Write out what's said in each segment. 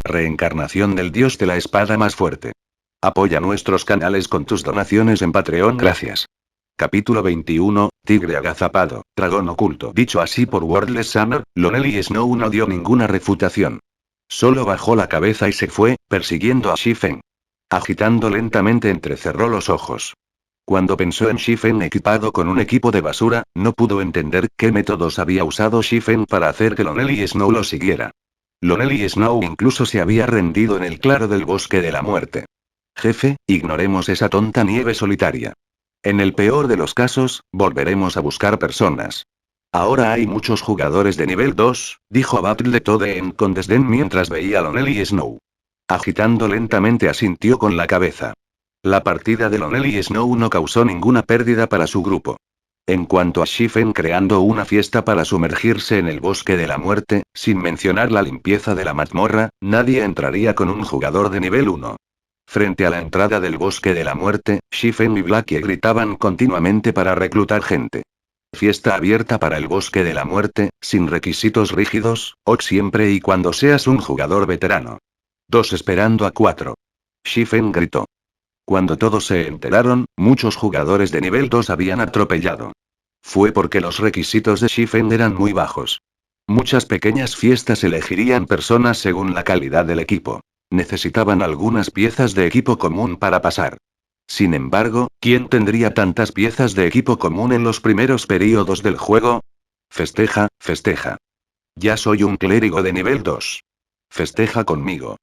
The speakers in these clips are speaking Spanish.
reencarnación del dios de la espada más fuerte. Apoya nuestros canales con tus donaciones en Patreon, gracias. Capítulo 21, Tigre agazapado, dragón oculto. Dicho así por Wordless Summer, Lonely Snow no dio ninguna refutación. Solo bajó la cabeza y se fue, persiguiendo a Shifen. Agitando lentamente entrecerró los ojos. Cuando pensó en Shifen equipado con un equipo de basura, no pudo entender qué métodos había usado Shifen para hacer que Lonely Snow lo siguiera. Lonely Snow incluso se había rendido en el claro del bosque de la muerte. Jefe, ignoremos esa tonta nieve solitaria. En el peor de los casos, volveremos a buscar personas. Ahora hay muchos jugadores de nivel 2, dijo Battletoaden con desdén mientras veía a Lonely Snow. Agitando lentamente asintió con la cabeza. La partida de Lonely Snow no causó ninguna pérdida para su grupo. En cuanto a Shifen creando una fiesta para sumergirse en el bosque de la muerte, sin mencionar la limpieza de la mazmorra, nadie entraría con un jugador de nivel 1. Frente a la entrada del bosque de la muerte, Shifen y Blackie gritaban continuamente para reclutar gente. Fiesta abierta para el bosque de la muerte, sin requisitos rígidos, o siempre y cuando seas un jugador veterano. 2 esperando a 4. Shifen gritó. Cuando todos se enteraron, muchos jugadores de nivel 2 habían atropellado. Fue porque los requisitos de Shifen eran muy bajos. Muchas pequeñas fiestas elegirían personas según la calidad del equipo. Necesitaban algunas piezas de equipo común para pasar. Sin embargo, ¿quién tendría tantas piezas de equipo común en los primeros períodos del juego? Festeja, festeja. Ya soy un clérigo de nivel 2. Festeja conmigo.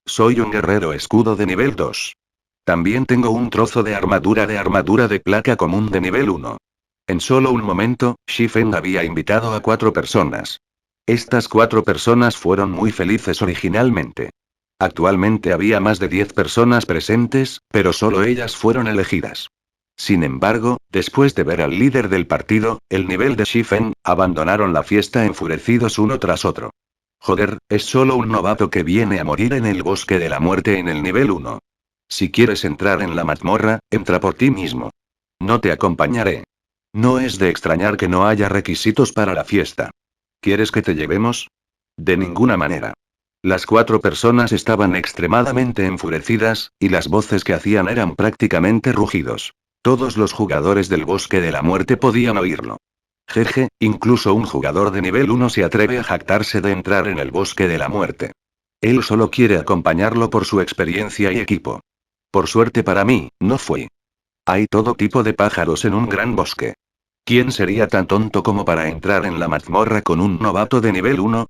Soy un guerrero escudo de nivel 2. También tengo un trozo de armadura de placa común de nivel 1. En solo un momento, Shifen había invitado a 4 personas. Estas 4 personas fueron muy felices originalmente. Actualmente había más de 10 personas presentes, pero solo ellas fueron elegidas. Sin embargo, después de ver al líder del partido, el nivel de Shifen, abandonaron la fiesta enfurecidos uno tras otro. Joder, es solo un novato que viene a morir en el bosque de la muerte en el nivel 1. Si quieres entrar en la mazmorra, entra por ti mismo. No te acompañaré. No es de extrañar que no haya requisitos para la fiesta. ¿Quieres que te llevemos? De ninguna manera. Las 4 personas estaban extremadamente enfurecidas, y las voces que hacían eran prácticamente rugidos. Todos los jugadores del bosque de la muerte podían oírlo. Jeje, incluso un jugador de nivel 1 se atreve a jactarse de entrar en el bosque de la muerte. Él solo quiere acompañarlo por su experiencia y equipo. Por suerte para mí, no fue. Hay todo tipo de pájaros en un gran bosque. ¿Quién sería tan tonto como para entrar en la mazmorra con un novato de nivel 1?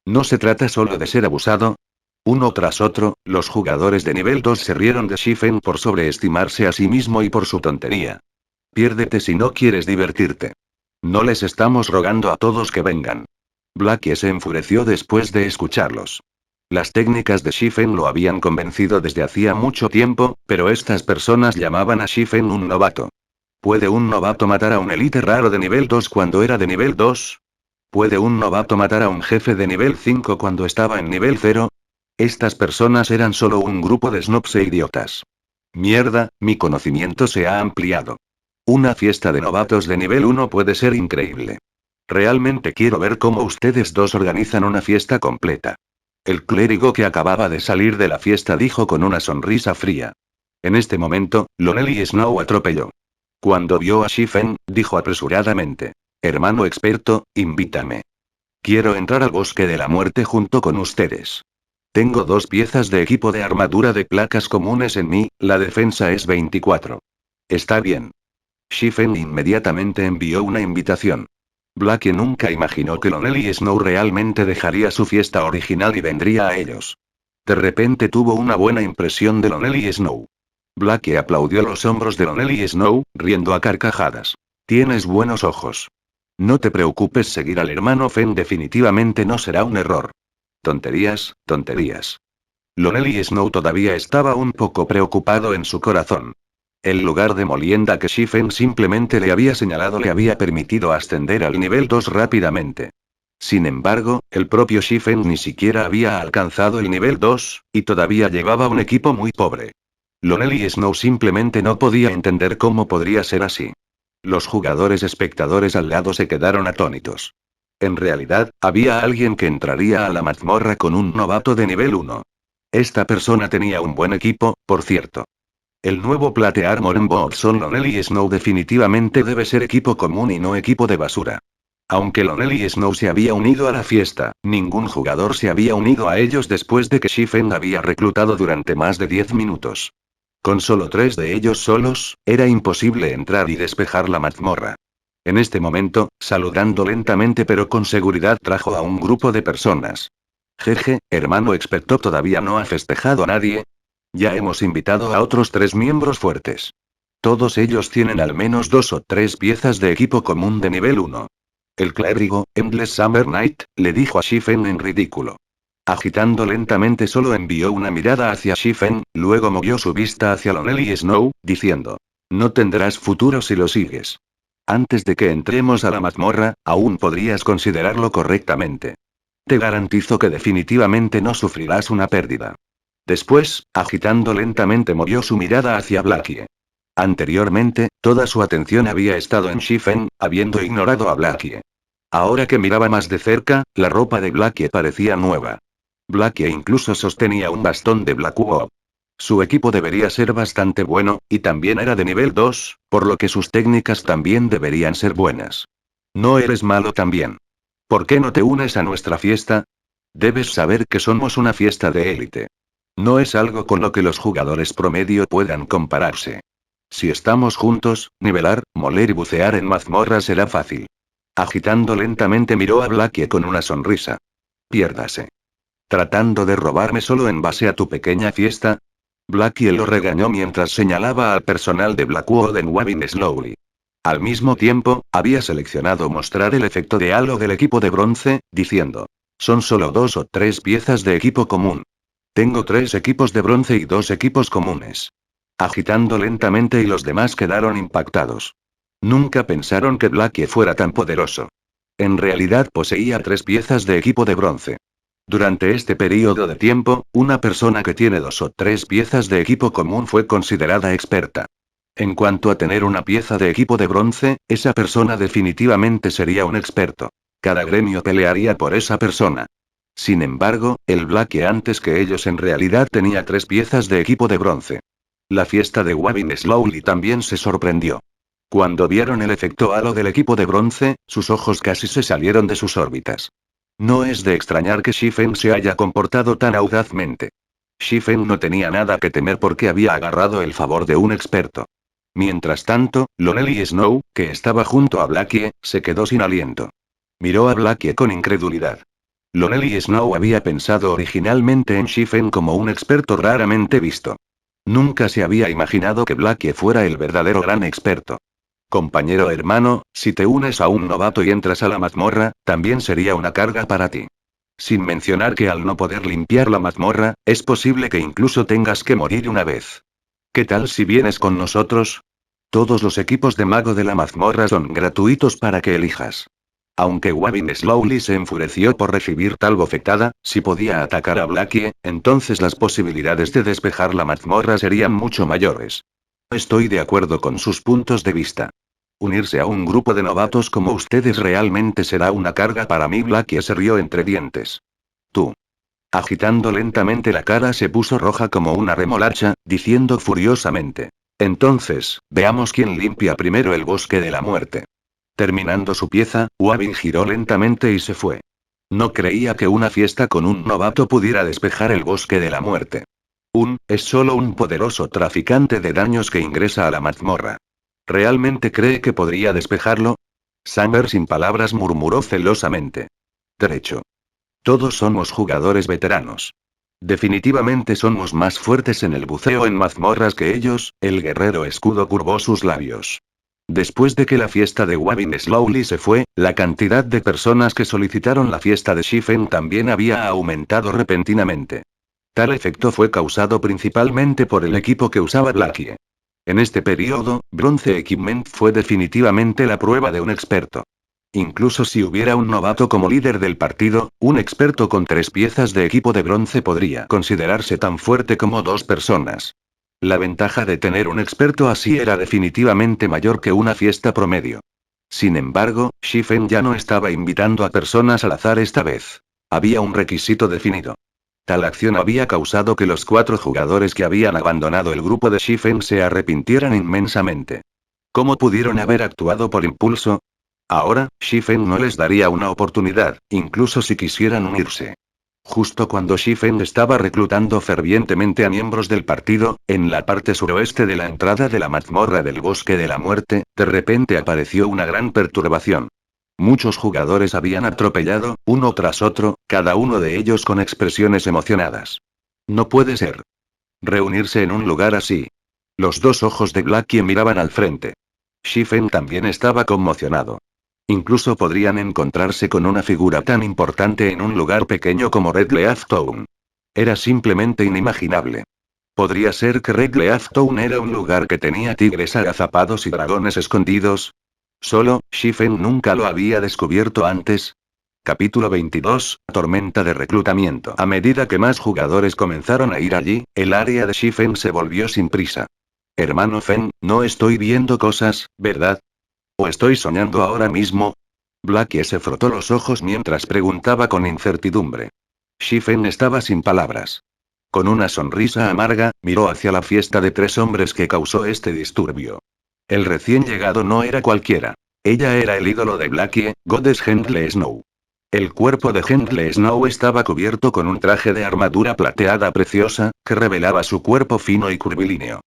¿No se trata solo de ser abusado? Uno tras otro, los jugadores de nivel 2 se rieron de Shifen por sobreestimarse a sí mismo y por su tontería. Piérdete si no quieres divertirte. No les estamos rogando a todos que vengan. Blackie se enfureció después de escucharlos. Las técnicas de Shifen lo habían convencido desde hacía mucho tiempo, pero estas personas llamaban a Shifen un novato. ¿Puede un novato matar a un elite raro de nivel 2 cuando era de nivel 2? ¿Puede un novato matar a un jefe de nivel 5 cuando estaba en nivel 0? Estas personas eran solo un grupo de snobs e idiotas. Mierda, mi conocimiento se ha ampliado. Una fiesta de novatos de nivel 1 puede ser increíble. Realmente quiero ver cómo ustedes dos organizan una fiesta completa. El clérigo que acababa de salir de la fiesta dijo con una sonrisa fría. En este momento, Lonely Snow atropelló. Cuando vio a Shifen, dijo apresuradamente. Hermano experto, invítame. Quiero entrar al bosque de la muerte junto con ustedes. Tengo 2 piezas de equipo de armadura de placas comunes en mí, la defensa es 24. Está bien. Shifen inmediatamente envió una invitación. Blackie nunca imaginó que Lonely Snow realmente dejaría su fiesta original y vendría a ellos. De repente tuvo una buena impresión de Lonely Snow. Blackie aplaudió los hombros de Lonely Snow, riendo a carcajadas. Tienes buenos ojos. No te preocupes, seguir al hermano Fen definitivamente no será un error. Tonterías, tonterías. Lonely Snow todavía estaba un poco preocupado en su corazón. El lugar de molienda que Shifen simplemente le había señalado le había permitido ascender al nivel 2 rápidamente. Sin embargo, el propio Shifen ni siquiera había alcanzado el nivel 2, y todavía llevaba un equipo muy pobre. Lonely Snow simplemente no podía entender cómo podría ser así. Los jugadores espectadores al lado se quedaron atónitos. En realidad, había alguien que entraría a la mazmorra con un novato de nivel 1. Esta persona tenía un buen equipo, por cierto. El nuevo Plate Armor en Boxon Lonely Snow definitivamente debe ser equipo común y no equipo de basura. Aunque Lonely Snow se había unido a la fiesta, ningún jugador se había unido a ellos después de que Shifen había reclutado durante más de 10 minutos. Con solo 3 de ellos solos, era imposible entrar y despejar la mazmorra. En este momento, saludando lentamente pero con seguridad trajo a un grupo de personas. Jeje, hermano experto todavía no ha festejado a nadie. Ya hemos invitado a otros 3 miembros fuertes. Todos ellos tienen al menos 2 o 3 piezas de equipo común de nivel 1. El clérigo, Endless Summer Night, le dijo a Shifen en ridículo. Agitando lentamente solo envió una mirada hacia Shifen, luego movió su vista hacia Lonely Snow, diciendo. No tendrás futuro si lo sigues. Antes de que entremos a la mazmorra, aún podrías considerarlo correctamente. Te garantizo que definitivamente no sufrirás una pérdida. Después, agitando lentamente movió su mirada hacia Blackie. Anteriormente, toda su atención había estado en Shifen, habiendo ignorado a Blackie. Ahora que miraba más de cerca, la ropa de Blackie parecía nueva. Blackie incluso sostenía un bastón de Black Wolf. Su equipo debería ser bastante bueno, y también era de nivel 2, por lo que sus técnicas también deberían ser buenas. No eres malo también. ¿Por qué no te unes a nuestra fiesta? Debes saber que somos una fiesta de élite. No es algo con lo que los jugadores promedio puedan compararse. Si estamos juntos, nivelar, moler y bucear en mazmorra será fácil. Agitando lentamente miró a Blackie con una sonrisa. Piérdase. ¿Tratando de robarme solo en base a tu pequeña fiesta? Blackie lo regañó mientras señalaba al personal de Blackwood en Waving Slowly. Al mismo tiempo, había seleccionado mostrar el efecto de halo del equipo de bronce, diciendo. Son solo 2 o 3 piezas de equipo común. Tengo 3 equipos de bronce y 2 equipos comunes. Agitando lentamente y los demás quedaron impactados. Nunca pensaron que Blackie fuera tan poderoso. En realidad poseía 3 piezas de equipo de bronce. Durante este periodo de tiempo, una persona que tiene 2 o 3 piezas de equipo común fue considerada experta. En cuanto a tener una pieza de equipo de bronce, esa persona definitivamente sería un experto. Cada gremio pelearía por esa persona. Sin embargo, el Blackie antes que ellos en realidad tenía 3 piezas de equipo de bronce. La fiesta de Waving Slowly también se sorprendió. Cuando vieron el efecto halo del equipo de bronce, sus ojos casi se salieron de sus órbitas. No es de extrañar que Shifen se haya comportado tan audazmente. Shifen no tenía nada que temer porque había agarrado el favor de un experto. Mientras tanto, Lonely Snow, que estaba junto a Blackie, se quedó sin aliento. Miró a Blackie con incredulidad. Lonely Snow había pensado originalmente en Shifen como un experto raramente visto. Nunca se había imaginado que Blackie fuera el verdadero gran experto. Compañero hermano, si te unes a un novato y entras a la mazmorra, también sería una carga para ti. Sin mencionar que al no poder limpiar la mazmorra, es posible que incluso tengas que morir una vez. ¿Qué tal si vienes con nosotros? Todos los equipos de mago de la mazmorra son gratuitos para que elijas. Aunque Waving Slowly se enfureció por recibir tal bofetada, si podía atacar a Blackie, entonces las posibilidades de despejar la mazmorra serían mucho mayores. Estoy de acuerdo con sus puntos de vista. Unirse a un grupo de novatos como ustedes realmente será una carga para mí. Blackie se rió entre dientes. Tú. Agitando lentamente la cara se puso roja como una remolacha, diciendo furiosamente. Entonces, veamos quién limpia primero el bosque de la muerte. Terminando su pieza, Waving giró lentamente y se fue. No creía que una fiesta con un novato pudiera despejar el bosque de la muerte. Es solo un poderoso traficante de daños que ingresa a la mazmorra. ¿Realmente cree que podría despejarlo? Summer sin palabras murmuró celosamente. Derecho. Todos somos jugadores veteranos. Definitivamente somos más fuertes en el buceo en mazmorras que ellos. El guerrero escudo curvó sus labios. Después de que la fiesta de Waving Slowly se fue, la cantidad de personas que solicitaron la fiesta de Shifen también había aumentado repentinamente. Tal efecto fue causado principalmente por el equipo que usaba Blackie. En este periodo, Bronze Equipment fue definitivamente la prueba de un experto. Incluso si hubiera un novato como líder del partido, un experto con 3 piezas de equipo de bronce podría considerarse tan fuerte como 2 personas. La ventaja de tener un experto así era definitivamente mayor que una fiesta promedio. Sin embargo, Shifen ya no estaba invitando a personas al azar esta vez. Había un requisito definido. Tal acción había causado que los 4 jugadores que habían abandonado el grupo de Shifen se arrepintieran inmensamente. ¿Cómo pudieron haber actuado por impulso? Ahora, Shifen no les daría una oportunidad, incluso si quisieran unirse. Justo cuando Shifen estaba reclutando fervientemente a miembros del partido, en la parte suroeste de la entrada de la mazmorra del Bosque de la Muerte, de repente apareció una gran perturbación. Muchos jugadores habían atropellado, uno tras otro, cada uno de ellos con expresiones emocionadas. No puede ser. Reunirse en un lugar así. Los 2 ojos de Blackie miraban al frente. Shifen también estaba conmocionado. Incluso podrían encontrarse con una figura tan importante en un lugar pequeño como Red Leaf Town. Era simplemente inimaginable. ¿Podría ser que Red Leaf Town era un lugar que tenía tigres agazapados y dragones escondidos? Solo, Shifen nunca lo había descubierto antes. Capítulo 22, Tormenta de reclutamiento. A medida que más jugadores comenzaron a ir allí, el área de Shifen se volvió sin prisa. Hermano Fen, no estoy viendo cosas, ¿verdad? ¿O estoy soñando ahora mismo? Blackie se frotó los ojos mientras preguntaba con incertidumbre. Shifen estaba sin palabras. Con una sonrisa amarga, miró hacia la fiesta de 3 hombres que causó este disturbio. El recién llegado no era cualquiera. Ella era el ídolo de Blackie, Goddess Hendle Snow. El cuerpo de Hendle Snow estaba cubierto con un traje de armadura plateada preciosa, que revelaba su cuerpo fino y curvilíneo.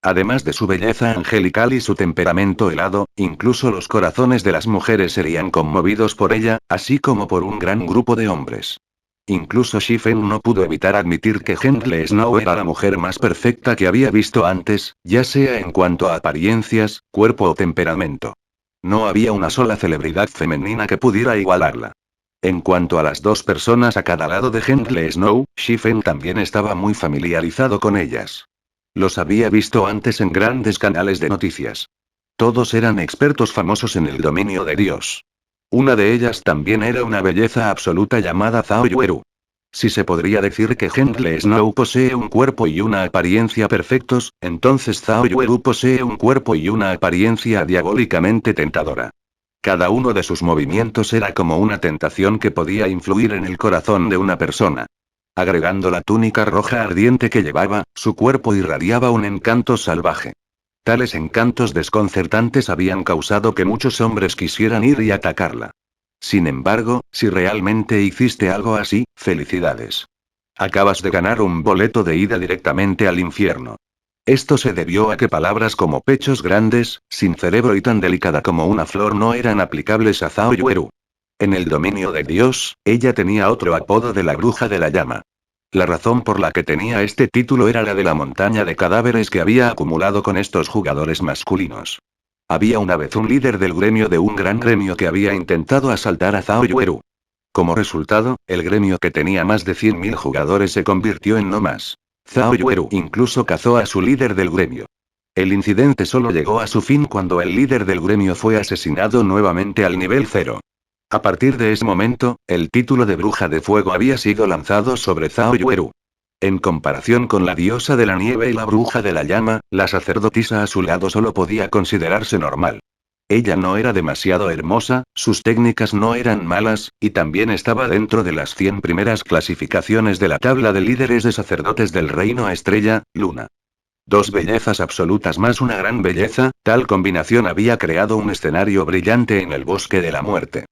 Además de su belleza angelical y su temperamento helado, incluso los corazones de las mujeres serían conmovidos por ella, así como por un gran grupo de hombres. Incluso Shifen no pudo evitar admitir que Hendle Snow era la mujer más perfecta que había visto antes, ya sea en cuanto a apariencias, cuerpo o temperamento. No había una sola celebridad femenina que pudiera igualarla. En cuanto a las 2 personas a cada lado de Hendle Snow, Shifen también estaba muy familiarizado con ellas. Los había visto antes en grandes canales de noticias. Todos eran expertos famosos en el dominio de Dios. Una de ellas también era una belleza absoluta llamada Zhao Yueru. Si se podría decir que Hendle Snow posee un cuerpo y una apariencia perfectos, entonces Zhao Yueru posee un cuerpo y una apariencia diabólicamente tentadora. Cada uno de sus movimientos era como una tentación que podía influir en el corazón de una persona. Agregando la túnica roja ardiente que llevaba, su cuerpo irradiaba un encanto salvaje. Tales encantos desconcertantes habían causado que muchos hombres quisieran ir y atacarla. Sin embargo, si realmente hiciste algo así, felicidades. Acabas de ganar un boleto de ida directamente al infierno. Esto se debió a que palabras como pechos grandes, sin cerebro y tan delicada como una flor no eran aplicables a Zhao Yueru. En el dominio de Dios, ella tenía otro apodo de la bruja de la llama. La razón por la que tenía este título era la de la montaña de cadáveres que había acumulado con estos jugadores masculinos. Había una vez un líder del gremio de un gran gremio que había intentado asaltar a Zhao Yueru. Como resultado, el gremio que tenía más de 100.000 jugadores se convirtió en no más. Zhao Yueru incluso cazó a su líder del gremio. El incidente solo llegó a su fin cuando el líder del gremio fue asesinado nuevamente al nivel 0. A partir de ese momento, el título de Bruja de Fuego había sido lanzado sobre Zhao Yueru. En comparación con la diosa de la nieve y la bruja de la llama, la sacerdotisa a su lado solo podía considerarse normal. Ella no era demasiado hermosa, sus técnicas no eran malas, y también estaba dentro de las 100 primeras clasificaciones de la tabla de líderes de sacerdotes del reino Estrella, Luna. 2 bellezas absolutas más una gran belleza, tal combinación había creado un escenario brillante en el Bosque de la Muerte.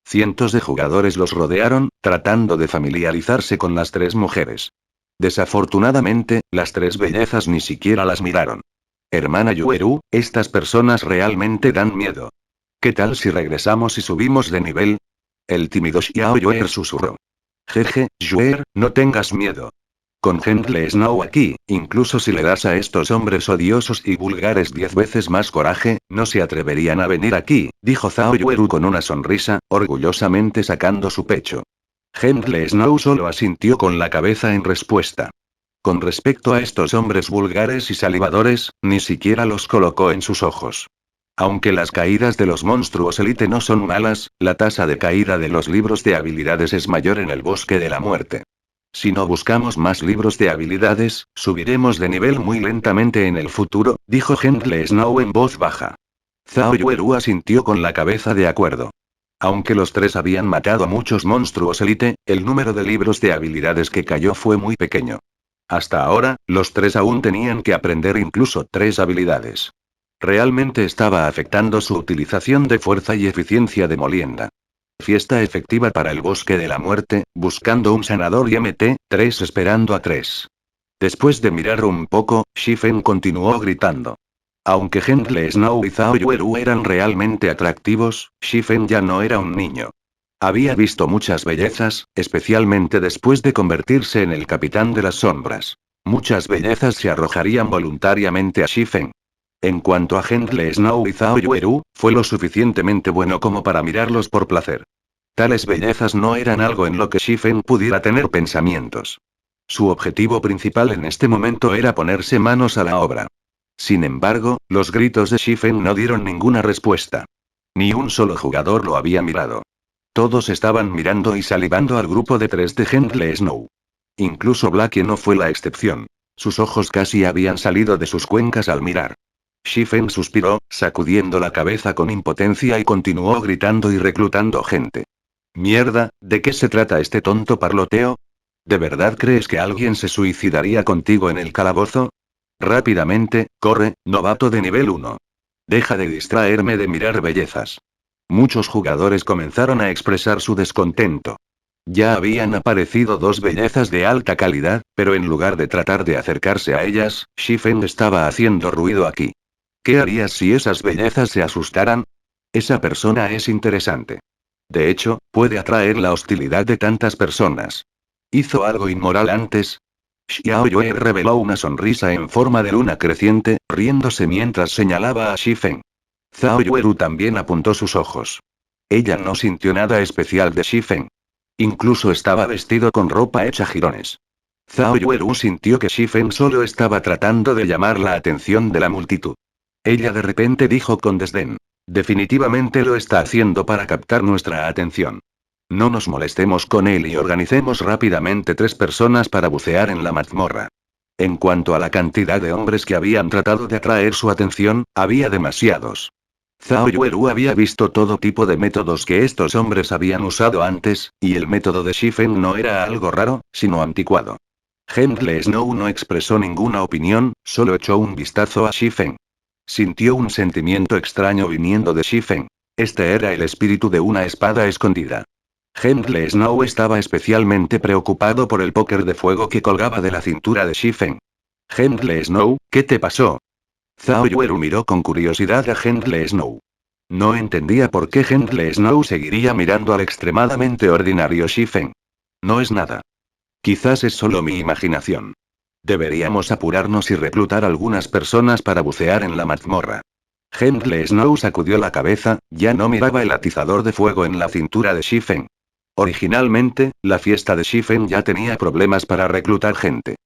Cientos de jugadores los rodearon, tratando de familiarizarse con las 3 mujeres. Desafortunadamente, las 3 bellezas ni siquiera las miraron. Hermana Yueru, estas personas realmente dan miedo. ¿Qué tal si regresamos y subimos de nivel? El tímido Xiao Yuer susurró. Jeje, Yuer, no tengas miedo. Con Hendle Snow aquí, incluso si le das a estos hombres odiosos y vulgares 10 veces más coraje, no se atreverían a venir aquí, dijo Zhao Yueru con una sonrisa, orgullosamente sacando su pecho. Hendle Snow solo asintió con la cabeza en respuesta. Con respecto a estos hombres vulgares y salivadores, ni siquiera los colocó en sus ojos. Aunque las caídas de los monstruos élite no son malas, la tasa de caída de los libros de habilidades es mayor en el Bosque de la Muerte. Si no buscamos más libros de habilidades, subiremos de nivel muy lentamente en el futuro, dijo Hendle Snow en voz baja. Zhao Yueru asintió con la cabeza de acuerdo. Aunque los tres habían matado a muchos monstruos élite, el número de libros de habilidades que cayó fue muy pequeño. Hasta ahora, los tres aún tenían que aprender incluso 3 habilidades. Realmente estaba afectando su utilización de fuerza y eficiencia de molienda. Fiesta efectiva para el bosque de la muerte, buscando un sanador y MT3 esperando a 3. Después de mirar un poco, Shifen continuó gritando. Aunque Hendle Snow y Zhao Yueru eran realmente atractivos, Shifen ya no era un niño. Había visto muchas bellezas, especialmente después de convertirse en el capitán de las sombras. Muchas bellezas se arrojarían voluntariamente a Shifen. En cuanto a Hendle Snow y Zhao Yueru, fue lo suficientemente bueno como para mirarlos por placer. Tales bellezas no eran algo en lo que Shifen pudiera tener pensamientos. Su objetivo principal en este momento era ponerse manos a la obra. Sin embargo, los gritos de Shifen no dieron ninguna respuesta. Ni un solo jugador lo había mirado. Todos estaban mirando y salivando al grupo de 3 de Hendle Snow. Incluso Blackie no fue la excepción. Sus ojos casi habían salido de sus cuencas al mirar. Shifen suspiró, sacudiendo la cabeza con impotencia y continuó gritando y reclutando gente. Mierda, ¿de qué se trata este tonto parloteo? ¿De verdad crees que alguien se suicidaría contigo en el calabozo? Rápidamente, corre, novato de nivel 1. Deja de distraerme de mirar bellezas. Muchos jugadores comenzaron a expresar su descontento. Ya habían aparecido 2 bellezas de alta calidad, pero en lugar de tratar de acercarse a ellas, Shifen estaba haciendo ruido aquí. ¿Qué harías si esas bellezas se asustaran? Esa persona es interesante. De hecho, puede atraer la hostilidad de tantas personas. ¿Hizo algo inmoral antes? Xiao Yue reveló una sonrisa en forma de luna creciente, riéndose mientras señalaba a Shifen. Zhao Yueru también apuntó sus ojos. Ella no sintió nada especial de Shifen. Incluso estaba vestido con ropa hecha jirones. Zhao Yueru sintió que Shifen solo estaba tratando de llamar la atención de la multitud. Ella de repente dijo con desdén. Definitivamente lo está haciendo para captar nuestra atención. No nos molestemos con él y organicemos rápidamente 3 personas para bucear en la mazmorra. En cuanto a la cantidad de hombres que habían tratado de atraer su atención, había demasiados. Zhao Yueru había visto todo tipo de métodos que estos hombres habían usado antes, y el método de Shifen no era algo raro, sino anticuado. Hendle Snow no expresó ninguna opinión, solo echó un vistazo a Shifen. Sintió un sentimiento extraño viniendo de Shifen. Este era el espíritu de una espada escondida. Hendle Snow estaba especialmente preocupado por el póker de fuego que colgaba de la cintura de Shifen. Hendle Snow, ¿qué te pasó? Zhao Yueru miró con curiosidad a Hendle Snow. No entendía por qué Hendle Snow seguiría mirando al extremadamente ordinario Shifen. No es nada. Quizás es solo mi imaginación. Deberíamos apurarnos y reclutar algunas personas para bucear en la mazmorra. Hendle Snow sacudió la cabeza, ya no miraba el atizador de fuego en la cintura de Shifen. Originalmente, la fiesta de Shifen ya tenía problemas para reclutar gente.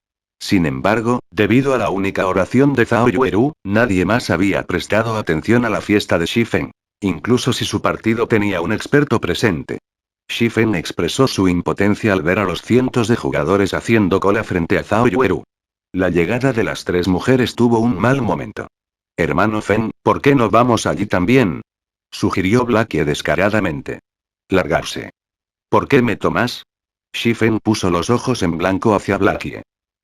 Sin embargo, debido a la única oración de Zhao Yueru, nadie más había prestado atención a la fiesta de Shifen. Incluso si su partido tenía un experto presente. Shifen expresó su impotencia al ver a los cientos de jugadores haciendo cola frente a Zhao Yueru. La llegada de las 3 mujeres tuvo un mal momento. Hermano Fen, ¿por qué no vamos allí también? Sugirió Blackie descaradamente. Largarse. ¿Por qué me tomas? Shifen puso los ojos en blanco hacia Blackie.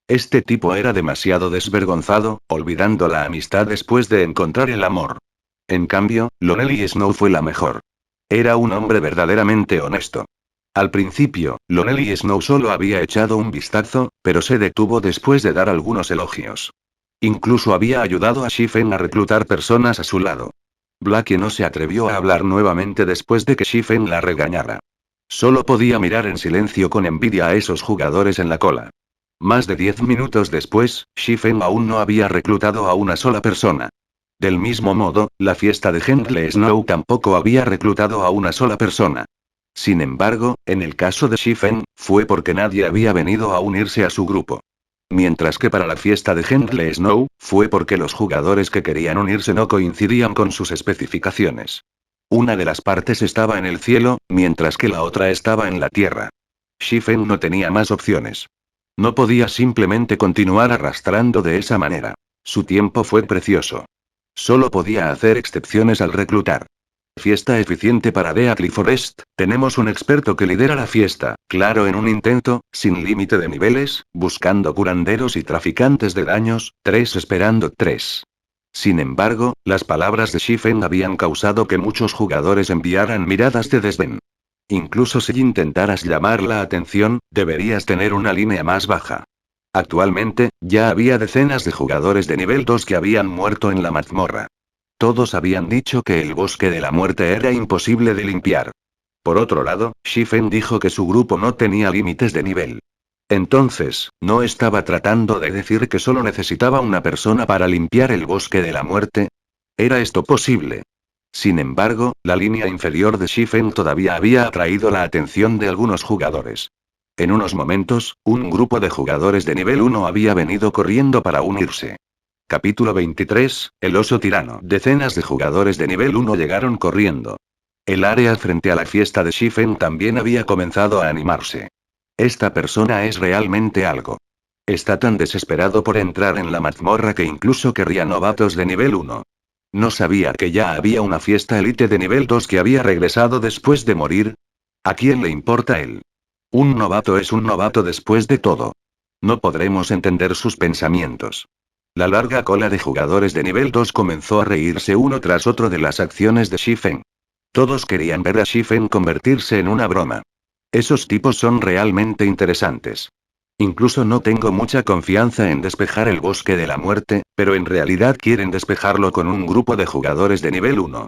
Este tipo era demasiado desvergonzado, olvidando la amistad después de encontrar el amor. En cambio, Lonely Snow fue la mejor. Era un hombre verdaderamente honesto. Al principio, Lonely Snow solo había echado un vistazo, pero se detuvo después de dar algunos elogios. Incluso había ayudado a Shifen a reclutar personas a su lado. Blackie no se atrevió a hablar nuevamente después de que Shifen la regañara. Solo podía mirar en silencio con envidia a esos jugadores en la cola. Más de 10 minutos después, Shifen aún no había reclutado a una sola persona. Del mismo modo, la fiesta de Hendle Snow tampoco había reclutado a una sola persona. Sin embargo, en el caso de Shifen, fue porque nadie había venido a unirse a su grupo. Mientras que para la fiesta de Hendle Snow, fue porque los jugadores que querían unirse no coincidían con sus especificaciones. Una de las partes estaba en el cielo, mientras que la otra estaba en la tierra. Shifen no tenía más opciones. No podía simplemente continuar arrastrando de esa manera. Su tiempo fue precioso. Solo podía hacer excepciones al reclutar. Fiesta eficiente para Deathly Forest, tenemos un experto que lidera la fiesta, claro, en un intento, sin límite de niveles, buscando curanderos y traficantes de daños, 3 esperando 3. Sin embargo, las palabras de Shifen habían causado que muchos jugadores enviaran miradas de desdén. Incluso si intentaras llamar la atención, deberías tener una línea más baja. Actualmente, ya había decenas de jugadores de nivel 2 que habían muerto en la mazmorra. Todos habían dicho que el bosque de la muerte era imposible de limpiar. Por otro lado, Shifen dijo que su grupo no tenía límites de nivel. Entonces, ¿no estaba tratando de decir que solo necesitaba una persona para limpiar el bosque de la muerte? ¿Era esto posible? Sin embargo, la línea inferior de Shifen todavía había atraído la atención de algunos jugadores. En unos momentos, un grupo de jugadores de nivel 1 había venido corriendo para unirse. Capítulo 23, el oso tirano. Decenas de jugadores de nivel 1 llegaron corriendo. El área frente a la fiesta de Shifen también había comenzado a animarse. Esta persona es realmente algo. Está tan desesperado por entrar en la mazmorra que incluso querría novatos de nivel 1. ¿No sabía que ya había una fiesta elite de nivel 2 que había regresado después de morir? ¿A quién le importa él? Un novato es un novato después de todo. No podremos entender sus pensamientos. La larga cola de jugadores de nivel 2 comenzó a reírse uno tras otro de las acciones de Shifen. Todos querían ver a Shifen convertirse en una broma. Esos tipos son realmente interesantes. Incluso no tengo mucha confianza en despejar el bosque de la muerte, pero en realidad quieren despejarlo con un grupo de jugadores de nivel 1.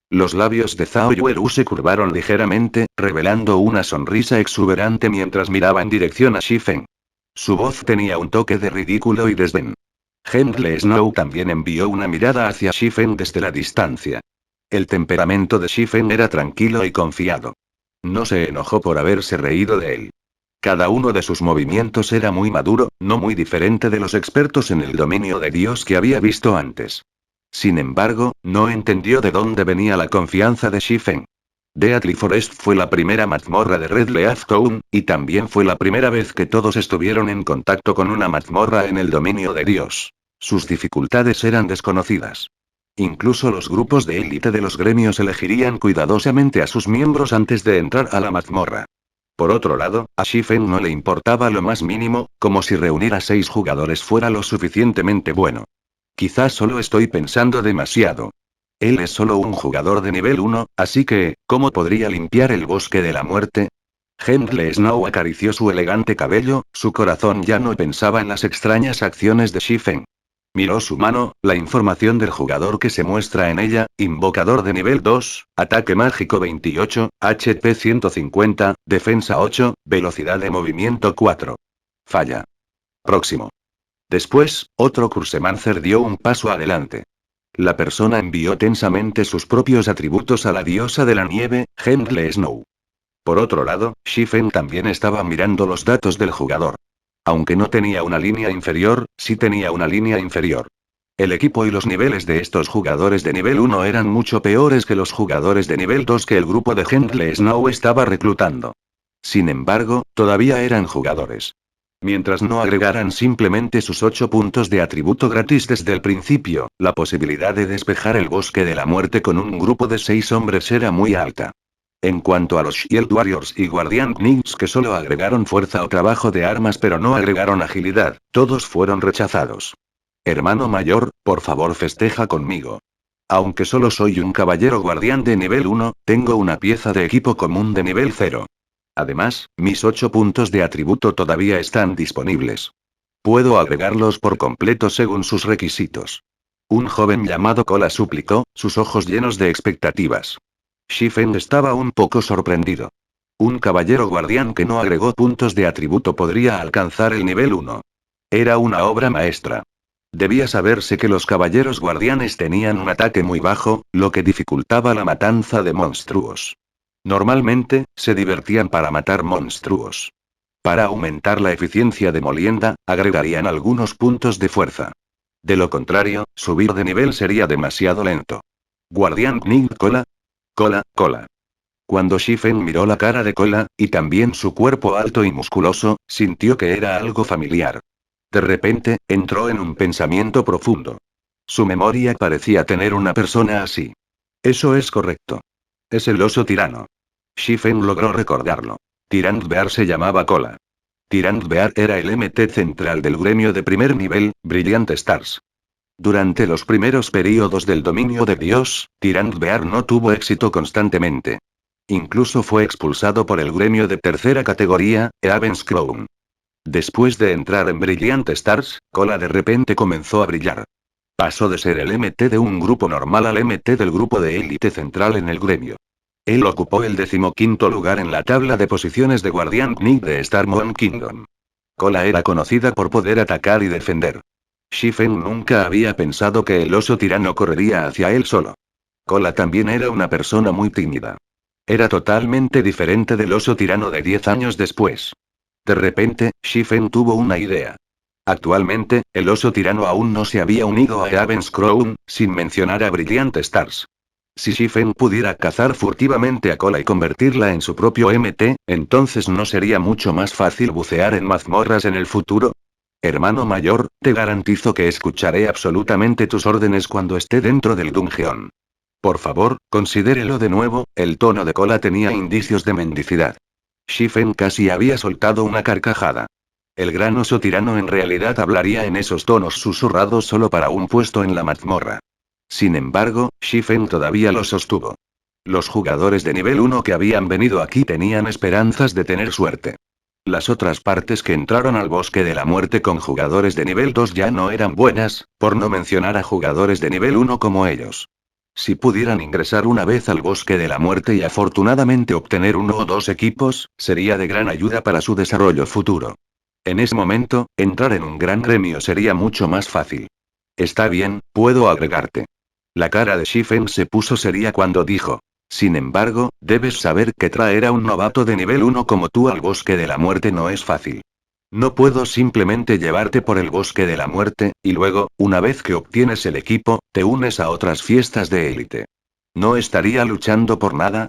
Los labios de Zhao Yueru se curvaron ligeramente, revelando una sonrisa exuberante mientras miraba en dirección a Shifen. Su voz tenía un toque de ridículo y desdén. Hendle Snow también envió una mirada hacia Shifen desde la distancia. El temperamento de Shifen era tranquilo y confiado. No se enojó por haberse reído de él. Cada uno de sus movimientos era muy maduro, no muy diferente de los expertos en el dominio de Dios que había visto antes. Sin embargo, no entendió de dónde venía la confianza de Shifen. Deathly Forest fue la primera mazmorra de Red Leaf Town, y también fue la primera vez que todos estuvieron en contacto con una mazmorra en el dominio de Dios. Sus dificultades eran desconocidas. Incluso los grupos de élite de los gremios elegirían cuidadosamente a sus miembros antes de entrar a la mazmorra. Por otro lado, a Shifen no le importaba lo más mínimo, como si reunir a 6 jugadores fuera lo suficientemente bueno. Quizás solo estoy pensando demasiado. Él es solo un jugador de nivel 1, así que, ¿cómo podría limpiar el bosque de la muerte? Hendle Snow acarició su elegante cabello, su corazón ya no pensaba en las extrañas acciones de Shifen. Miró su mano, la información del jugador que se muestra en ella, invocador de nivel 2, ataque mágico 28, HP 150, defensa 8, velocidad de movimiento 4. Falla. Próximo. Después, otro Cursemancer dio un paso adelante. La persona envió tensamente sus propios atributos a la diosa de la nieve, Hendle Snow. Por otro lado, Shifen también estaba mirando los datos del jugador. Aunque no tenía una línea inferior, sí tenía una línea inferior. El equipo y los niveles de estos jugadores de nivel 1 eran mucho peores que los jugadores de nivel 2 que el grupo de Hendle Snow estaba reclutando. Sin embargo, todavía eran jugadores. Mientras no agregaran simplemente sus 8 puntos de atributo gratis desde el principio, la posibilidad de despejar el bosque de la muerte con un grupo de 6 hombres era muy alta. En cuanto a los Shield Warriors y Guardian Knights que solo agregaron fuerza o trabajo de armas pero no agregaron agilidad, todos fueron rechazados. Hermano mayor, por favor festeja conmigo. Aunque solo soy un caballero guardián de nivel 1, tengo una pieza de equipo común de nivel 0. Además, mis 8 puntos de atributo todavía están disponibles. Puedo agregarlos por completo según sus requisitos. Un joven llamado Cola suplicó, sus ojos llenos de expectativas. Shifen estaba un poco sorprendido. Un caballero guardián que no agregó puntos de atributo podría alcanzar el nivel 1. Era una obra maestra. Debía saberse que los caballeros guardianes tenían un ataque muy bajo, lo que dificultaba la matanza de monstruos. Normalmente, se divertían para matar monstruos. Para aumentar la eficiencia de molienda, agregarían algunos puntos de fuerza. De lo contrario, subir de nivel sería demasiado lento. Guardián Knight Cola. Cola. Cuando Shifen miró la cara de Cola, y también su cuerpo alto y musculoso, sintió que era algo familiar. De repente, entró en un pensamiento profundo. Su memoria parecía tener una persona así. Eso es correcto. Es el oso tirano. Shifen logró recordarlo. Tyrant Bear se llamaba Cola. Tyrant Bear era el MT central del gremio de primer nivel, Brilliant Stars. Durante los primeros períodos del dominio de Dios, Tyrant Bear no tuvo éxito constantemente. Incluso fue expulsado por el gremio de tercera categoría, Eavens Crown. Después de entrar en Brilliant Stars, Cola de repente comenzó a brillar. Pasó de ser el MT de un grupo normal al MT del grupo de élite central en el gremio. Él ocupó el 15º lugar en la tabla de posiciones de Guardian Knight de Star Moon Kingdom. Cola era conocida por poder atacar y defender. Shifen nunca había pensado que el oso tirano correría hacia él solo. Cola también era una persona muy tímida. Era totalmente diferente del oso tirano de 10 años después. De repente, Shifen tuvo una idea. Actualmente, el oso tirano aún no se había unido a Eavens Crown, sin mencionar a Brilliant Stars. Si Shifen pudiera cazar furtivamente a Cola y convertirla en su propio MT, entonces ¿no sería mucho más fácil bucear en mazmorras en el futuro? Hermano mayor, te garantizo que escucharé absolutamente tus órdenes cuando esté dentro del dungeon. Por favor, considérelo de nuevo. El tono de Cola tenía indicios de mendicidad. Shifen casi había soltado una carcajada. El gran oso tirano en realidad hablaría en esos tonos susurrados solo para un puesto en la mazmorra. Sin embargo, Shifen todavía lo sostuvo. Los jugadores de nivel 1 que habían venido aquí tenían esperanzas de tener suerte. Las otras partes que entraron al bosque de la muerte con jugadores de nivel 2 ya no eran buenas, por no mencionar a jugadores de nivel 1 como ellos. Si pudieran ingresar una vez al bosque de la muerte y afortunadamente obtener 1 o 2 equipos, sería de gran ayuda para su desarrollo futuro. En ese momento, entrar en un gran gremio sería mucho más fácil. Está bien, puedo agregarte. La cara de Shifen se puso seria cuando dijo. Sin embargo, debes saber que traer a un novato de nivel 1 como tú al bosque de la muerte no es fácil. No puedo simplemente llevarte por el bosque de la muerte, y luego, una vez que obtienes el equipo, te unes a otras fiestas de élite. ¿No estaría luchando por nada?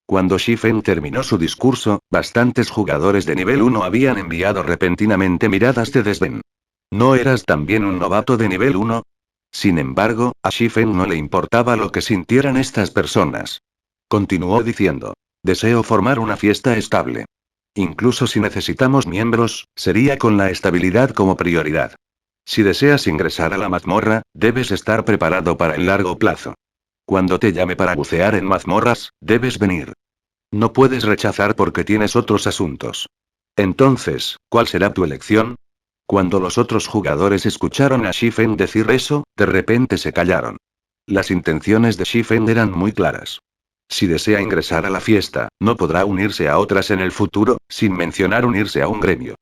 Cuando Shifen terminó su discurso, bastantes jugadores de nivel 1 habían enviado repentinamente miradas de desdén. ¿No eras también un novato de nivel 1? Sin embargo, a Shifen no le importaba lo que sintieran estas personas. Continuó diciendo. Deseo formar una fiesta estable. Incluso si necesitamos miembros, sería con la estabilidad como prioridad. Si deseas ingresar a la mazmorra, debes estar preparado para el largo plazo. Cuando te llame para bucear en mazmorras, debes venir. No puedes rechazar porque tienes otros asuntos. Entonces, ¿cuál será tu elección? Cuando los otros jugadores escucharon a Shifen decir eso, de repente se callaron. Las intenciones de Shifen eran muy claras. Si desea ingresar a la fiesta, no podrá unirse a otras en el futuro, sin mencionar unirse a un gremio.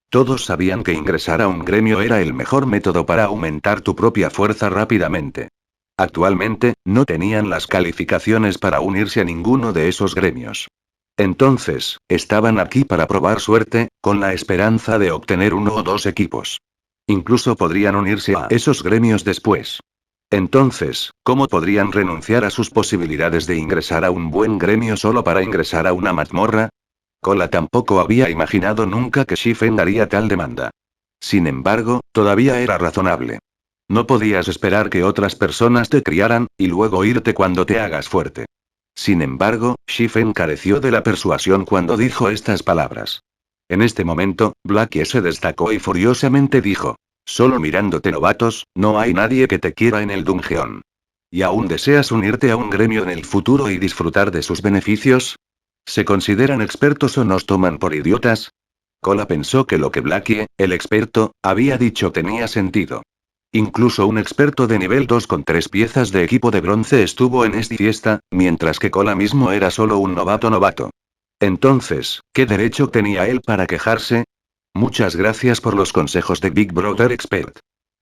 Todos sabían que ingresar a un gremio era el mejor método para aumentar tu propia fuerza rápidamente. Actualmente, no tenían las calificaciones para unirse a ninguno de esos gremios. Entonces, estaban aquí para probar suerte, con la esperanza de obtener 1 o 2 equipos. Incluso podrían unirse a esos gremios después. Entonces, ¿cómo podrían renunciar a sus posibilidades de ingresar a un buen gremio solo para ingresar a una mazmorra? Cola tampoco había imaginado nunca que Shifen daría tal demanda. Sin embargo, todavía era razonable. No podías esperar que otras personas te criaran, y luego irte cuando te hagas fuerte. Sin embargo, Shifen careció de la persuasión cuando dijo estas palabras. En este momento, Blackie se destacó y furiosamente dijo. Solo mirándote novatos, no hay nadie que te quiera en el dungeon. ¿Y aún deseas unirte a un gremio en el futuro y disfrutar de sus beneficios? ¿Se consideran expertos o nos toman por idiotas? Cola pensó que lo que Blackie, el experto, había dicho tenía sentido. Incluso un experto de nivel 2 con 3 piezas de equipo de bronce estuvo en esta fiesta, mientras que Cola mismo era solo un novato. Entonces, ¿qué derecho tenía él para quejarse? Muchas gracias por los consejos de Big Brother Expert.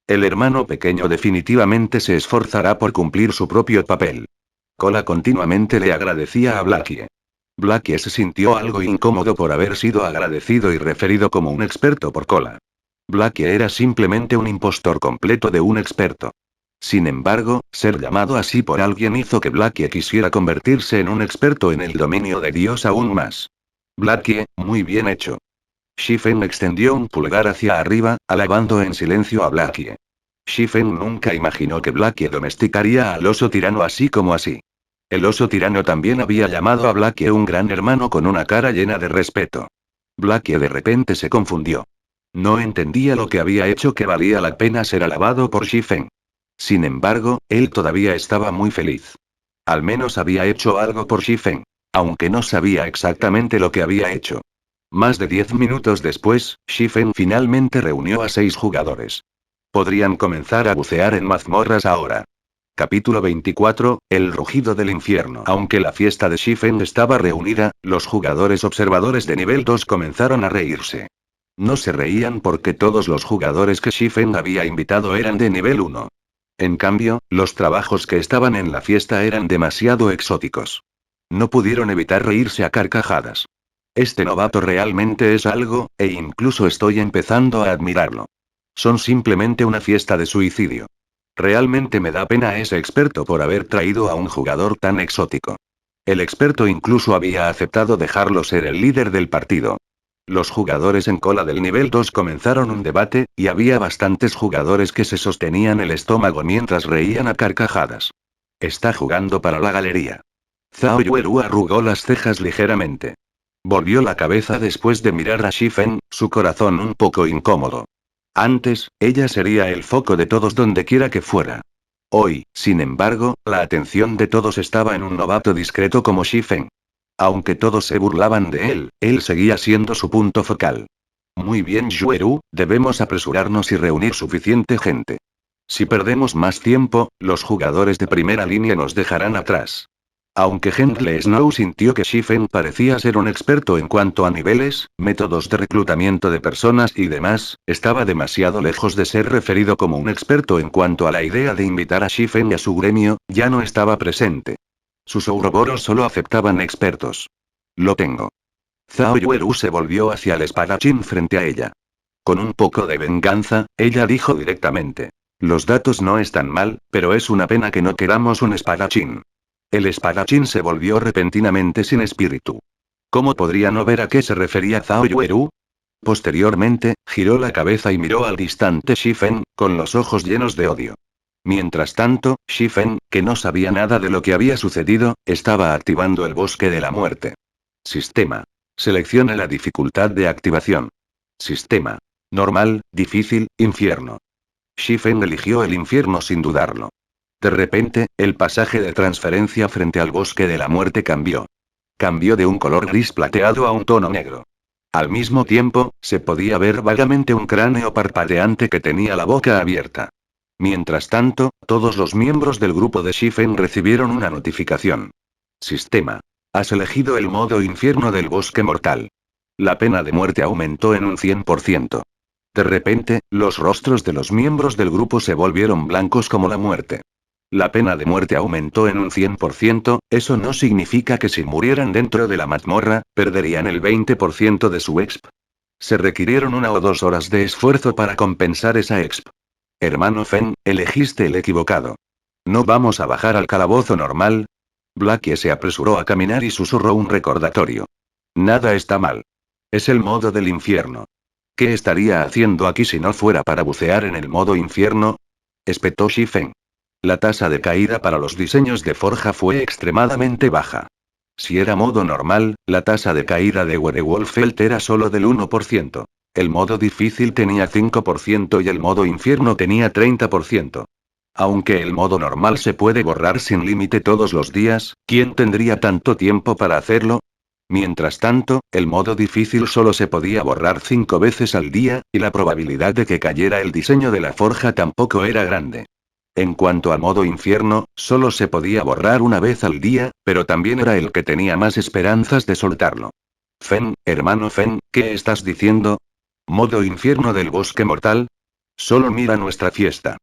El hermano pequeño definitivamente se esforzará por cumplir su propio papel. Cola continuamente le agradecía a Blackie. Blackie se sintió algo incómodo por haber sido agradecido y referido como un experto por Cola. Blackie era simplemente un impostor completo de un experto. Sin embargo, ser llamado así por alguien hizo que Blackie quisiera convertirse en un experto en el dominio de Dios aún más. Blackie, muy bien hecho. Shifen extendió un pulgar hacia arriba, alabando en silencio a Blackie. Shifen nunca imaginó que Blackie domesticaría al oso tirano así como así. El oso tirano también había llamado a Blackie un gran hermano con una cara llena de respeto. Blackie de repente se confundió. No entendía lo que había hecho que valía la pena ser alabado por Shifen. Sin embargo, él todavía estaba muy feliz. Al menos había hecho algo por Shifen. Aunque no sabía exactamente lo que había hecho. Más de 10 minutos después, Shifen finalmente reunió a 6 jugadores. Podrían comenzar a bucear en mazmorras ahora. Capítulo 24, El rugido del infierno. Aunque la fiesta de Shifen estaba reunida, los jugadores observadores de nivel 2 comenzaron a reírse. No se reían porque todos los jugadores que Shifen había invitado eran de nivel 1. En cambio, los trabajos que estaban en la fiesta eran demasiado exóticos. No pudieron evitar reírse a carcajadas. Este novato realmente es algo, e incluso estoy empezando a admirarlo. Son simplemente una fiesta de suicidio. Realmente me da pena ese experto por haber traído a un jugador tan exótico. El experto incluso había aceptado dejarlo ser el líder del partido. Los jugadores en cola del nivel 2 comenzaron un debate, y había bastantes jugadores que se sostenían el estómago mientras reían a carcajadas. Está jugando para la galería. Zhao Yueru arrugó las cejas ligeramente. Volvió la cabeza después de mirar a Shifen, su corazón un poco incómodo. Antes, ella sería el foco de todos donde quiera que fuera. Hoy, sin embargo, la atención de todos estaba en un novato discreto como Shifen. Aunque todos se burlaban de él, él seguía siendo su punto focal. Muy bien, Yueru, debemos apresurarnos y reunir suficiente gente. Si perdemos más tiempo, los jugadores de primera línea nos dejarán atrás. Aunque Gentle Snow sintió que Shifen parecía ser un experto en cuanto a niveles, métodos de reclutamiento de personas y demás, estaba demasiado lejos de ser referido como un experto en cuanto a la idea de invitar a Shifen y a su gremio, ya no estaba presente. Sus Ouroboros solo aceptaban expertos. Lo tengo. Zhao Yueru se volvió hacia el espadachín frente a ella. Con un poco de venganza, ella dijo directamente. Los datos no están mal, pero es una pena que no queramos un espadachín. El espadachín se volvió repentinamente sin espíritu. ¿Cómo podría no ver a qué se refería Zhao Yueru? Posteriormente, giró la cabeza y miró al distante Shifen, con los ojos llenos de odio. Mientras tanto, Shifen, que no sabía nada de lo que había sucedido, estaba activando el bosque de la muerte. Sistema. Seleccione la dificultad de activación. Sistema. Normal, difícil, infierno. Shifen eligió el infierno sin dudarlo. De repente, el pasaje de transferencia frente al bosque de la muerte cambió. Cambió de un color gris plateado a un tono negro. Al mismo tiempo, se podía ver vagamente un cráneo parpadeante que tenía la boca abierta. Mientras tanto, todos los miembros del grupo de Shifen recibieron una notificación. Sistema. Has elegido el modo infierno del bosque mortal. La pena de muerte aumentó en un 100%. De repente, los rostros de los miembros del grupo se volvieron blancos como la muerte. La pena de muerte aumentó en un 100%, eso no significa que si murieran dentro de la mazmorra, perderían el 20% de su exp. Se requirieron 1 o 2 horas de esfuerzo para compensar esa exp. Hermano Fen, elegiste el equivocado. ¿No vamos a bajar al calabozo normal? Blackie se apresuró a caminar y susurró un recordatorio. Nada está mal. Es el modo del infierno. ¿Qué estaría haciendo aquí si no fuera para bucear en el modo infierno? Espetó Shifen. La tasa de caída para los diseños de forja fue extremadamente baja. Si era modo normal, la tasa de caída de Werewolfelt era solo del 1%. El modo difícil tenía 5% y el modo infierno tenía 30%. Aunque el modo normal se puede borrar sin límite todos los días, ¿quién tendría tanto tiempo para hacerlo? Mientras tanto, el modo difícil solo se podía borrar 5 veces al día, y la probabilidad de que cayera el diseño de la forja tampoco era grande. En cuanto al modo infierno, solo se podía borrar una vez al día, pero también era el que tenía más esperanzas de soltarlo. Fen, hermano Fen, ¿qué estás diciendo? ¿Modo infierno del bosque mortal? Solo mira nuestra fiesta.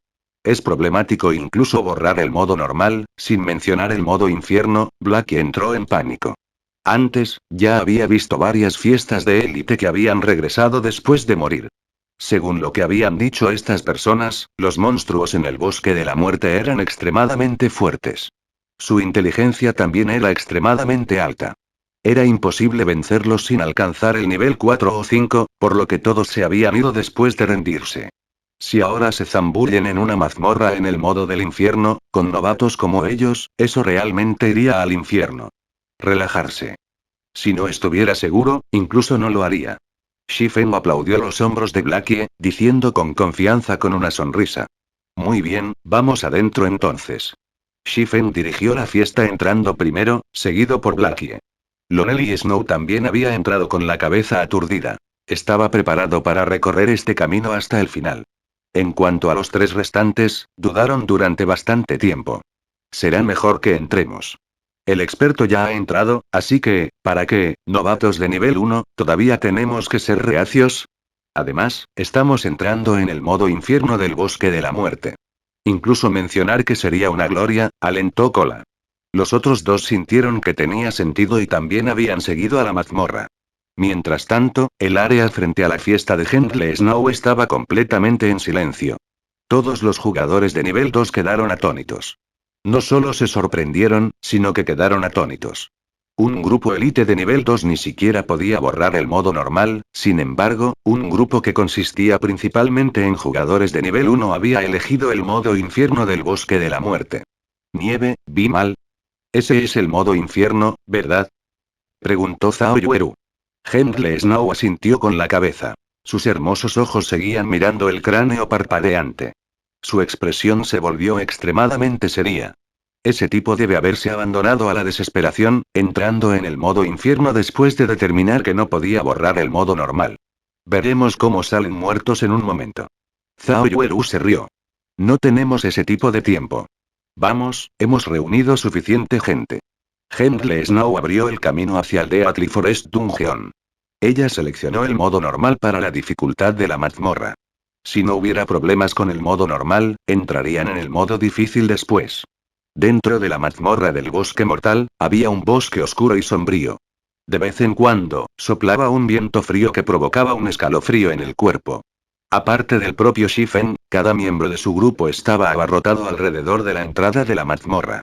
Es problemático incluso borrar el modo normal, sin mencionar el modo infierno. Blackie entró en pánico. Antes, ya había visto varias fiestas de élite que habían regresado después de morir. Según lo que habían dicho estas personas, los monstruos en el bosque de la muerte eran extremadamente fuertes. Su inteligencia también era extremadamente alta. Era imposible vencerlos sin alcanzar el nivel 4 o 5, por lo que todos se habían ido después de rendirse. Si ahora se zambullen en una mazmorra en el modo del infierno, con novatos como ellos, eso realmente iría al infierno. Relajarse. Si no estuviera seguro, incluso no lo haría. Shifen aplaudió los hombros de Blackie, diciendo con confianza con una sonrisa. Muy bien, vamos adentro entonces. Shifen dirigió la fiesta entrando primero, seguido por Blackie. Lonel y Snow también había entrado con la cabeza aturdida. Estaba preparado para recorrer este camino hasta el final. En cuanto a los tres restantes, dudaron durante bastante tiempo. Será mejor que entremos. El experto ya ha entrado, así que, ¿para qué, novatos de nivel 1, todavía tenemos que ser reacios? Además, estamos entrando en el modo infierno del bosque de la muerte. Incluso mencionar que sería una gloria, alentó Cola. Los otros dos sintieron que tenía sentido y también habían seguido a la mazmorra. Mientras tanto, el área frente a la fiesta de Gentle Snow estaba completamente en silencio. Todos los jugadores de nivel 2 quedaron atónitos. No solo se sorprendieron, sino que quedaron atónitos. Un grupo élite de nivel 2 ni siquiera podía borrar el modo normal, sin embargo, un grupo que consistía principalmente en jugadores de nivel 1 había elegido el modo infierno del bosque de la muerte. Nieve, vi mal. Ese es el modo infierno, ¿verdad? Preguntó Zhao Yueru. Gentle Snow asintió con la cabeza. Sus hermosos ojos seguían mirando el cráneo parpadeante. Su expresión se volvió extremadamente seria. Ese tipo debe haberse abandonado a la desesperación, entrando en el modo infierno después de determinar que no podía borrar el modo normal. Veremos cómo salen muertos en un momento. Zhao Yueru se rió. No tenemos ese tipo de tiempo. Vamos, hemos reunido suficiente gente. Gentle Snow abrió el camino hacia el Deathly Forest Dungeon. Ella seleccionó el modo normal para la dificultad de la mazmorra. Si no hubiera problemas con el modo normal, entrarían en el modo difícil después. Dentro de la mazmorra del bosque mortal, había un bosque oscuro y sombrío. De vez en cuando, soplaba un viento frío que provocaba un escalofrío en el cuerpo. Aparte del propio Shifen, cada miembro de su grupo estaba abarrotado alrededor de la entrada de la mazmorra.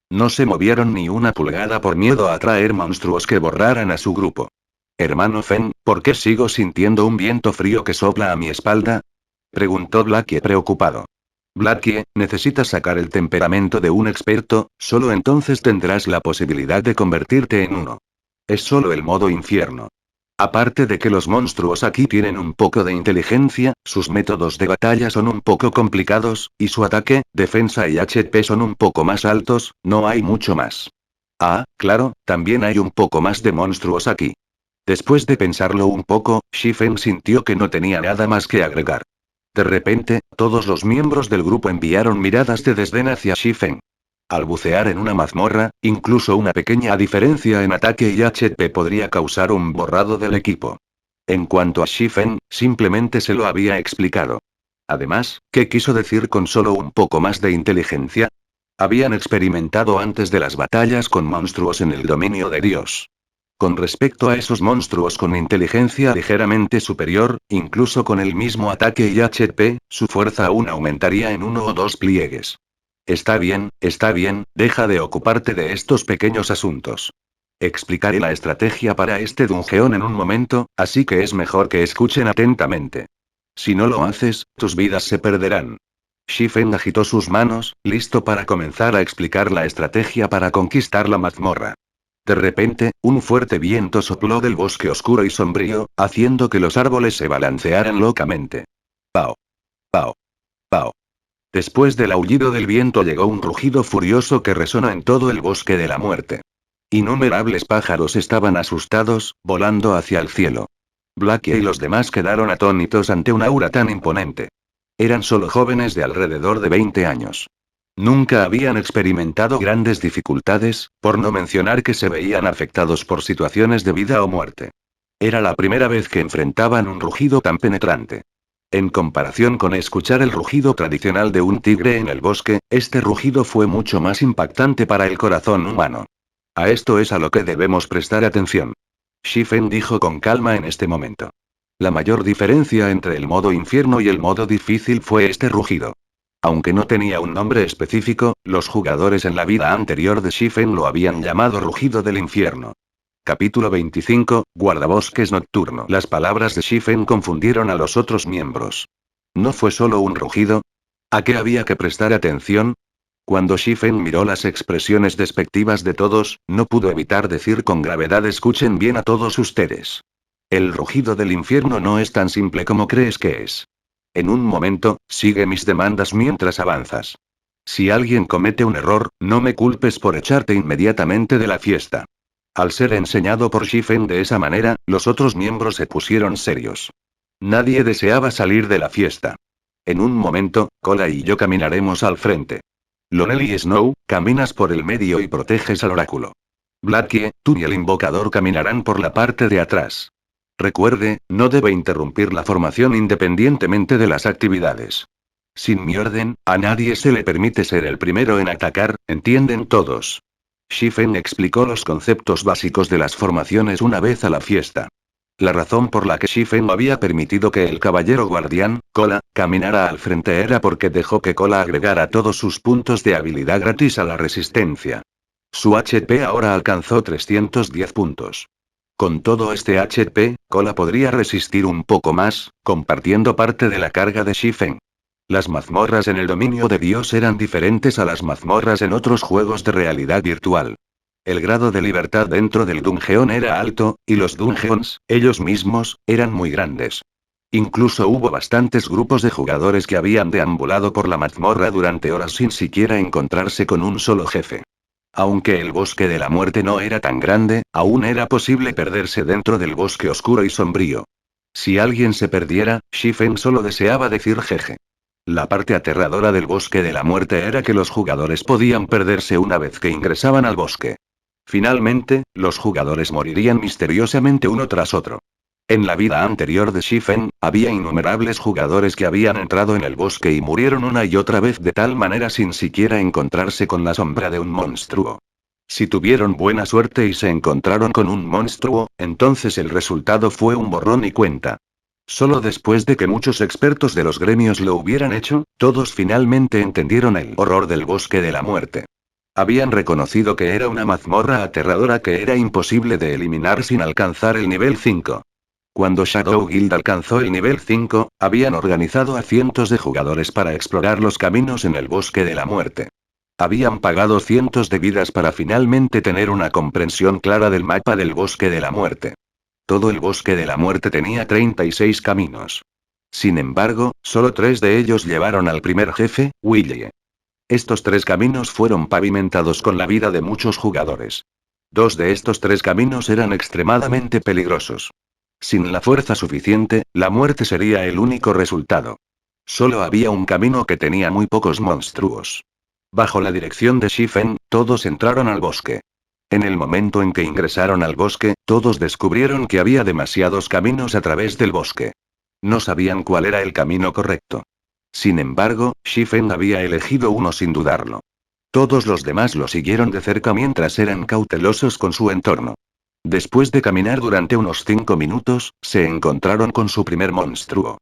No se movieron ni una pulgada por miedo a atraer monstruos que borraran a su grupo. Hermano Fen, ¿por qué sigo sintiendo un viento frío que sopla a mi espalda? Preguntó Blackie preocupado. Blackie, necesitas sacar el temperamento de un experto, solo entonces tendrás la posibilidad de convertirte en uno. Es solo el modo infierno. Aparte de que los monstruos aquí tienen un poco de inteligencia, sus métodos de batalla son un poco complicados, y su ataque, defensa y HP son un poco más altos, no hay mucho más. Ah, claro, también hay un poco más de monstruos aquí. Después de pensarlo un poco, Shifen sintió que no tenía nada más que agregar. De repente, todos los miembros del grupo enviaron miradas de desdén hacia Shifen. Al bucear en una mazmorra, incluso una pequeña diferencia en ataque y HP podría causar un borrado del equipo. En cuanto a Shifen, simplemente se lo había explicado. Además, ¿qué quiso decir con solo un poco más de inteligencia? Habían experimentado antes de las batallas con monstruos en el dominio de Dios. Con respecto a esos monstruos con inteligencia ligeramente superior, incluso con el mismo ataque y HP, su fuerza aún aumentaría en 1 o 2 pliegues. Está bien, deja de ocuparte de estos pequeños asuntos. Explicaré la estrategia para este dungeon en un momento, así que es mejor que escuchen atentamente. Si no lo haces, tus vidas se perderán. Shifen agitó sus manos, listo para comenzar a explicar la estrategia para conquistar la mazmorra. De repente, un fuerte viento sopló del bosque oscuro y sombrío, haciendo que los árboles se balancearan locamente. Pao. Pao. Pao. Después del aullido del viento llegó un rugido furioso que resonó en todo el bosque de la muerte. Innumerables pájaros estaban asustados, volando hacia el cielo. Blackie y los demás quedaron atónitos ante un aura tan imponente. Eran solo jóvenes de alrededor de 20 años. Nunca habían experimentado grandes dificultades, por no mencionar que se veían afectados por situaciones de vida o muerte. Era la primera vez que enfrentaban un rugido tan penetrante. En comparación con escuchar el rugido tradicional de un tigre en el bosque, este rugido fue mucho más impactante para el corazón humano. A esto es a lo que debemos prestar atención. Shifen dijo con calma en este momento. La mayor diferencia entre el modo infierno y el modo difícil fue este rugido. Aunque no tenía un nombre específico, los jugadores en la vida anterior de Shifen lo habían llamado rugido del infierno. Capítulo 25, Guardabosques Nocturno. Las palabras de Shifen confundieron a los otros miembros. ¿No fue solo un rugido? ¿A qué había que prestar atención? Cuando Shifen miró las expresiones despectivas de todos, no pudo evitar decir con gravedad: escuchen bien a todos ustedes. El rugido del infierno no es tan simple como crees que es. En un momento, sigue mis demandas mientras avanzas. Si alguien comete un error, no me culpes por echarte inmediatamente de la fiesta. Al ser enseñado por Shifen de esa manera, los otros miembros se pusieron serios. Nadie deseaba salir de la fiesta. En un momento, Cola y yo caminaremos al frente. Lonely y Snow, caminas por el medio y proteges al oráculo. Blackie, tú y el invocador caminarán por la parte de atrás. Recuerde, no debe interrumpir la formación independientemente de las actividades. Sin mi orden, a nadie se le permite ser el primero en atacar, ¿entienden todos? Shifen explicó los conceptos básicos de las formaciones una vez a la fiesta. La razón por la que Shifen había permitido que el caballero guardián, Cola, caminara al frente era porque dejó que Cola agregara todos sus puntos de habilidad gratis a la resistencia. Su HP ahora alcanzó 310 puntos. Con todo este HP, Cola podría resistir un poco más, compartiendo parte de la carga de Shifen. Las mazmorras en el dominio de Dios eran diferentes a las mazmorras en otros juegos de realidad virtual. El grado de libertad dentro del dungeon era alto, y los dungeons, ellos mismos, eran muy grandes. Incluso hubo bastantes grupos de jugadores que habían deambulado por la mazmorra durante horas sin siquiera encontrarse con un solo jefe. Aunque el bosque de la muerte no era tan grande, aún era posible perderse dentro del bosque oscuro y sombrío. Si alguien se perdiera, Shifen solo deseaba decir jeje. La parte aterradora del bosque de la muerte era que los jugadores podían perderse una vez que ingresaban al bosque. Finalmente, los jugadores morirían misteriosamente uno tras otro. En la vida anterior de Shifen, había innumerables jugadores que habían entrado en el bosque y murieron una y otra vez de tal manera sin siquiera encontrarse con la sombra de un monstruo. Si tuvieron buena suerte y se encontraron con un monstruo, entonces el resultado fue un borrón y cuenta. Solo después de que muchos expertos de los gremios lo hubieran hecho, todos finalmente entendieron el horror del bosque de la muerte. Habían reconocido que era una mazmorra aterradora que era imposible de eliminar sin alcanzar el nivel 5. Cuando Shadow Guild alcanzó el nivel 5, habían organizado a cientos de jugadores para explorar los caminos en el bosque de la muerte. Habían pagado cientos de vidas para finalmente tener una comprensión clara del mapa del bosque de la muerte. Todo el bosque de la muerte tenía 36 caminos. Sin embargo, solo 3 de ellos llevaron al primer jefe, Willie. Estos 3 caminos fueron pavimentados con la vida de muchos jugadores. 2 de estos 3 caminos eran extremadamente peligrosos. Sin la fuerza suficiente, la muerte sería el único resultado. Solo había un camino que tenía muy pocos monstruos. Bajo la dirección de Shifen, todos entraron al bosque. En el momento en que ingresaron al bosque, todos descubrieron que había demasiados caminos a través del bosque. No sabían cuál era el camino correcto. Sin embargo, Shifen había elegido uno sin dudarlo. Todos los demás lo siguieron de cerca mientras eran cautelosos con su entorno. Después de caminar durante unos 5 minutos, se encontraron con su primer monstruo.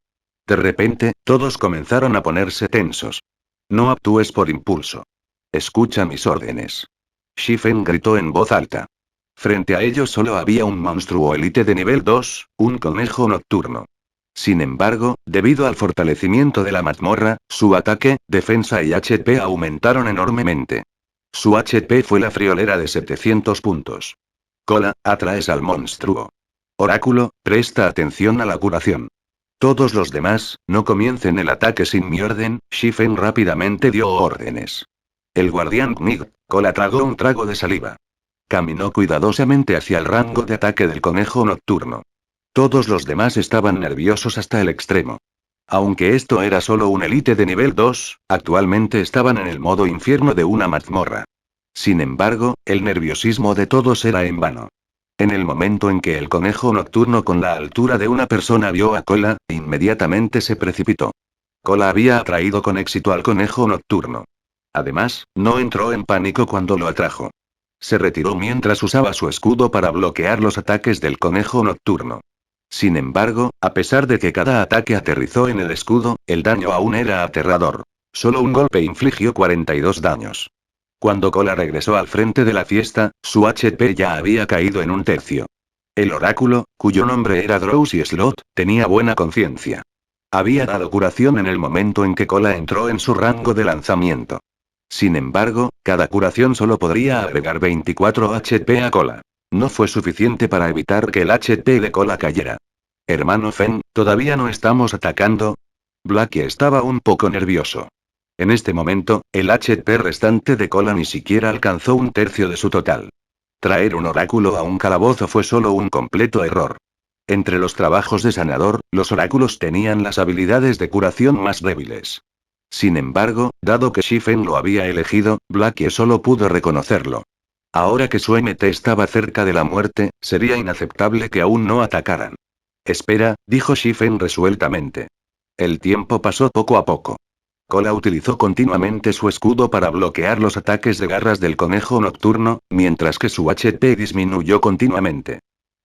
De repente, todos comenzaron a ponerse tensos. No actúes por impulso. Escucha mis órdenes. Shifen gritó en voz alta. Frente a ellos solo había un monstruo élite de nivel 2, un conejo nocturno. Sin embargo, debido al fortalecimiento de la mazmorra, su ataque, defensa y HP aumentaron enormemente. Su HP fue la friolera de 700 puntos. Cola, atraes al monstruo. Oráculo, presta atención a la curación. Todos los demás, no comiencen el ataque sin mi orden. Shifen rápidamente dio órdenes. El guardián Knig, Cola tragó un trago de saliva. Caminó cuidadosamente hacia el rango de ataque del conejo nocturno. Todos los demás estaban nerviosos hasta el extremo. Aunque esto era solo un élite de nivel 2, actualmente estaban en el modo infierno de una mazmorra. Sin embargo, el nerviosismo de todos era en vano. En el momento en que el conejo nocturno con la altura de una persona vio a Cola, inmediatamente se precipitó. Cola había atraído con éxito al conejo nocturno. Además, no entró en pánico cuando lo atrajo. Se retiró mientras usaba su escudo para bloquear los ataques del conejo nocturno. Sin embargo, a pesar de que cada ataque aterrizó en el escudo, el daño aún era aterrador. Solo un golpe infligió 42 daños. Cuando Cola regresó al frente de la fiesta, su HP ya había caído en un tercio. El oráculo, cuyo nombre era Drowsy Slot, tenía buena conciencia. Había dado curación en el momento en que Cola entró en su rango de lanzamiento. Sin embargo, cada curación solo podría agregar 24 HP a Cola. No fue suficiente para evitar que el HP de Cola cayera. Hermano Fen, ¿todavía no estamos atacando? Blackie estaba un poco nervioso. En este momento, el HP restante de Cola ni siquiera alcanzó un tercio de su total. Traer un oráculo a un calabozo fue solo un completo error. Entre los trabajos de sanador, los oráculos tenían las habilidades de curación más débiles. Sin embargo, dado que Shifen lo había elegido, Blackie solo pudo reconocerlo. Ahora que su MT estaba cerca de la muerte, sería inaceptable que aún no atacaran. Espera, dijo Shifen resueltamente. El tiempo pasó poco a poco. Cola utilizó continuamente su escudo para bloquear los ataques de garras del conejo nocturno, mientras que su HP disminuyó continuamente.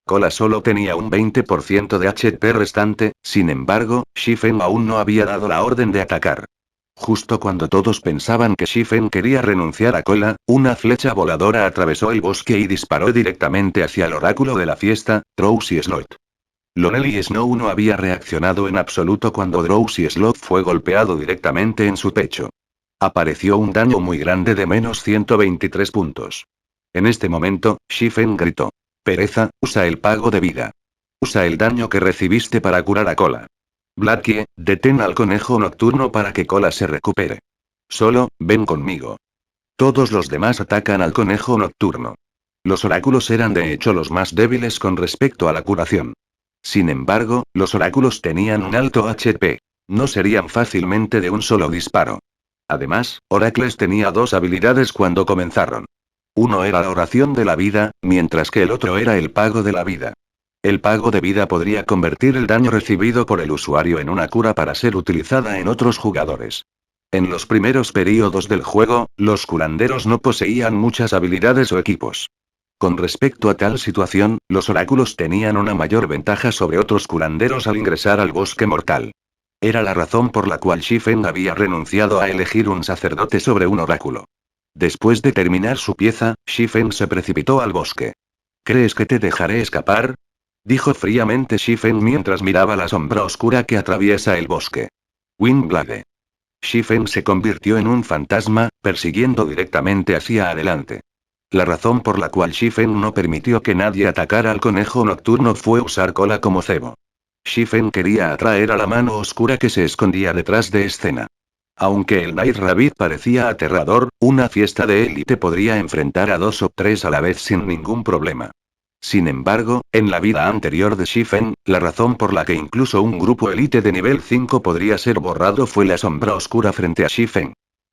Cola solo tenía un 20% de HP restante, sin embargo, Shifen aún no había dado la orden de atacar. Justo cuando todos pensaban que Shifen quería renunciar a Cola, una flecha voladora atravesó el bosque y disparó directamente hacia el oráculo de la fiesta, Drowsy Slot. Lonely Snow no había reaccionado en absoluto cuando Drowsy Slot fue golpeado directamente en su pecho. Apareció un daño muy grande de menos 123 puntos. En este momento, Shifen gritó. Pereza, usa el pago de vida. Usa el daño que recibiste para curar a Cola. Blackie, detén al conejo nocturno para que Cola se recupere. Solo, ven conmigo. Todos los demás atacan al conejo nocturno. Los oráculos eran de hecho los más débiles con respecto a la curación. Sin embargo, los oráculos tenían un alto HP. No serían fácilmente de un solo disparo. Además, Oracles tenía dos habilidades cuando comenzaron. Uno era la oración de la vida, mientras que el otro era el pago de la vida. El pago de vida podría convertir el daño recibido por el usuario en una cura para ser utilizada en otros jugadores. En los primeros períodos del juego, los curanderos no poseían muchas habilidades o equipos. Con respecto a tal situación, los oráculos tenían una mayor ventaja sobre otros curanderos al ingresar al bosque mortal. Era la razón por la cual Shifen había renunciado a elegir un sacerdote sobre un oráculo. Después de terminar su pieza, Shifen se precipitó al bosque. ¿Crees que te dejaré escapar? Dijo fríamente Shifen mientras miraba la sombra oscura que atraviesa el bosque. Windblade. Shifen se convirtió en un fantasma, persiguiendo directamente hacia adelante. La razón por la cual Shifen no permitió que nadie atacara al conejo nocturno fue usar Cola como cebo. Shifen quería atraer a la mano oscura que se escondía detrás de escena. Aunque el Night Rabbit parecía aterrador, una fiesta de élite podría enfrentar a 2 o 3 a la vez sin ningún problema. Sin embargo, en la vida anterior de Shifen, la razón por la que incluso un grupo élite de nivel 5 podría ser borrado fue la sombra oscura frente a Shifen.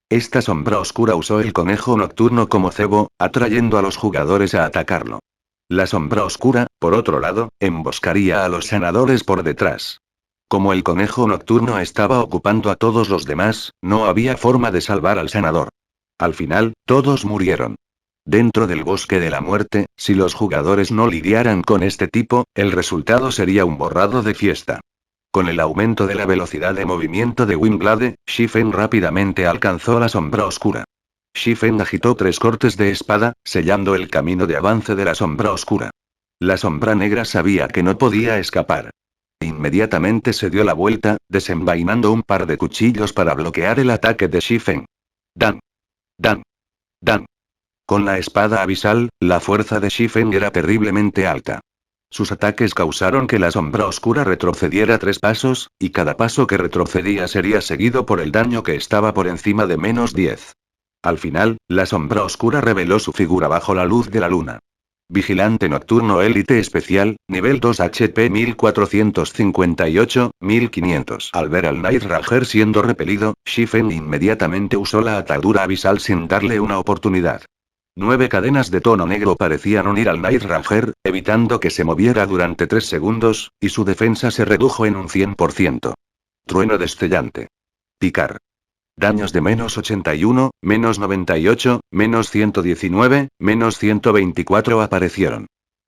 Esta sombra oscura usó el conejo nocturno como cebo, atrayendo a los jugadores a atacarlo. La sombra oscura, por otro lado, emboscaría a los sanadores por detrás. Como el conejo nocturno estaba ocupando a todos los demás, no había forma de salvar al sanador. Al final, todos murieron. Dentro del bosque de la muerte, si los jugadores no lidiaran con este tipo, el resultado sería un borrado de fiesta. Con el aumento de la velocidad de movimiento de Windblade, Shifen rápidamente alcanzó la sombra oscura. Shifen agitó 3 cortes de espada, sellando el camino de avance de la sombra oscura. La sombra negra sabía que no podía escapar. Inmediatamente se dio la vuelta, desenvainando un par de cuchillos para bloquear el ataque de Shifen. Dan. Dan. Dan. Con la espada abisal, la fuerza de Shifen era terriblemente alta. Sus ataques causaron que la sombra oscura retrocediera 3 pasos, y cada paso que retrocedía sería seguido por el daño que estaba por encima de menos 10. Al final, la sombra oscura reveló su figura bajo la luz de la luna. Vigilante nocturno élite especial, nivel 2 HP 1458-1500. Al ver al Night Ranger siendo repelido, Shifen inmediatamente usó la atadura abisal sin darle una oportunidad. 9 cadenas de tono negro parecían unir al Night Ranger, evitando que se moviera durante 3 segundos, y su defensa se redujo en un 100%. Trueno destellante. Picar. Daños de menos 81, menos 98, menos 119, menos 124 aparecieron.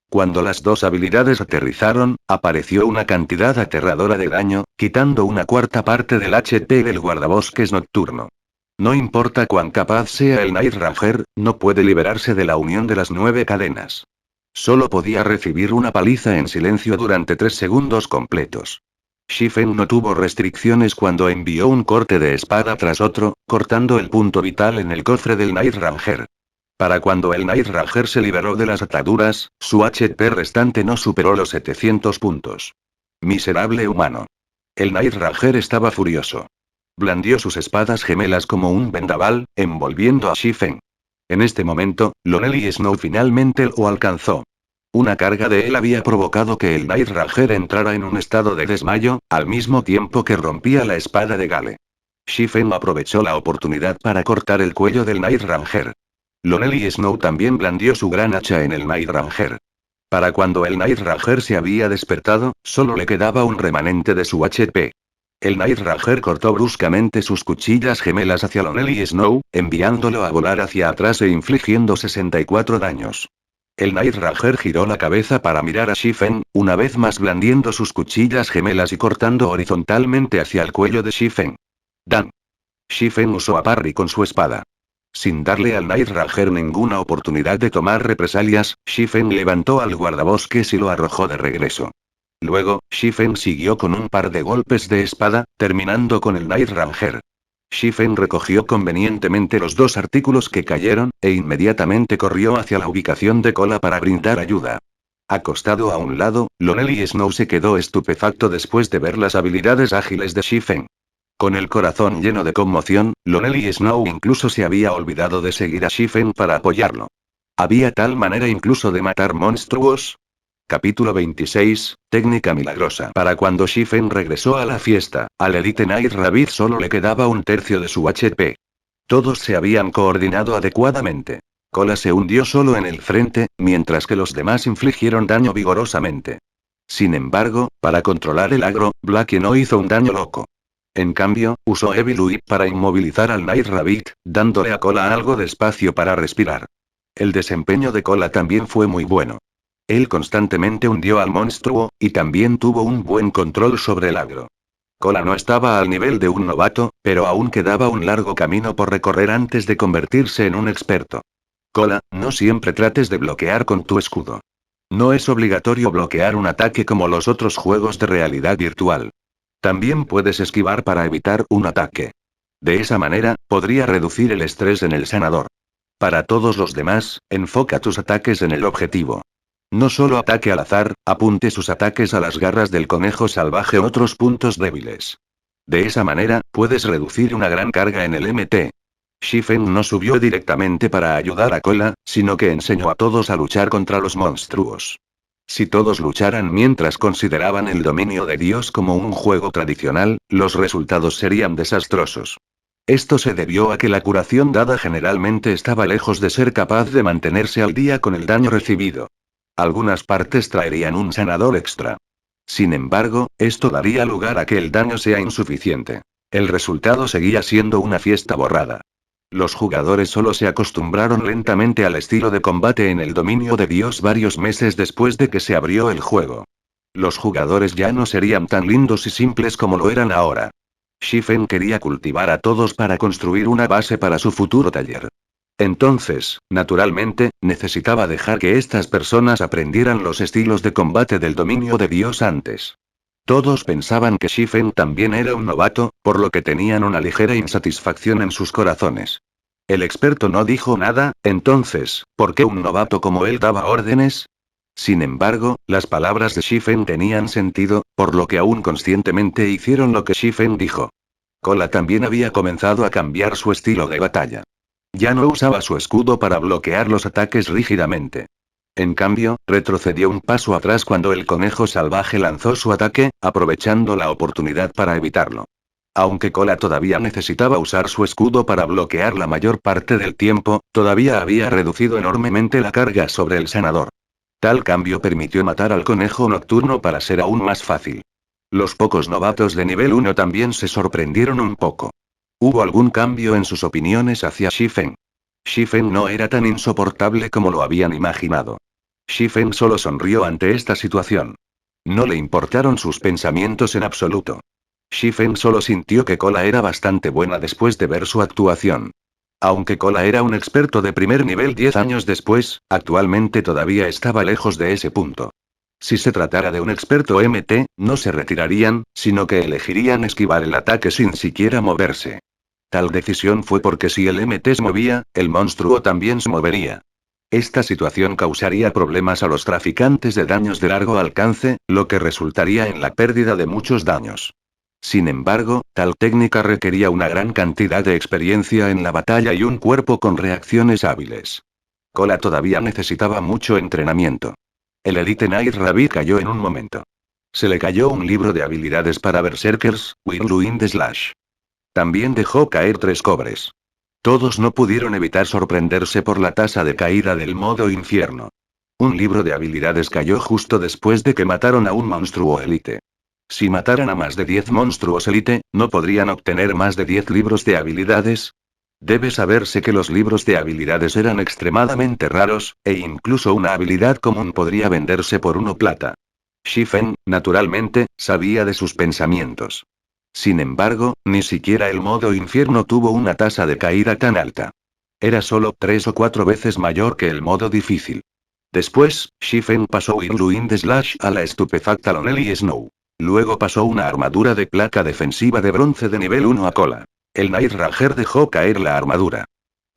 Cuando las dos habilidades aterrizaron, apareció una cantidad aterradora de daño, quitando una cuarta parte del HP del guardabosques nocturno. No importa cuán capaz sea el Night Ranger, no puede liberarse de la unión de las 9 cadenas. Solo podía recibir una paliza en silencio durante 3 segundos completos. Shifen no tuvo restricciones cuando envió un corte de espada tras otro, cortando el punto vital en el cofre del Night Ranger. Para cuando el Night Ranger se liberó de las ataduras, su HP restante no superó los 700 puntos. Miserable humano. El Night Ranger estaba furioso. Blandió sus espadas gemelas como un vendaval, envolviendo a Shifen. En este momento, Lonely Snow finalmente lo alcanzó. Una carga de él había provocado que el Night Ranger entrara en un estado de desmayo, al mismo tiempo que rompía la espada de Gale. Shifen aprovechó la oportunidad para cortar el cuello del Night Ranger. Lonely Snow también blandió su gran hacha en el Night Ranger. Para cuando el Night Ranger se había despertado, solo le quedaba un remanente de su HP. El Night Ranger cortó bruscamente sus cuchillas gemelas hacia Lonely Snow, enviándolo a volar hacia atrás e infligiendo 64 daños. El Night Ranger giró la cabeza para mirar a Shifen, una vez más blandiendo sus cuchillas gemelas y cortando horizontalmente hacia el cuello de Shifen. Dan. Shifen usó a parry con su espada. Sin darle al Night Ranger ninguna oportunidad de tomar represalias, Shifen levantó al guardabosques y lo arrojó de regreso. Luego, Shifen siguió con un par de golpes de espada, terminando con el Night Ranger. Shifen recogió convenientemente los dos artículos que cayeron, e inmediatamente corrió hacia la ubicación de Cola para brindar ayuda. Acostado a un lado, Lonely Snow se quedó estupefacto después de ver las habilidades ágiles de Shifen. Con el corazón lleno de conmoción, Lonely Snow incluso se había olvidado de seguir a Shifen para apoyarlo. ¿Había tal manera incluso de matar monstruos? Capítulo 26, técnica milagrosa. Para cuando Shifen regresó a la fiesta, al Elite Night Rabbit solo le quedaba un tercio de su HP. Todos se habían coordinado adecuadamente. Cola se hundió solo en el frente, mientras que los demás infligieron daño vigorosamente. Sin embargo, para controlar el agro, Blackie no hizo un daño loco. En cambio, usó Evil Whip para inmovilizar al Night Rabbit, dándole a Cola algo de espacio para respirar. El desempeño de Cola también fue muy bueno. Él constantemente hundió al monstruo, y también tuvo un buen control sobre el agro. Cola no estaba al nivel de un novato, pero aún quedaba un largo camino por recorrer antes de convertirse en un experto. Cola, no siempre trates de bloquear con tu escudo. No es obligatorio bloquear un ataque como los otros juegos de realidad virtual. También puedes esquivar para evitar un ataque. De esa manera, podría reducir el estrés en el sanador. Para todos los demás, enfoca tus ataques en el objetivo. No solo ataque al azar, apunte sus ataques a las garras del conejo salvaje o otros puntos débiles. De esa manera, puedes reducir una gran carga en el MT. Shifen no subió directamente para ayudar a Cola, sino que enseñó a todos a luchar contra los monstruos. Si todos lucharan mientras consideraban el dominio de Dios como un juego tradicional, los resultados serían desastrosos. Esto se debió a que la curación dada generalmente estaba lejos de ser capaz de mantenerse al día con el daño recibido. Algunas partes traerían un sanador extra. Sin embargo, esto daría lugar a que el daño sea insuficiente. El resultado seguía siendo una fiesta borrada. Los jugadores solo se acostumbraron lentamente al estilo de combate en el dominio de Dios varios meses después de que se abrió el juego. Los jugadores ya no serían tan lindos y simples como lo eran ahora. Shifen quería cultivar a todos para construir una base para su futuro taller. Entonces, naturalmente, necesitaba dejar que estas personas aprendieran los estilos de combate del dominio de Dios antes. Todos pensaban que Shifen también era un novato, por lo que tenían una ligera insatisfacción en sus corazones. El experto no dijo nada, entonces, ¿por qué un novato como él daba órdenes? Sin embargo, las palabras de Shifen tenían sentido, por lo que aún conscientemente hicieron lo que Shifen dijo. Cola también había comenzado a cambiar su estilo de batalla. Ya no usaba su escudo para bloquear los ataques rígidamente. En cambio, retrocedió un paso atrás cuando el conejo salvaje lanzó su ataque, aprovechando la oportunidad para evitarlo. Aunque Cola todavía necesitaba usar su escudo para bloquear la mayor parte del tiempo, todavía había reducido enormemente la carga sobre el sanador. Tal cambio permitió matar al conejo nocturno para ser aún más fácil. Los pocos novatos de nivel 1 también se sorprendieron un poco. ¿Hubo algún cambio en sus opiniones hacia Shifen? Shifen no era tan insoportable como lo habían imaginado. Shifen solo sonrió ante esta situación. No le importaron sus pensamientos en absoluto. Shifen solo sintió que Cola era bastante buena después de ver su actuación. Aunque Cola era un experto de primer nivel 10 años después, actualmente todavía estaba lejos de ese punto. Si se tratara de un experto MT, no se retirarían, sino que elegirían esquivar el ataque sin siquiera moverse. Tal decisión fue porque si el MT se movía, el monstruo también se movería. Esta situación causaría problemas a los traficantes de daños de largo alcance, lo que resultaría en la pérdida de muchos daños. Sin embargo, tal técnica requería una gran cantidad de experiencia en la batalla y un cuerpo con reacciones hábiles. Cola todavía necesitaba mucho entrenamiento. El Elite Night Rabbit cayó en un momento. Se le cayó un libro de habilidades para Berserkers, Whirlwind Slash. También dejó caer 3 cobres. Todos no pudieron evitar sorprenderse por la tasa de caída del modo infierno. Un libro de habilidades cayó justo después de que mataron a un monstruo elite. Si mataran a más de 10 monstruos elite, ¿no podrían obtener más de 10 libros de habilidades? Debe saberse que los libros de habilidades eran extremadamente raros, e incluso una habilidad común podría venderse por 1 plata. Shifen, naturalmente, sabía de sus pensamientos. Sin embargo, ni siquiera el modo infierno tuvo una tasa de caída tan alta. Era solo 3 o 4 veces mayor que el modo difícil. Después, Shifen pasó Whirlwind Slash a la estupefacta Lonely Snow. Luego pasó una armadura de placa defensiva de bronce de nivel 1 a Cola. El Night Ranger dejó caer la armadura.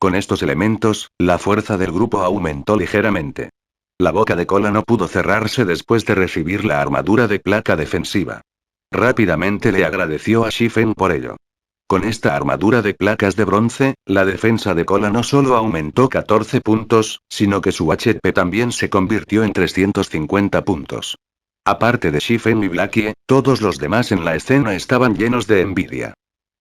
Con estos elementos, la fuerza del grupo aumentó ligeramente. La boca de Cola no pudo cerrarse después de recibir la armadura de placa defensiva. Rápidamente le agradeció a Shifen por ello. Con esta armadura de placas de bronce, la defensa de Cola no solo aumentó 14 puntos, sino que su HP también se convirtió en 350 puntos. Aparte de Shifen y Blackie, todos los demás en la escena estaban llenos de envidia.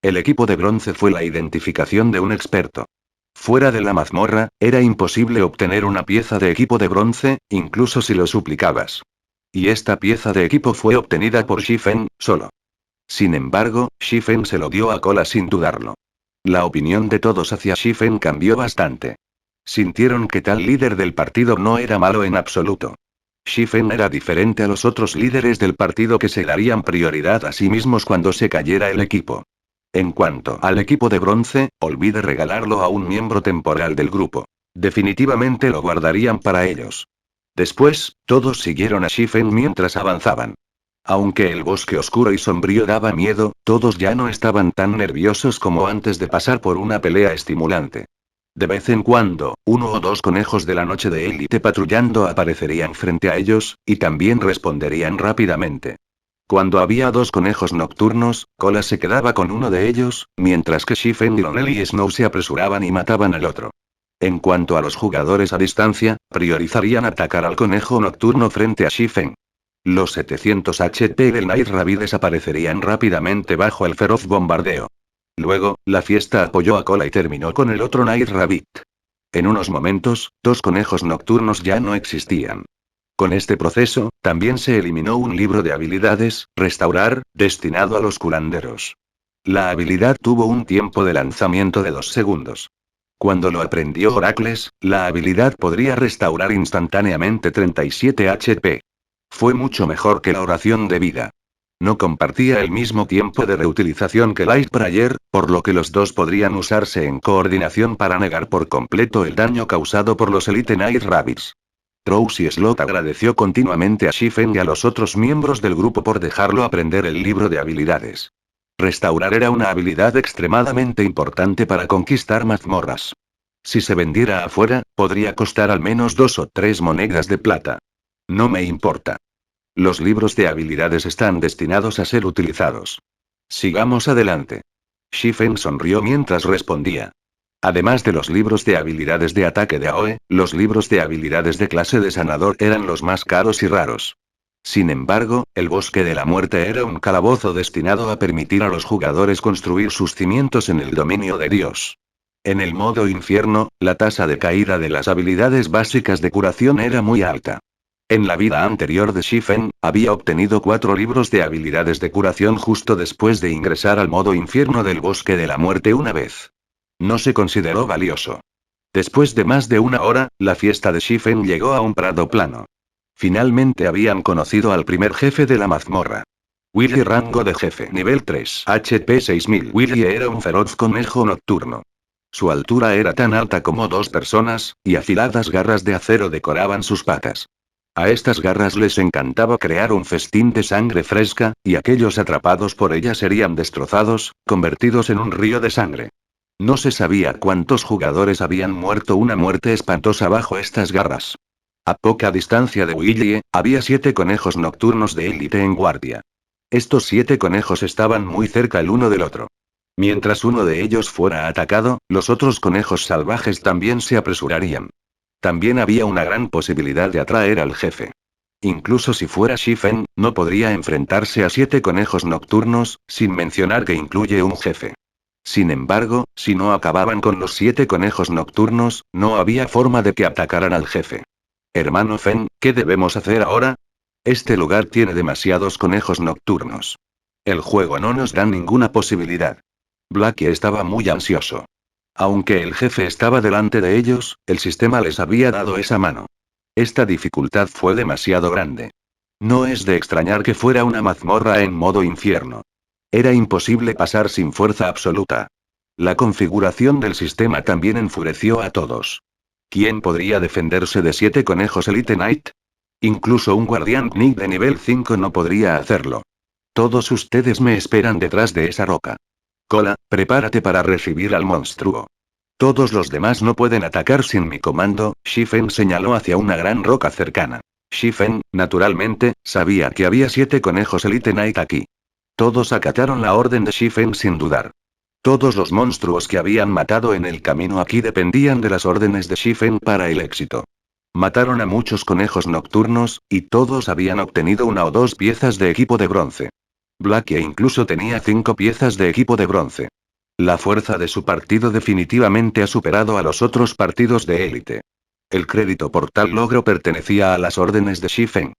El equipo de bronce fue la identificación de un experto. Fuera de la mazmorra, era imposible obtener una pieza de equipo de bronce, incluso si lo suplicabas. Y esta pieza de equipo fue obtenida por Shifen, solo. Sin embargo, Shifen se lo dio a Cola sin dudarlo. La opinión de todos hacia Shifen cambió bastante. Sintieron que tal líder del partido no era malo en absoluto. Shifen era diferente a los otros líderes del partido que se darían prioridad a sí mismos cuando se cayera el equipo. En cuanto al equipo de bronce, olvide regalarlo a un miembro temporal del grupo. Definitivamente lo guardarían para ellos. Después, todos siguieron a Shifen mientras avanzaban. Aunque el bosque oscuro y sombrío daba miedo, todos ya no estaban tan nerviosos como antes de pasar por una pelea estimulante. De vez en cuando, 1 o 2 conejos de la noche de élite patrullando aparecerían frente a ellos, y también responderían rápidamente. Cuando había 2 conejos nocturnos, Cola se quedaba con uno de ellos, mientras que Shifen y Lonely Snow se apresuraban y mataban al otro. En cuanto a los jugadores a distancia, priorizarían atacar al conejo nocturno frente a Shifen. Los 700 HP del Night Rabbit desaparecerían rápidamente bajo el feroz bombardeo. Luego, la fiesta apoyó a Cola y terminó con el otro Night Rabbit. En unos momentos, 2 conejos nocturnos ya no existían. Con este proceso, también se eliminó un libro de habilidades, Restaurar, destinado a los curanderos. La habilidad tuvo un tiempo de lanzamiento de 2 segundos. Cuando lo aprendió Oracles, la habilidad podría restaurar instantáneamente 37 HP. Fue mucho mejor que la oración de vida. No compartía el mismo tiempo de reutilización que Light Prayer, por lo que los dos podrían usarse en coordinación para negar por completo el daño causado por los Elite Night Rabbits. Rose y Slot agradeció continuamente a Shifen y a los otros miembros del grupo por dejarlo aprender el libro de habilidades. Restaurar era una habilidad extremadamente importante para conquistar mazmorras. Si se vendiera afuera, podría costar al menos 2 o 3 monedas de plata. No me importa. Los libros de habilidades están destinados a ser utilizados. Sigamos adelante. Shifen sonrió mientras respondía. Además de los libros de habilidades de ataque de AOE, los libros de habilidades de clase de sanador eran los más caros y raros. Sin embargo, el bosque de la muerte era un calabozo destinado a permitir a los jugadores construir sus cimientos en el dominio de Dios. En el modo infierno, la tasa de caída de las habilidades básicas de curación era muy alta. En la vida anterior de Shifen, había obtenido 4 libros de habilidades de curación justo después de ingresar al modo infierno del bosque de la muerte una vez. No se consideró valioso. Después de más de 1 hora, la fiesta de Shifen llegó a un prado plano. Finalmente habían conocido al primer jefe de la mazmorra. Willy, rango de jefe nivel 3, HP 6000. Willy era un feroz conejo nocturno. Su altura era tan alta como 2 personas, y afiladas garras de acero decoraban sus patas. A estas garras les encantaba crear un festín de sangre fresca, y aquellos atrapados por ellas serían destrozados, convertidos en un río de sangre. No se sabía cuántos jugadores habían muerto una muerte espantosa bajo estas garras. A poca distancia de Willie, había 7 conejos nocturnos de élite en guardia. Estos 7 conejos estaban muy cerca el uno del otro. Mientras uno de ellos fuera atacado, los otros conejos salvajes también se apresurarían. También había una gran posibilidad de atraer al jefe. Incluso si fuera Shifen, no podría enfrentarse a 7 conejos nocturnos, sin mencionar que incluye un jefe. Sin embargo, si no acababan con los 7 conejos nocturnos, no había forma de que atacaran al jefe. Hermano Fen, ¿qué debemos hacer ahora? Este lugar tiene demasiados conejos nocturnos. El juego no nos da ninguna posibilidad. Blackie estaba muy ansioso. Aunque el jefe estaba delante de ellos, el sistema les había dado esa mano. Esta dificultad fue demasiado grande. No es de extrañar que fuera una mazmorra en modo infierno. Era imposible pasar sin fuerza absoluta. La configuración del sistema también enfureció a todos. ¿Quién podría defenderse de 7 conejos Elite Knight? Incluso un guardián Knight de nivel 5 no podría hacerlo. Todos ustedes me esperan detrás de esa roca. Cola, prepárate para recibir al monstruo. Todos los demás no pueden atacar sin mi comando. Shifen señaló hacia una gran roca cercana. Shifen, naturalmente, sabía que había 7 conejos Elite Knight aquí. Todos acataron la orden de Shifen sin dudar. Todos los monstruos que habían matado en el camino aquí dependían de las órdenes de Shifen para el éxito. Mataron a muchos conejos nocturnos, y todos habían obtenido 1 o 2 piezas de equipo de bronce. Blackie incluso tenía 5 piezas de equipo de bronce. La fuerza de su partido definitivamente ha superado a los otros partidos de élite. El crédito por tal logro pertenecía a las órdenes de Shifen.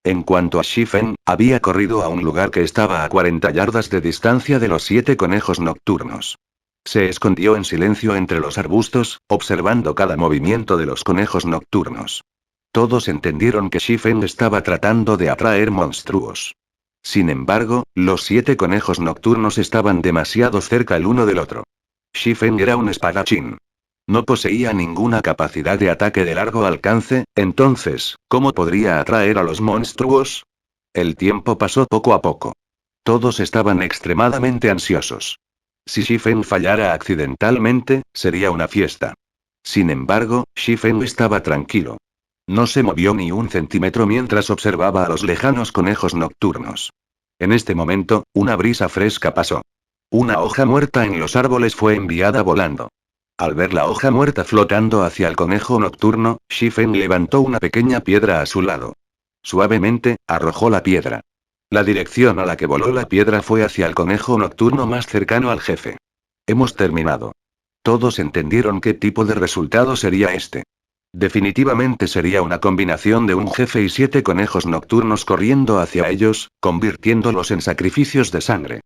En cuanto a Shifen, había corrido a un lugar que estaba a 40 yardas de distancia de los 7 conejos nocturnos. Se escondió en silencio entre los arbustos, observando cada movimiento de los conejos nocturnos. Todos entendieron que Shifen estaba tratando de atraer monstruos. Sin embargo, los 7 conejos nocturnos estaban demasiado cerca el uno del otro. Shifen era un espadachín. No poseía ninguna capacidad de ataque de largo alcance, entonces, ¿cómo podría atraer a los monstruos? El tiempo pasó poco a poco. Todos estaban extremadamente ansiosos. Si Shifen fallara accidentalmente, sería una fiesta. Sin embargo, Shifen estaba tranquilo. No se movió ni un centímetro mientras observaba a los lejanos conejos nocturnos. En este momento, una brisa fresca pasó. Una hoja muerta en los árboles fue enviada volando. Al ver la hoja muerta flotando hacia el conejo nocturno, Shifen levantó una pequeña piedra a su lado. Suavemente, arrojó la piedra. La dirección a la que voló la piedra fue hacia el conejo nocturno más cercano al jefe. Hemos terminado. Todos entendieron qué tipo de resultado sería este. Definitivamente sería una combinación de un jefe y 7 conejos nocturnos corriendo hacia ellos, convirtiéndolos en sacrificios de sangre.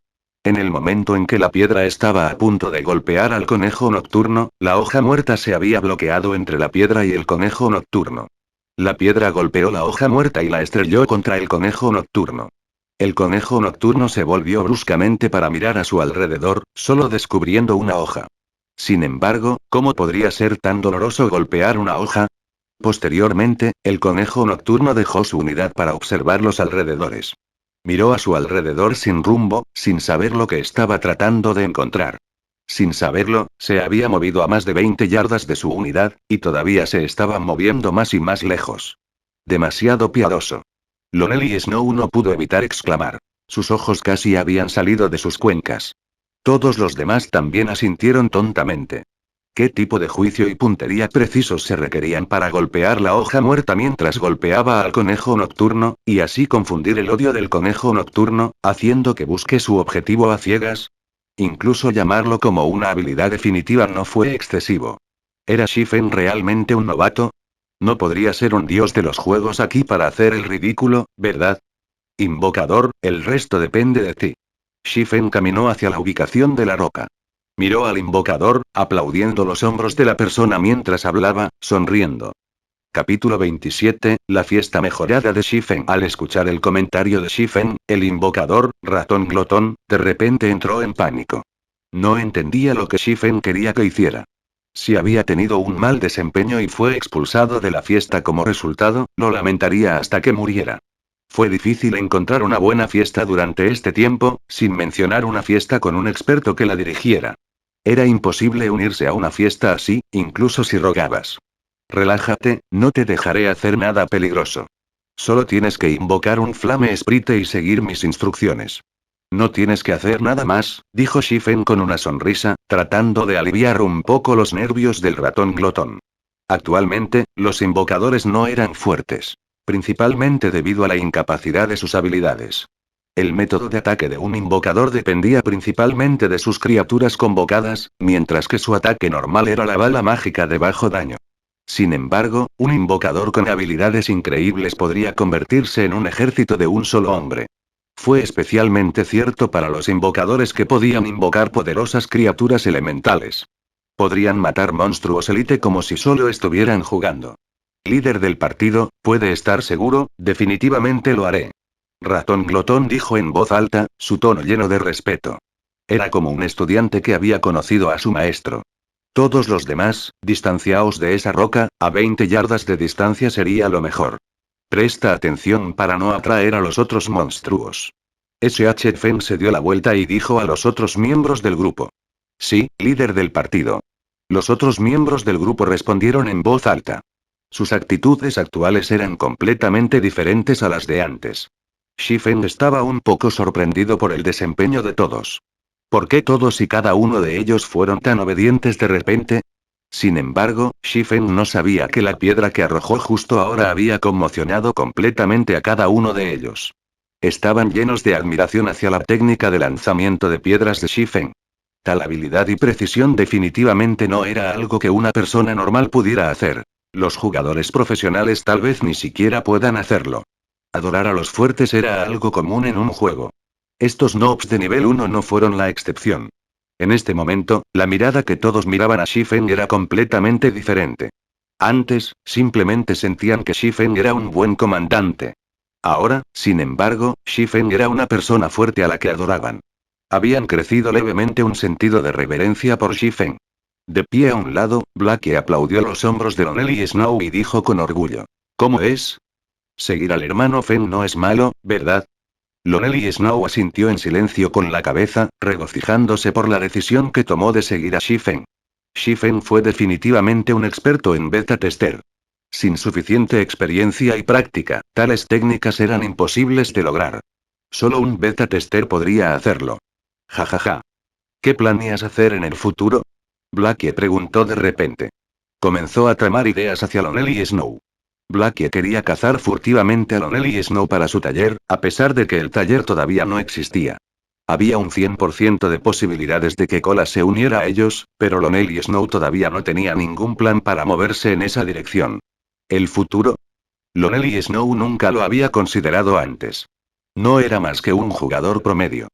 En el momento en que la piedra estaba a punto de golpear al conejo nocturno, la hoja muerta se había bloqueado entre la piedra y el conejo nocturno. La piedra golpeó la hoja muerta y la estrelló contra el conejo nocturno. El conejo nocturno se volvió bruscamente para mirar a su alrededor, solo descubriendo una hoja. Sin embargo, ¿cómo podría ser tan doloroso golpear una hoja? Posteriormente, el conejo nocturno dejó su unidad para observar los alrededores. Miró a su alrededor sin rumbo, sin saber lo que estaba tratando de encontrar. Sin saberlo, se había movido a más de 20 yardas de su unidad, y todavía se estaba moviendo más y más lejos. Demasiado piadoso. Lonely Snow no pudo evitar exclamar. Sus ojos casi habían salido de sus cuencas. Todos los demás también asintieron tontamente. ¿Qué tipo de juicio y puntería precisos se requerían para golpear la hoja muerta mientras golpeaba al conejo nocturno, y así confundir el odio del conejo nocturno, haciendo que busque su objetivo a ciegas? Incluso llamarlo como una habilidad definitiva no fue excesivo. ¿Era Shifen realmente un novato? No podría ser un dios de los juegos aquí para hacer el ridículo, ¿verdad? Invocador, el resto depende de ti. Shifen caminó hacia la ubicación de la roca. Miró al invocador, aplaudiendo los hombros de la persona mientras hablaba, sonriendo. Capítulo 27, la fiesta mejorada de Shifen. Al escuchar el comentario de Shifen, el invocador, ratón glotón, de repente entró en pánico. No entendía lo que Shifen quería que hiciera. Si había tenido un mal desempeño y fue expulsado de la fiesta como resultado, lo lamentaría hasta que muriera. Fue difícil encontrar una buena fiesta durante este tiempo, sin mencionar una fiesta con un experto que la dirigiera. Era imposible unirse a una fiesta así, incluso si rogabas. Relájate, no te dejaré hacer nada peligroso. Solo tienes que invocar un Flame Sprite y seguir mis instrucciones. No tienes que hacer nada más, dijo Shifen con una sonrisa, tratando de aliviar un poco los nervios del ratón glotón. Actualmente, los invocadores no eran fuertes. Principalmente debido a la incapacidad de sus habilidades. El método de ataque de un invocador dependía principalmente de sus criaturas convocadas, mientras que su ataque normal era la bala mágica de bajo daño. Sin embargo, un invocador con habilidades increíbles podría convertirse en un ejército de un solo hombre. Fue especialmente cierto para los invocadores que podían invocar poderosas criaturas elementales. Podrían matar monstruos élite como si solo estuvieran jugando. Líder del partido, puede estar seguro, definitivamente lo haré. Ratón glotón dijo en voz alta, su tono lleno de respeto. Era como un estudiante que había conocido a su maestro. Todos los demás, distanciaos de esa roca, a 20 yardas de distancia sería lo mejor. Presta atención para no atraer a los otros monstruos. SH Fen se dio la vuelta y dijo a los otros miembros del grupo. Sí, líder del partido. Los otros miembros del grupo respondieron en voz alta. Sus actitudes actuales eran completamente diferentes a las de antes. Shifen estaba un poco sorprendido por el desempeño de todos. ¿Por qué todos y cada uno de ellos fueron tan obedientes de repente? Sin embargo, Shifen no sabía que la piedra que arrojó justo ahora había conmocionado completamente a cada uno de ellos. Estaban llenos de admiración hacia la técnica de lanzamiento de piedras de Shifen. Tal habilidad y precisión definitivamente no era algo que una persona normal pudiera hacer. Los jugadores profesionales tal vez ni siquiera puedan hacerlo. Adorar a los fuertes era algo común en un juego. Estos noobs de nivel 1 no fueron la excepción. En este momento, la mirada que todos miraban a Shifen era completamente diferente. Antes, simplemente sentían que Shifen era un buen comandante. Ahora, sin embargo, Shifen era una persona fuerte a la que adoraban. Habían crecido levemente un sentido de reverencia por Shifen. De pie a un lado, Blackie aplaudió los hombros de Lonely Snow y dijo con orgullo. ¿Cómo es? Seguir al hermano Fen no es malo, ¿verdad? Lonely Snow asintió en silencio con la cabeza, regocijándose por la decisión que tomó de seguir a Shifen. Shifen fue definitivamente un experto en beta tester. Sin suficiente experiencia y práctica, tales técnicas eran imposibles de lograr. Solo un beta tester podría hacerlo. Jajaja. ¿Qué planeas hacer en el futuro? Blackie preguntó de repente. Comenzó a tramar ideas hacia Lonely Snow. Blackie quería cazar furtivamente a Lonely Snow para su taller, a pesar de que el taller todavía no existía. Había un 100% de posibilidades de que Cola se uniera a ellos, pero Lonely Snow todavía no tenía ningún plan para moverse en esa dirección. ¿El futuro? Lonely Snow nunca lo había considerado antes. No era más que un jugador promedio.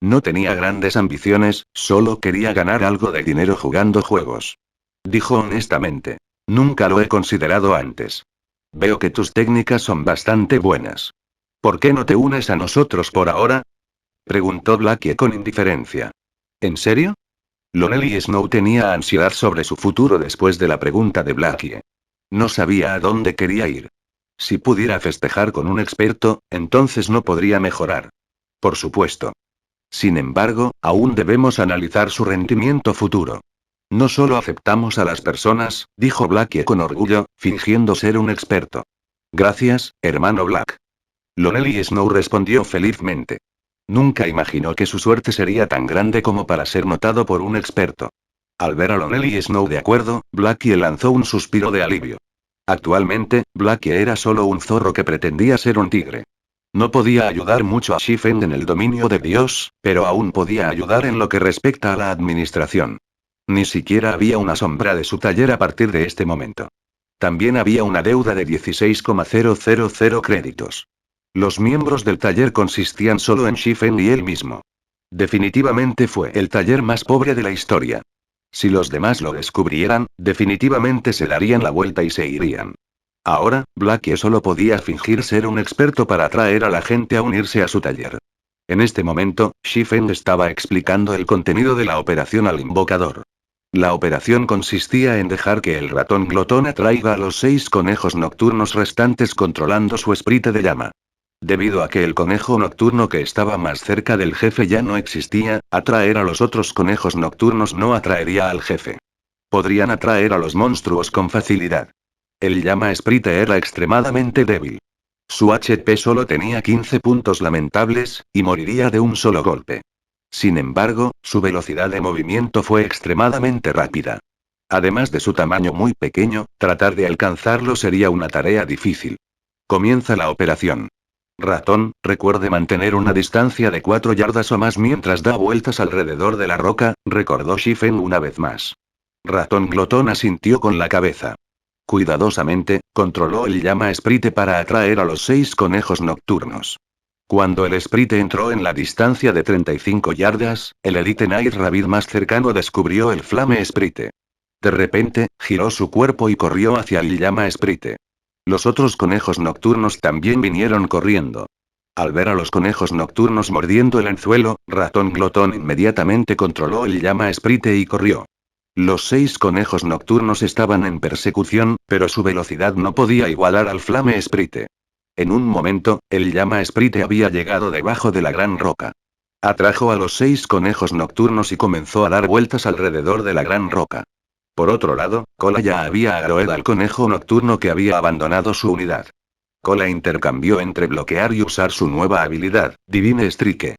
No tenía grandes ambiciones, solo quería ganar algo de dinero jugando juegos. Dijo honestamente. Nunca lo he considerado antes. Veo que tus técnicas son bastante buenas. ¿Por qué no te unes a nosotros por ahora? Preguntó Blackie con indiferencia. ¿En serio? Lonely Snow tenía ansiedad sobre su futuro después de la pregunta de Blackie. No sabía a dónde quería ir. Si pudiera festejar con un experto, entonces no podría mejorar. Por supuesto. Sin embargo, aún debemos analizar su rendimiento futuro. No solo aceptamos a las personas, dijo Blackie con orgullo, fingiendo ser un experto. Gracias, hermano Black. Lonely Snow respondió felizmente. Nunca imaginó que su suerte sería tan grande como para ser notado por un experto. Al ver a Lonely Snow de acuerdo, Blackie lanzó un suspiro de alivio. Actualmente, Blackie era solo un zorro que pretendía ser un tigre. No podía ayudar mucho a Shifen en el dominio de Dios, pero aún podía ayudar en lo que respecta a la administración. Ni siquiera había una sombra de su taller a partir de este momento. También había una deuda de 16,000 créditos. Los miembros del taller consistían solo en Shifen y él mismo. Definitivamente fue el taller más pobre de la historia. Si los demás lo descubrieran, definitivamente se darían la vuelta y se irían. Ahora, Blackie solo podía fingir ser un experto para atraer a la gente a unirse a su taller. En este momento, Shifen estaba explicando el contenido de la operación al invocador. La operación consistía en dejar que el ratón glotón atraiga a los 6 conejos nocturnos restantes controlando su esprite de llama. Debido a que el conejo nocturno que estaba más cerca del jefe ya no existía, atraer a los otros conejos nocturnos no atraería al jefe. Podrían atraer a los monstruos con facilidad. El llama esprite era extremadamente débil. Su HP solo tenía 15 puntos lamentables, y moriría de un solo golpe. Sin embargo, su velocidad de movimiento fue extremadamente rápida. Además de su tamaño muy pequeño, tratar de alcanzarlo sería una tarea difícil. Comienza la operación. Ratón, recuerde mantener una distancia de 4 yardas o más mientras da vueltas alrededor de la roca, recordó Shifen una vez más. Ratón glotón asintió con la cabeza. Cuidadosamente, controló el llama esprite para atraer a los 6 conejos nocturnos. Cuando el esprite entró en la distancia de 35 yardas, el Elite Night Rabbit más cercano descubrió el Flame Esprite. De repente, giró su cuerpo y corrió hacia el llama esprite. Los otros conejos nocturnos también vinieron corriendo. Al ver a los conejos nocturnos mordiendo el anzuelo, Ratón Glotón inmediatamente controló el llama esprite y corrió. Los 6 conejos nocturnos estaban en persecución, pero su velocidad no podía igualar al Flame Esprite. En un momento, el llama esprite había llegado debajo de la gran roca. Atrajo a los 6 conejos nocturnos y comenzó a dar vueltas alrededor de la gran roca. Por otro lado, Cola ya había aroed al conejo nocturno que había abandonado su unidad. Cola intercambió entre bloquear y usar su nueva habilidad, Divine Strike.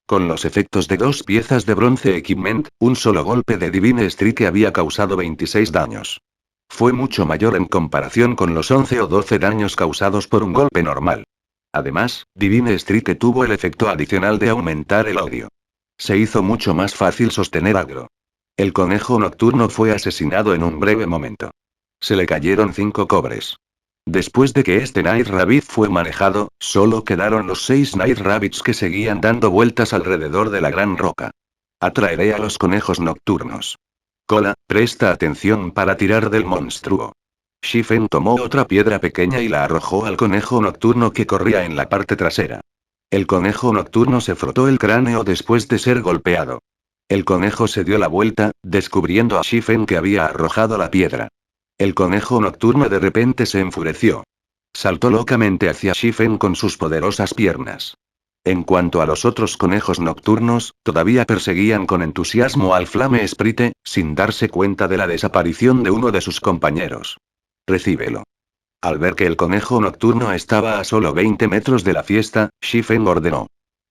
Con los efectos de 2 piezas de bronce equipment, un solo golpe de Divine Strike había causado 26 daños. Fue mucho mayor en comparación con los 11 o 12 daños causados por un golpe normal. Además, Divine Strike tuvo el efecto adicional de aumentar el odio. Se hizo mucho más fácil sostener agro. El conejo nocturno fue asesinado en un breve momento. Se le cayeron 5 cobres. Después de que este Night Rabbit fue manejado, solo quedaron los 6 Night Rabbits que seguían dando vueltas alrededor de la gran roca. Atraeré a los conejos nocturnos. Cola, presta atención para tirar del monstruo. Shifen tomó otra piedra pequeña y la arrojó al conejo nocturno que corría en la parte trasera. El conejo nocturno se frotó el cráneo después de ser golpeado. El conejo se dio la vuelta, descubriendo a Shifen que había arrojado la piedra. El conejo nocturno de repente se enfureció. Saltó locamente hacia Shifen con sus poderosas piernas. En cuanto a los otros conejos nocturnos, todavía perseguían con entusiasmo al Flame Esprite, sin darse cuenta de la desaparición de uno de sus compañeros. Recíbelo. Al ver que el conejo nocturno estaba a solo 20 metros de la fiesta, Shifen ordenó.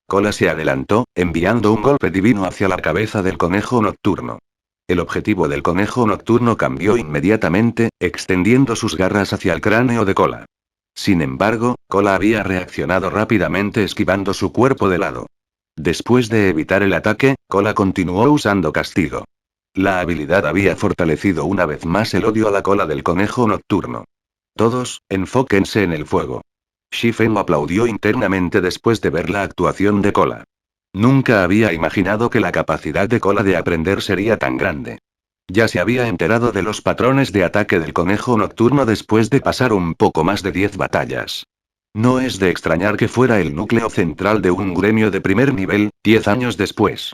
Cola se adelantó, enviando un golpe divino hacia la cabeza del conejo nocturno. El objetivo del conejo nocturno cambió inmediatamente, extendiendo sus garras hacia el cráneo de Cola. Sin embargo, Cola había reaccionado rápidamente esquivando su cuerpo de lado. Después de evitar el ataque, Cola continuó usando castigo. La habilidad había fortalecido una vez más el odio a la cola del conejo nocturno. Todos, enfóquense en el fuego. Shifen aplaudió internamente después de ver la actuación de Cola. Nunca había imaginado que la capacidad de Cola de aprender sería tan grande. Ya se había enterado de los patrones de ataque del conejo nocturno después de pasar un poco más de 10 batallas. No es de extrañar que fuera el núcleo central de un gremio de primer nivel, 10 años después.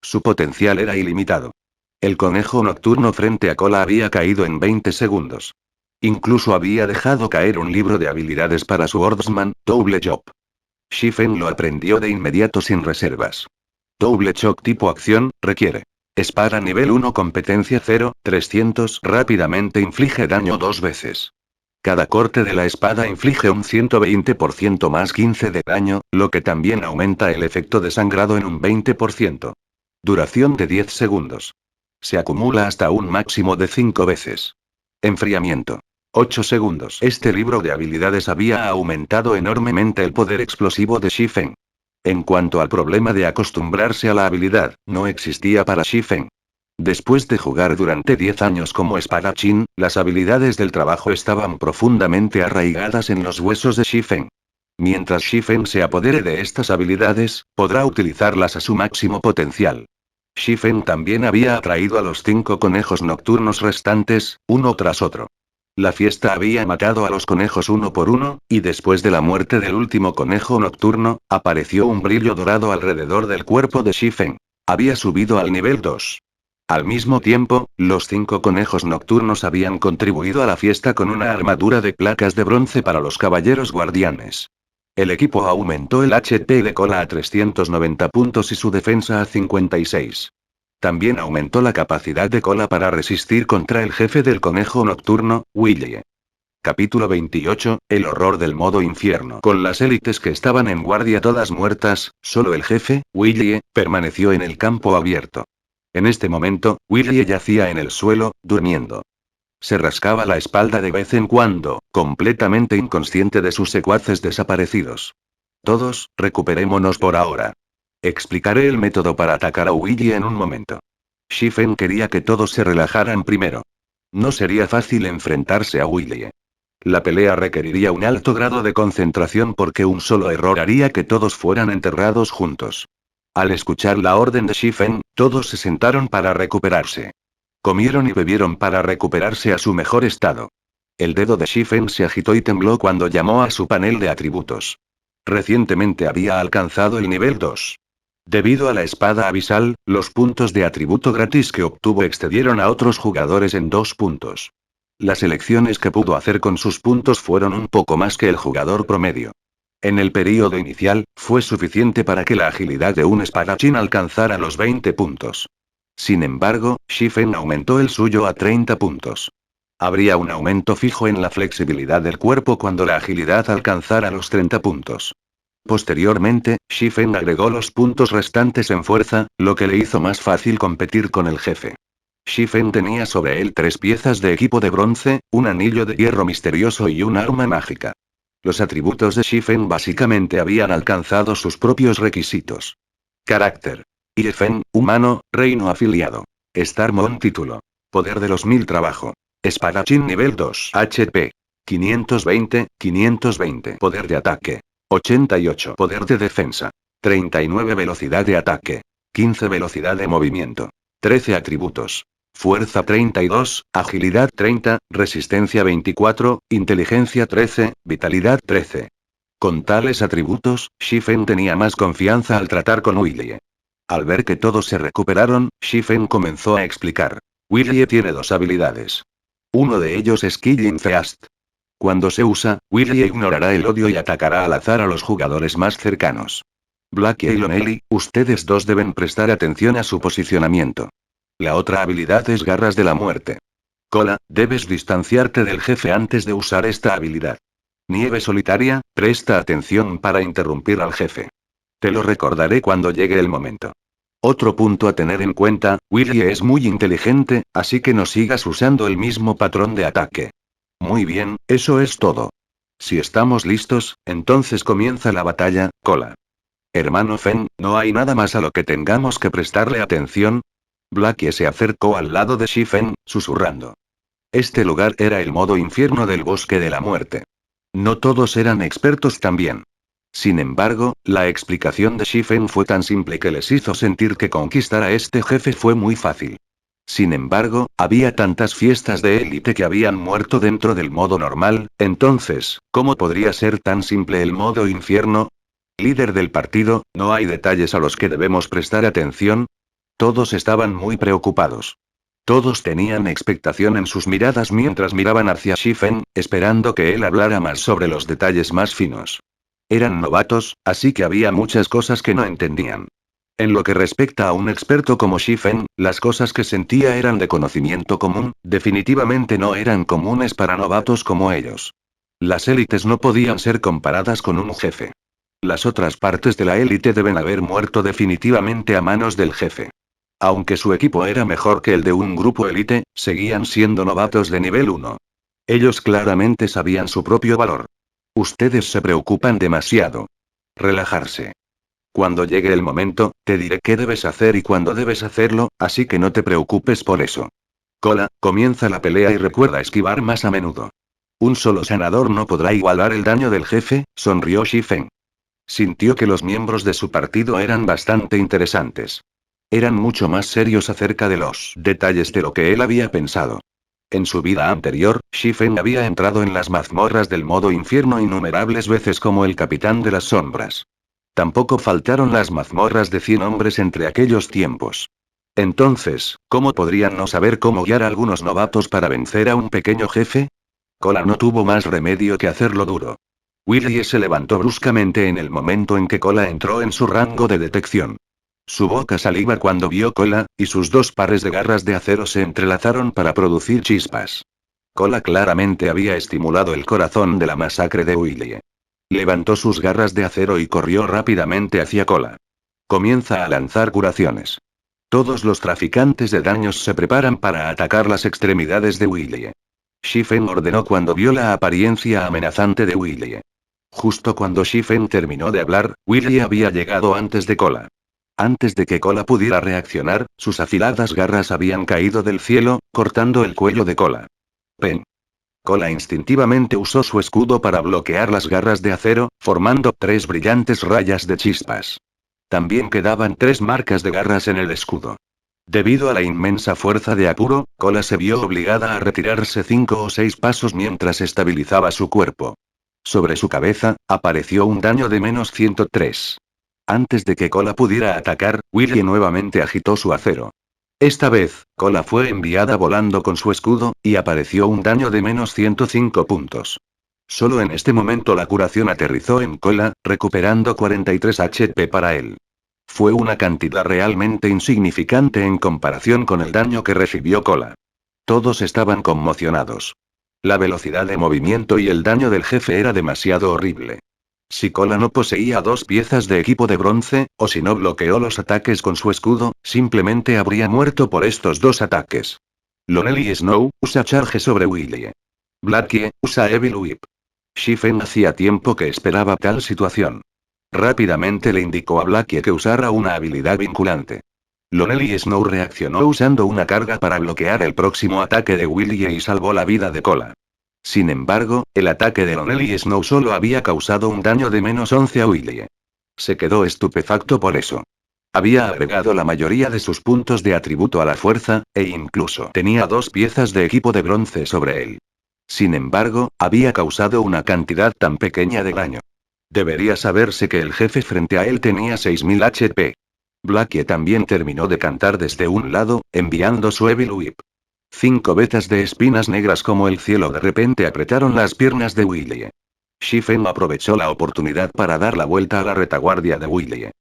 Su potencial era ilimitado. El conejo nocturno frente a Cola había caído en 20 segundos. Incluso había dejado caer un libro de habilidades para su Swordsman, Double Chop. Shifen lo aprendió de inmediato sin reservas. Double Chop tipo acción, requiere. Espada nivel 1 competencia 0, 300 rápidamente inflige daño 2 veces. Cada corte de la espada inflige un 120% más 15 de daño, lo que también aumenta el efecto de sangrado en un 20%. Duración de 10 segundos. Se acumula hasta un máximo de 5 veces. Enfriamiento. 8 segundos. Este libro de habilidades había aumentado enormemente el poder explosivo de Shifen. En cuanto al problema de acostumbrarse a la habilidad, no existía para Shifen. Después de jugar durante 10 años como espadachín, las habilidades del trabajo estaban profundamente arraigadas en los huesos de Shifen. Mientras Shifen se apodere de estas habilidades, podrá utilizarlas a su máximo potencial. Shifen también había atraído a los 5 conejos nocturnos restantes, uno tras otro. La fiesta había matado a los conejos uno por uno, y después de la muerte del último conejo nocturno, apareció un brillo dorado alrededor del cuerpo de Shifen. Había subido al nivel 2. Al mismo tiempo, los 5 conejos nocturnos habían contribuido a la fiesta con una armadura de placas de bronce para los caballeros guardianes. El equipo aumentó el HP de Cola a 390 puntos y su defensa a 56. También aumentó la capacidad de Cola para resistir contra el jefe del conejo nocturno, Willie. Capítulo 28, el horror del modo infierno. Con las élites que estaban en guardia todas muertas, solo el jefe, Willie, permaneció en el campo abierto. En este momento, Willie yacía en el suelo, durmiendo. Se rascaba la espalda de vez en cuando, completamente inconsciente de sus secuaces desaparecidos. Todos, recuperémonos por ahora. Explicaré el método para atacar a Willie en un momento. Shifen quería que todos se relajaran primero. No sería fácil enfrentarse a Willie. La pelea requeriría un alto grado de concentración porque un solo error haría que todos fueran enterrados juntos. Al escuchar la orden de Shifen, todos se sentaron para recuperarse. Comieron y bebieron para recuperarse a su mejor estado. El dedo de Shifen se agitó y tembló cuando llamó a su panel de atributos. Recientemente había alcanzado el nivel 2. Debido a la espada abisal, los puntos de atributo gratis que obtuvo excedieron a otros jugadores en 2 puntos. Las elecciones que pudo hacer con sus puntos fueron un poco más que el jugador promedio. En el período inicial, fue suficiente para que la agilidad de un espadachín alcanzara los 20 puntos. Sin embargo, Shifen aumentó el suyo a 30 puntos. Habría un aumento fijo en la flexibilidad del cuerpo cuando la agilidad alcanzara los 30 puntos. Posteriormente, Shifen agregó los puntos restantes en fuerza, lo que le hizo más fácil competir con el jefe. Shifen tenía sobre él 3 piezas de equipo de bronce, un anillo de hierro misterioso y un arma mágica. Los atributos de Shifen básicamente habían alcanzado sus propios requisitos. Carácter. IFN, humano, reino afiliado. Starmon título. Poder de los 1000 trabajo. Espadachín nivel 2. HP. 520, 520. Poder de ataque. 88. Poder de defensa. 39 velocidad de ataque. 15 velocidad de movimiento. 13 atributos. Fuerza 32, agilidad 30, resistencia 24, inteligencia 13, vitalidad 13. Con tales atributos, Shifen tenía más confianza al tratar con Willie. Al ver que todos se recuperaron, Shifen comenzó a explicar. Willie tiene 2 habilidades. Uno de ellos es Killing Feast. Cuando se usa, Willie ignorará el odio y atacará al azar a los jugadores más cercanos. Blackie y Lonely, ustedes dos deben prestar atención a su posicionamiento. La otra habilidad es Garras de la Muerte. Cola, debes distanciarte del jefe antes de usar esta habilidad. Nieve Solitaria, presta atención para interrumpir al jefe. Te lo recordaré cuando llegue el momento. Otro punto a tener en cuenta, Willie es muy inteligente, así que no sigas usando el mismo patrón de ataque. Muy bien, eso es todo. Si estamos listos, entonces comienza la batalla, Cola. Hermano Fen, ¿no hay nada más a lo que tengamos que prestarle atención? Blackie se acercó al lado de Shifen, susurrando. Este lugar era el modo infierno del bosque de la muerte. No todos eran expertos también. Sin embargo, la explicación de Shifen fue tan simple que les hizo sentir que conquistar a este jefe fue muy fácil. Sin embargo, había tantas fiestas de élite que habían muerto dentro del modo normal, entonces, ¿cómo podría ser tan simple el modo infierno? Líder del partido, ¿no hay detalles a los que debemos prestar atención? Todos estaban muy preocupados. Todos tenían expectación en sus miradas mientras miraban hacia Shifen, esperando que él hablara más sobre los detalles más finos. Eran novatos, así que había muchas cosas que no entendían. En lo que respecta a un experto como Shifen, las cosas que sentía eran de conocimiento común, definitivamente no eran comunes para novatos como ellos. Las élites no podían ser comparadas con un jefe. Las otras partes de la élite deben haber muerto definitivamente a manos del jefe. Aunque su equipo era mejor que el de un grupo élite, seguían siendo novatos de nivel 1. Ellos claramente sabían su propio valor. Ustedes se preocupan demasiado. Relajarse. Cuando llegue el momento, te diré qué debes hacer y cuándo debes hacerlo, así que no te preocupes por eso. Cola, comienza la pelea y recuerda esquivar más a menudo. Un solo sanador no podrá igualar el daño del jefe, sonrió Shifen. Sintió que los miembros de su partido eran bastante interesantes. Eran mucho más serios acerca de los detalles de lo que él había pensado. En su vida anterior, Shifen había entrado en las mazmorras del modo infierno innumerables veces como el capitán de las sombras. Tampoco faltaron las mazmorras de 100 hombres entre aquellos tiempos. Entonces, ¿cómo podrían no saber cómo guiar a algunos novatos para vencer a un pequeño jefe? Cola no tuvo más remedio que hacerlo duro. Willie se levantó bruscamente en el momento en que Cola entró en su rango de detección. Su boca saliva cuando vio Cola, y sus dos pares de garras de acero se entrelazaron para producir chispas. Cola claramente había estimulado el corazón de la masacre de Willie. Levantó sus garras de acero y corrió rápidamente hacia Cola. Comienza a lanzar curaciones. Todos los traficantes de daños se preparan para atacar las extremidades de Willie. Shifen ordenó cuando vio la apariencia amenazante de Willie. Justo cuando Shifen terminó de hablar, Willie había llegado antes de Cola. Antes de que Cola pudiera reaccionar, sus afiladas garras habían caído del cielo, cortando el cuello de Cola. ¡Pen! Cola instintivamente usó su escudo para bloquear las garras de acero, formando 3 brillantes rayas de chispas. También quedaban 3 marcas de garras en el escudo. Debido a la inmensa fuerza de Akuro, Cola se vio obligada a retirarse 5 o 6 pasos mientras estabilizaba su cuerpo. Sobre su cabeza, apareció un daño de -103. Antes de que Cola pudiera atacar, Willie nuevamente agitó su acero. Esta vez, Cola fue enviada volando con su escudo, y apareció un daño de -105 puntos. Solo en este momento la curación aterrizó en Cola, recuperando 43 HP para él. Fue una cantidad realmente insignificante en comparación con el daño que recibió Cola. Todos estaban conmocionados. La velocidad de movimiento y el daño del jefe era demasiado horrible. Si Cola no poseía 2 piezas de equipo de bronce, o si no bloqueó los ataques con su escudo, simplemente habría muerto por estos 2 ataques. Lonely Snow usa Charge sobre Willie. Blackie usa Evil Whip. Shifen hacía tiempo que esperaba tal situación. Rápidamente le indicó a Blackie que usara una habilidad vinculante. Lonely Snow reaccionó usando una carga para bloquear el próximo ataque de Willie y salvó la vida de Cola. Sin embargo, el ataque de Lonely Snow solo había causado un daño de -11 a Willie. Se quedó estupefacto por eso. Había agregado la mayoría de sus puntos de atributo a la fuerza, e incluso tenía 2 piezas de equipo de bronce sobre él. Sin embargo, había causado una cantidad tan pequeña de daño. Debería saberse que el jefe frente a él tenía 6000 HP. Blackie también terminó de cantar desde un lado, enviando su Evil Whip. 5 vetas de espinas negras como el cielo de repente apretaron las piernas de Willie. Shifen aprovechó la oportunidad para dar la vuelta a la retaguardia de Willie.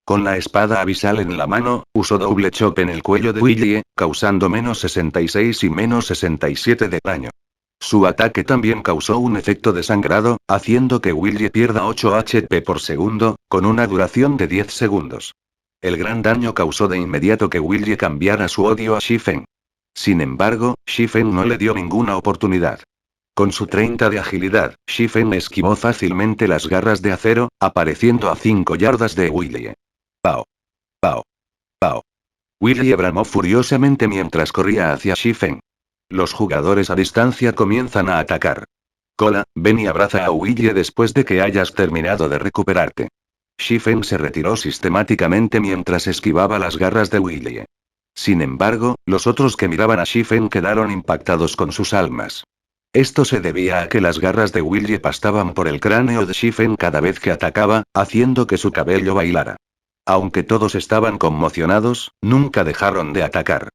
Con la espada abisal en la mano, usó doble chop en el cuello de Willie, causando -66 y -67 de daño. Su ataque también causó un efecto de sangrado, haciendo que Willie pierda 8 HP por segundo, con una duración de 10 segundos. El gran daño causó de inmediato que Willie cambiara su odio a Shifen. Sin embargo, Shifen no le dio ninguna oportunidad. Con su 30 de agilidad, Shifen esquivó fácilmente las garras de acero, apareciendo a 5 yardas de Willie. ¡Pau! ¡Pau! ¡Pau! Willie bramó furiosamente mientras corría hacia Shifen. Los jugadores a distancia comienzan a atacar. Cola, ven y abraza a Willie después de que hayas terminado de recuperarte. Shifen se retiró sistemáticamente mientras esquivaba las garras de Willie. Sin embargo, los otros que miraban a Shifen quedaron impactados con sus almas. Esto se debía a que las garras de Willie pastaban por el cráneo de Shifen cada vez que atacaba, haciendo que su cabello bailara. Aunque todos estaban conmocionados, nunca dejaron de atacar.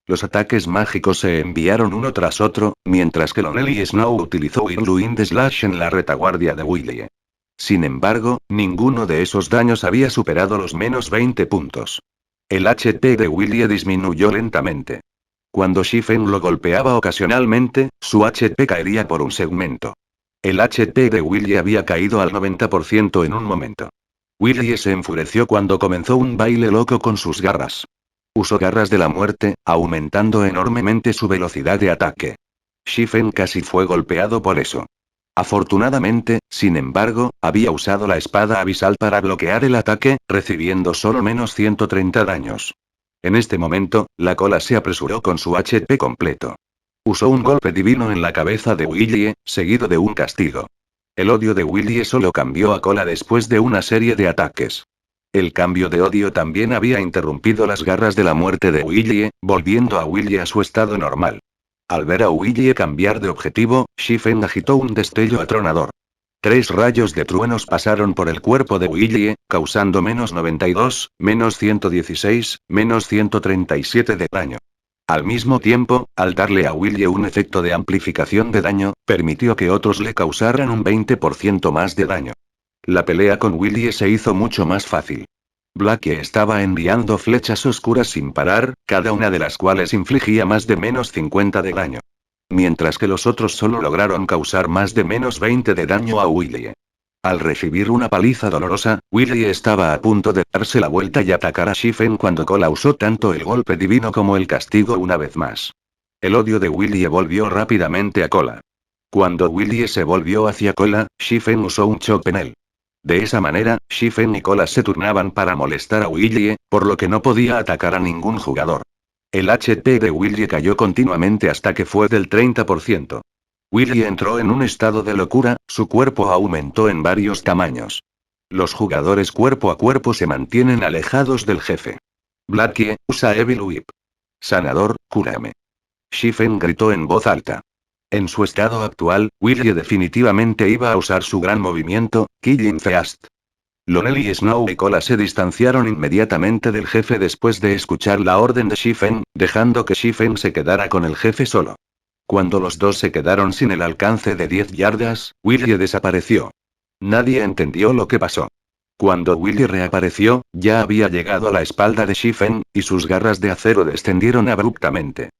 Los ataques mágicos se enviaron uno tras otro, mientras que Lonely Snow utilizó Whirlwind Slash en la retaguardia de Willie. Sin embargo, ninguno de esos daños había superado los -20 puntos. El HP de Willie disminuyó lentamente. Cuando Shifen lo golpeaba ocasionalmente, su HP caería por un segmento. El HP de Willie había caído al 90% en un momento. Willie se enfureció cuando comenzó un baile loco con sus garras. Usó garras de la muerte, aumentando enormemente su velocidad de ataque. Shifen casi fue golpeado por eso. Afortunadamente, sin embargo, había usado la espada abisal para bloquear el ataque, recibiendo solo -130 daños. En este momento, la Cola se apresuró con su HP completo. Usó un golpe divino en la cabeza de Willie, seguido de un castigo. El odio de Willie solo cambió a Cola después de una serie de ataques. El cambio de odio también había interrumpido las garras de la muerte de Willie, volviendo a Willie a su estado normal. Al ver a Willie cambiar de objetivo, Shifen agitó un destello atronador. 3 rayos de truenos pasaron por el cuerpo de Willie, causando -92, -116, -137 de daño. Al mismo tiempo, al darle a Willie un efecto de amplificación de daño, permitió que otros le causaran un 20% más de daño. La pelea con Willie se hizo mucho más fácil. Blackie estaba enviando flechas oscuras sin parar, cada una de las cuales infligía más de -50 de daño. Mientras que los otros solo lograron causar más de -20 de daño a Willie. Al recibir una paliza dolorosa, Willie estaba a punto de darse la vuelta y atacar a Shifen cuando Cola usó tanto el golpe divino como el castigo una vez más. El odio de Willie volvió rápidamente a Cola. Cuando Willie se volvió hacia Cola, Shifen usó un chop en él. De esa manera, Shifen y Cola se turnaban para molestar a Willie, por lo que no podía atacar a ningún jugador. El HP de Willie cayó continuamente hasta que fue del 30%. Willie entró en un estado de locura, su cuerpo aumentó en varios tamaños. Los jugadores cuerpo a cuerpo se mantienen alejados del jefe. Blackie, usa Evil Whip. Sanador, cúrame. Shifen gritó en voz alta. En su estado actual, Willie definitivamente iba a usar su gran movimiento, Killing Feast. Lonely Snow y Cola se distanciaron inmediatamente del jefe después de escuchar la orden de Shifen, dejando que Shifen se quedara con el jefe solo. Cuando los dos se quedaron sin el alcance de 10 yardas, Willie desapareció. Nadie entendió lo que pasó. Cuando Willie reapareció, ya había llegado a la espalda de Shifen, y sus garras de acero descendieron abruptamente.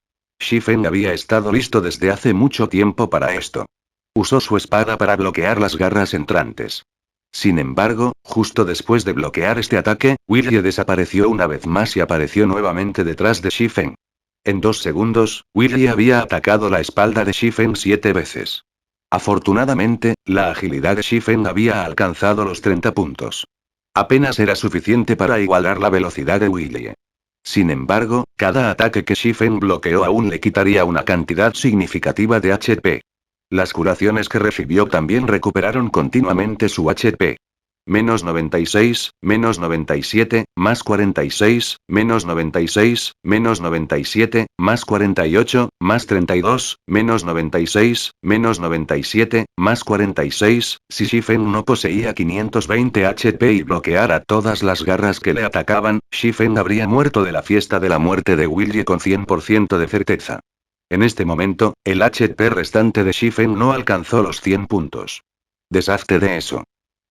Shifen había estado listo desde hace mucho tiempo para esto. Usó su espada para bloquear las garras entrantes. Sin embargo, justo después de bloquear este ataque, Willie desapareció una vez más y apareció nuevamente detrás de Shifen. En 2 segundos, Willie había atacado la espalda de Shifen 7 veces. Afortunadamente, la agilidad de Shifen había alcanzado los 30 puntos. Apenas era suficiente para igualar la velocidad de Willie. Sin embargo, cada ataque que Shifen bloqueó aún le quitaría una cantidad significativa de HP. Las curaciones que recibió también recuperaron continuamente su HP. -96, -97, +46, -96, -97, +48, +32, -96, -97, +46. Si Shifen no poseía 520 HP y bloqueara todas las garras que le atacaban, Shifen habría muerto de la fiesta de la muerte de Willie con 100% de certeza. En este momento, el HP restante de Shifen no alcanzó los 100 puntos. Deshazte de eso.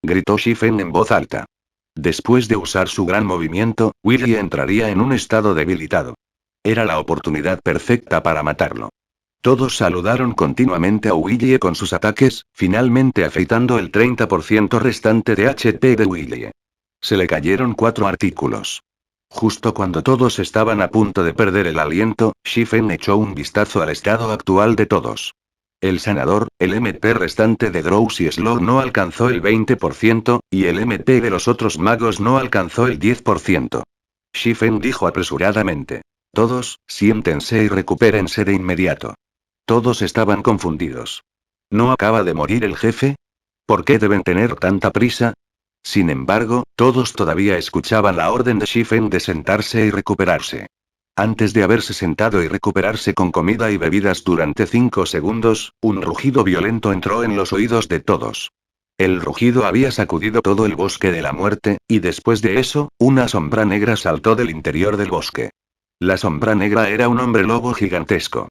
Gritó Shifen en voz alta. Después de usar su gran movimiento, Willie entraría en un estado debilitado. Era la oportunidad perfecta para matarlo. Todos saludaron continuamente a Willie con sus ataques, finalmente afeitando el 30% restante de HP de Willie. Se le cayeron 4 artículos. Justo cuando todos estaban a punto de perder el aliento, Shifen echó un vistazo al estado actual de todos. El sanador, el MP restante de Drowsy Slow no alcanzó el 20%, y el MP de los otros magos no alcanzó el 10%. Shifen dijo apresuradamente. Todos, siéntense y recupérense de inmediato. Todos estaban confundidos. ¿No acaba de morir el jefe? ¿Por qué deben tener tanta prisa? Sin embargo, todos todavía escuchaban la orden de Shifen de sentarse y recuperarse. Antes de haberse sentado y recuperarse con comida y bebidas durante 5 segundos, un rugido violento entró en los oídos de todos. El rugido había sacudido todo el bosque de la muerte, y después de eso, una sombra negra saltó del interior del bosque. La sombra negra era un hombre lobo gigantesco.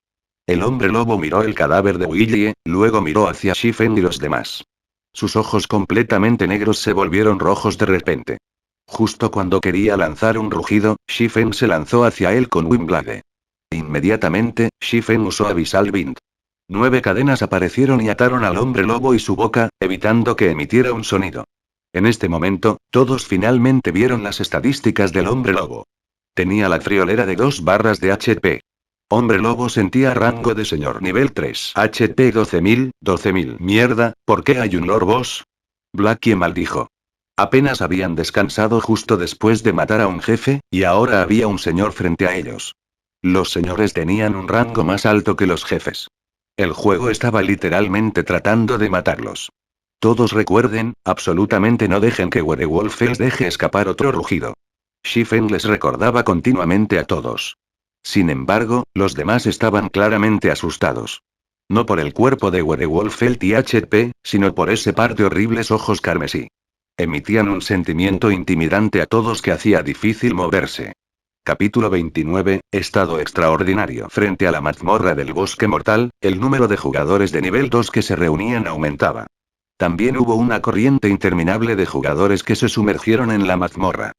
El hombre lobo miró el cadáver de Willie, luego miró hacia Shifen y los demás. Sus ojos completamente negros se volvieron rojos de repente. Justo cuando quería lanzar un rugido, Shifen se lanzó hacia él con Windblade. Inmediatamente, Shifen usó Abyssal Wind. 9 cadenas aparecieron y ataron al hombre lobo y su boca, evitando que emitiera un sonido. En este momento, todos finalmente vieron las estadísticas del hombre lobo. Tenía la friolera de 2 barras de HP. Hombre lobo sentía rango de señor nivel 3. HP 12.000. Mierda, ¿por qué hay un Lord Boss? Blackie maldijo. Apenas habían descansado justo después de matar a un jefe, y ahora había un señor frente a ellos. Los señores tenían un rango más alto que los jefes. El juego estaba literalmente tratando de matarlos. Todos recuerden, absolutamente no dejen que Werewolf les deje escapar otro rugido. Shifen les recordaba continuamente a todos. Sin embargo, los demás estaban claramente asustados. No por el cuerpo de Werewolf el THP, sino por ese par de horribles ojos carmesí. Emitían un sentimiento intimidante a todos que hacía difícil moverse. Capítulo 29, Estado extraordinario. Frente a la mazmorra del bosque mortal, el número de jugadores de nivel 2 que se reunían aumentaba. También hubo una corriente interminable de jugadores que se sumergieron en la mazmorra.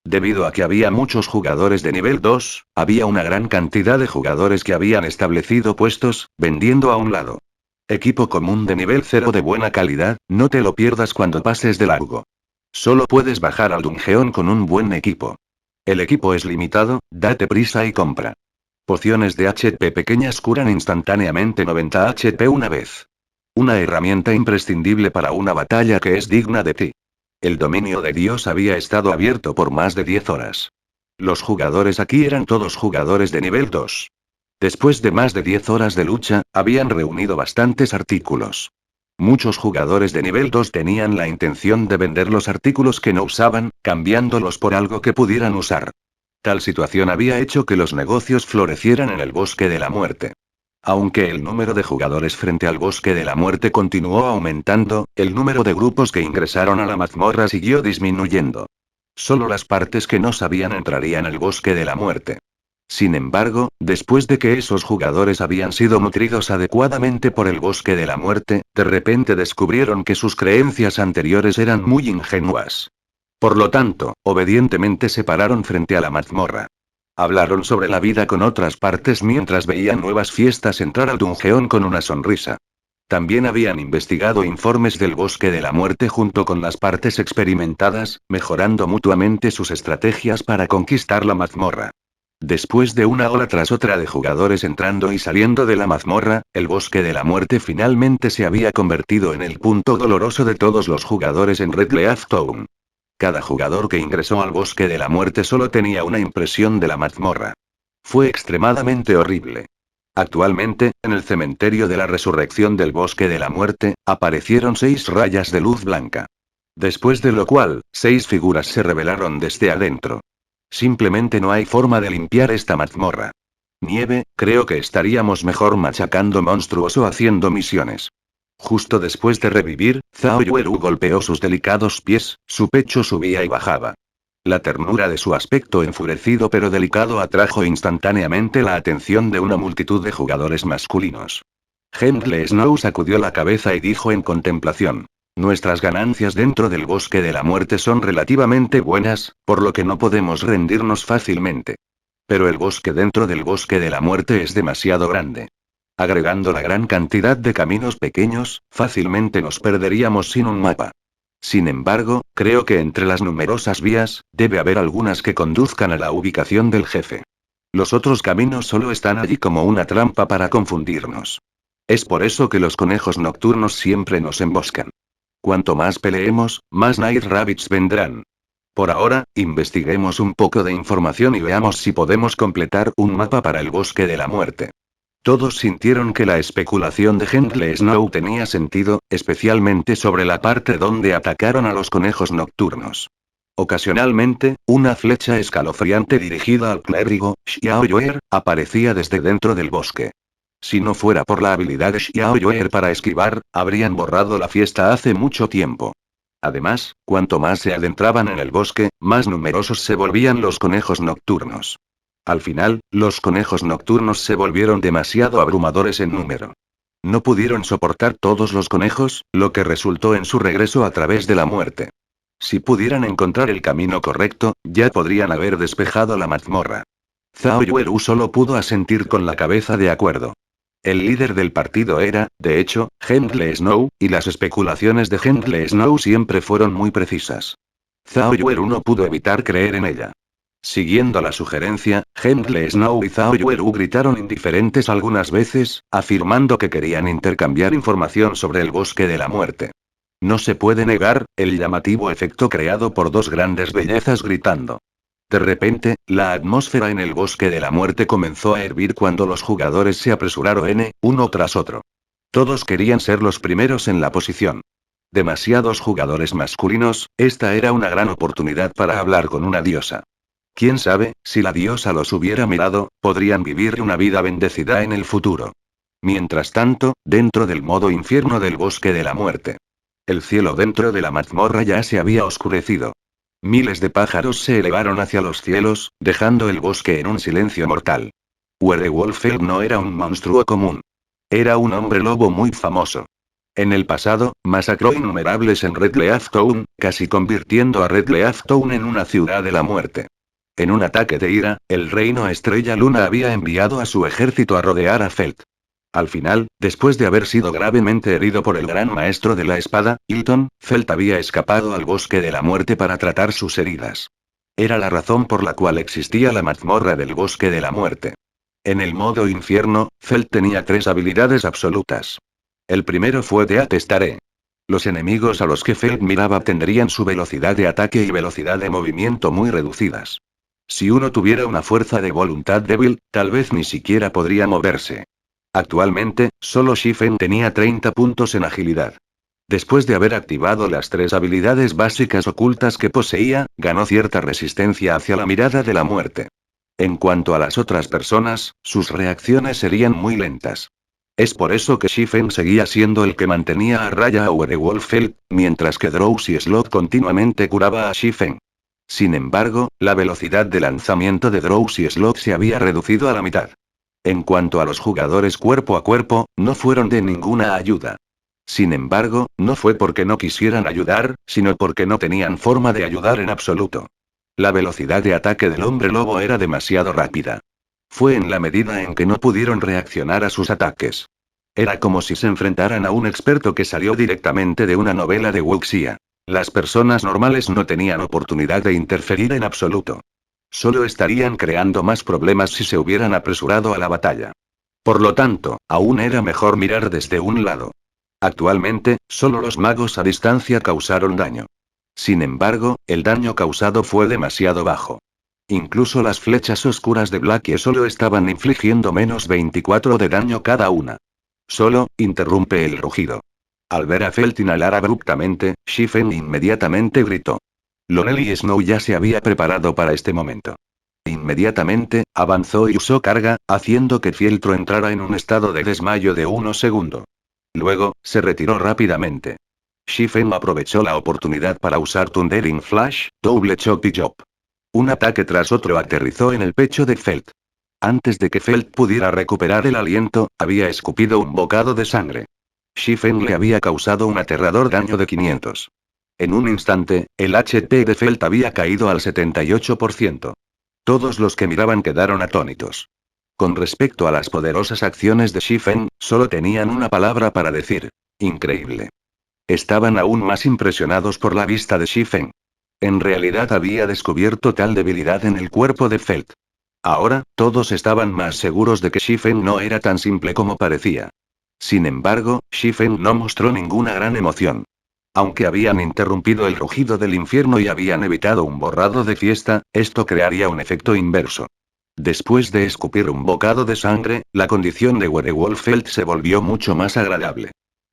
Debido a que había muchos jugadores de nivel 2, había una gran cantidad de jugadores que habían establecido puestos, vendiendo a un lado. Equipo común de nivel 0 de buena calidad, no te lo pierdas cuando pases de largo. Solo puedes bajar al dungeon con un buen equipo. El equipo es limitado, date prisa y compra. Pociones de HP pequeñas curan instantáneamente 90 HP una vez. Una herramienta imprescindible para una batalla que es digna de ti. El dominio de Dios había estado abierto por más de 10 horas. Los jugadores aquí eran todos jugadores de nivel 2. Después de más de 10 horas de lucha, habían reunido bastantes artículos. Muchos jugadores de nivel 2 tenían la intención de vender los artículos que no usaban, cambiándolos por algo que pudieran usar. Tal situación había hecho que los negocios florecieran en el bosque de la muerte. Aunque el número de jugadores frente al bosque de la muerte continuó aumentando, el número de grupos que ingresaron a la mazmorra siguió disminuyendo. Solo las partes que no sabían entrarían al bosque de la muerte. Sin embargo, después de que esos jugadores habían sido nutridos adecuadamente por el bosque de la muerte, de repente descubrieron que sus creencias anteriores eran muy ingenuas. Por lo tanto, obedientemente se pararon frente a la mazmorra. Hablaron sobre la vida con otras partes mientras veían nuevas fiestas entrar al dungeon con una sonrisa. También habían investigado informes del bosque de la muerte junto con las partes experimentadas, mejorando mutuamente sus estrategias para conquistar la mazmorra. Después de una ola tras otra de jugadores entrando y saliendo de la mazmorra, el bosque de la muerte finalmente se había convertido en el punto doloroso de todos los jugadores en Red Leaf Town. Cada jugador que ingresó al bosque de la muerte solo tenía una impresión de la mazmorra. Fue extremadamente horrible. Actualmente, en el cementerio de la resurrección del bosque de la muerte, aparecieron 6 rayas de luz blanca. Después de lo cual, 6 figuras se revelaron desde adentro. Simplemente no hay forma de limpiar esta mazmorra. Nieve, creo que estaríamos mejor machacando monstruos o haciendo misiones. Justo después de revivir, Zhao Yueru golpeó sus delicados pies, su pecho subía y bajaba. La ternura de su aspecto enfurecido pero delicado atrajo instantáneamente la atención de una multitud de jugadores masculinos. Hemsley Snow sacudió la cabeza y dijo en contemplación: nuestras ganancias dentro del bosque de la muerte son relativamente buenas, por lo que no podemos rendirnos fácilmente. Pero el bosque dentro del bosque de la muerte es demasiado grande. Agregando la gran cantidad de caminos pequeños, fácilmente nos perderíamos sin un mapa. Sin embargo, creo que entre las numerosas vías, debe haber algunas que conduzcan a la ubicación del jefe. Los otros caminos solo están allí como una trampa para confundirnos. Es por eso que los conejos nocturnos siempre nos emboscan. Cuanto más peleemos, más Night Rabbits vendrán. Por ahora, investiguemos un poco de información y veamos si podemos completar un mapa para el bosque de la muerte. Todos sintieron que la especulación de Hemsley Snow tenía sentido, especialmente sobre la parte donde atacaron a los conejos nocturnos. Ocasionalmente, una flecha escalofriante dirigida al clérigo, Xiao Yuer, aparecía desde dentro del bosque. Si no fuera por la habilidad de Xiao Yuer para esquivar, habrían borrado la fiesta hace mucho tiempo. Además, cuanto más se adentraban en el bosque, más numerosos se volvían los conejos nocturnos. Al final, los conejos nocturnos se volvieron demasiado abrumadores en número. No pudieron soportar todos los conejos, lo que resultó en su regreso a través de la muerte. Si pudieran encontrar el camino correcto, ya podrían haber despejado la mazmorra. Zhao Yueru solo pudo asentir con la cabeza de acuerdo. El líder del partido era, de hecho, Hemsley Snow, y las especulaciones de Hemsley Snow siempre fueron muy precisas. Zhao Yueru no pudo evitar creer en ella. Siguiendo la sugerencia, Hemsley Snow y Zhao Yueru gritaron indiferentes algunas veces, afirmando que querían intercambiar información sobre el bosque de la muerte. No se puede negar, el llamativo efecto creado por dos grandes bellezas gritando. De repente, la atmósfera en el bosque de la muerte comenzó a hervir cuando los jugadores se apresuraron uno tras otro. Todos querían ser los primeros en la posición. Demasiados jugadores masculinos, esta era una gran oportunidad para hablar con una diosa. Quién sabe, si la diosa los hubiera mirado, podrían vivir una vida bendecida en el futuro. Mientras tanto, dentro del modo infierno del bosque de la muerte. El cielo dentro de la mazmorra ya se había oscurecido. Miles de pájaros se elevaron hacia los cielos, dejando el bosque en un silencio mortal. Werewolf no era un monstruo común. Era un hombre lobo muy famoso. En el pasado, masacró innumerables en Red Leaf Town, casi convirtiendo a Red Leaf Town en una ciudad de la muerte. En un ataque de ira, el Reino Estrella Luna había enviado a su ejército a rodear a Felt. Al final, después de haber sido gravemente herido por el gran maestro de la espada, Hilton, Felt había escapado al bosque de la muerte para tratar sus heridas. Era la razón por la cual existía la mazmorra del bosque de la muerte. En el modo infierno, Felt tenía 3 habilidades absolutas. El primero fue de atestaré. Los enemigos a los que Felt miraba tendrían su velocidad de ataque y velocidad de movimiento muy reducidas. Si uno tuviera una fuerza de voluntad débil, tal vez ni siquiera podría moverse. Actualmente, solo Shifen tenía 30 puntos en agilidad. Después de haber activado las 3 habilidades básicas ocultas que poseía, ganó cierta resistencia hacia la mirada de la muerte. En cuanto a las otras personas, sus reacciones serían muy lentas. Es por eso que Shifen seguía siendo el que mantenía a raya a Werewolf, mientras que Drowsy Slot continuamente curaba a Shifen. Sin embargo, la velocidad de lanzamiento de Drowsy Slot se había reducido a la mitad. En cuanto a los jugadores cuerpo a cuerpo, no fueron de ninguna ayuda. Sin embargo, no fue porque no quisieran ayudar, sino porque no tenían forma de ayudar en absoluto. La velocidad de ataque del hombre lobo era demasiado rápida. Fue en la medida en que no pudieron reaccionar a sus ataques. Era como si se enfrentaran a un experto que salió directamente de una novela de Wuxia. Las personas normales no tenían oportunidad de interferir en absoluto. Solo estarían creando más problemas si se hubieran apresurado a la batalla. Por lo tanto, aún era mejor mirar desde un lado. Actualmente, solo los magos a distancia causaron daño. Sin embargo, el daño causado fue demasiado bajo. Incluso las flechas oscuras de Blackie solo estaban infligiendo menos 24 de daño cada una. Solo, interrumpe el rugido. Al ver a Felt inhalar abruptamente, Shifen inmediatamente gritó. Lonely Snow ya se había preparado para este momento. Inmediatamente, avanzó y usó carga, haciendo que Fieltro entrara en un estado de desmayo de 1 segundo. Luego, se retiró rápidamente. Shifen aprovechó la oportunidad para usar Thundering Flash, Double Chop y Chop. Un ataque tras otro aterrizó en el pecho de Felt. Antes de que Felt pudiera recuperar el aliento, había escupido un bocado de sangre. Shifen le había causado un aterrador daño de 500. En un instante, el HP de Felt había caído al 78%. Todos los que miraban quedaron atónitos. Con respecto a las poderosas acciones de Shifen, solo tenían una palabra para decir: increíble. Estaban aún más impresionados por la vista de Shifen. En realidad había descubierto tal debilidad en el cuerpo de Felt. Ahora, todos estaban más seguros de que Shifen no era tan simple como parecía. Sin embargo, Shifen no mostró ninguna gran emoción. Aunque habían interrumpido el rugido del infierno y habían evitado un borrado de fiesta, esto crearía un efecto inverso. Después de escupir un bocado de sangre, la condición de Werewolf se volvió mucho más agradable.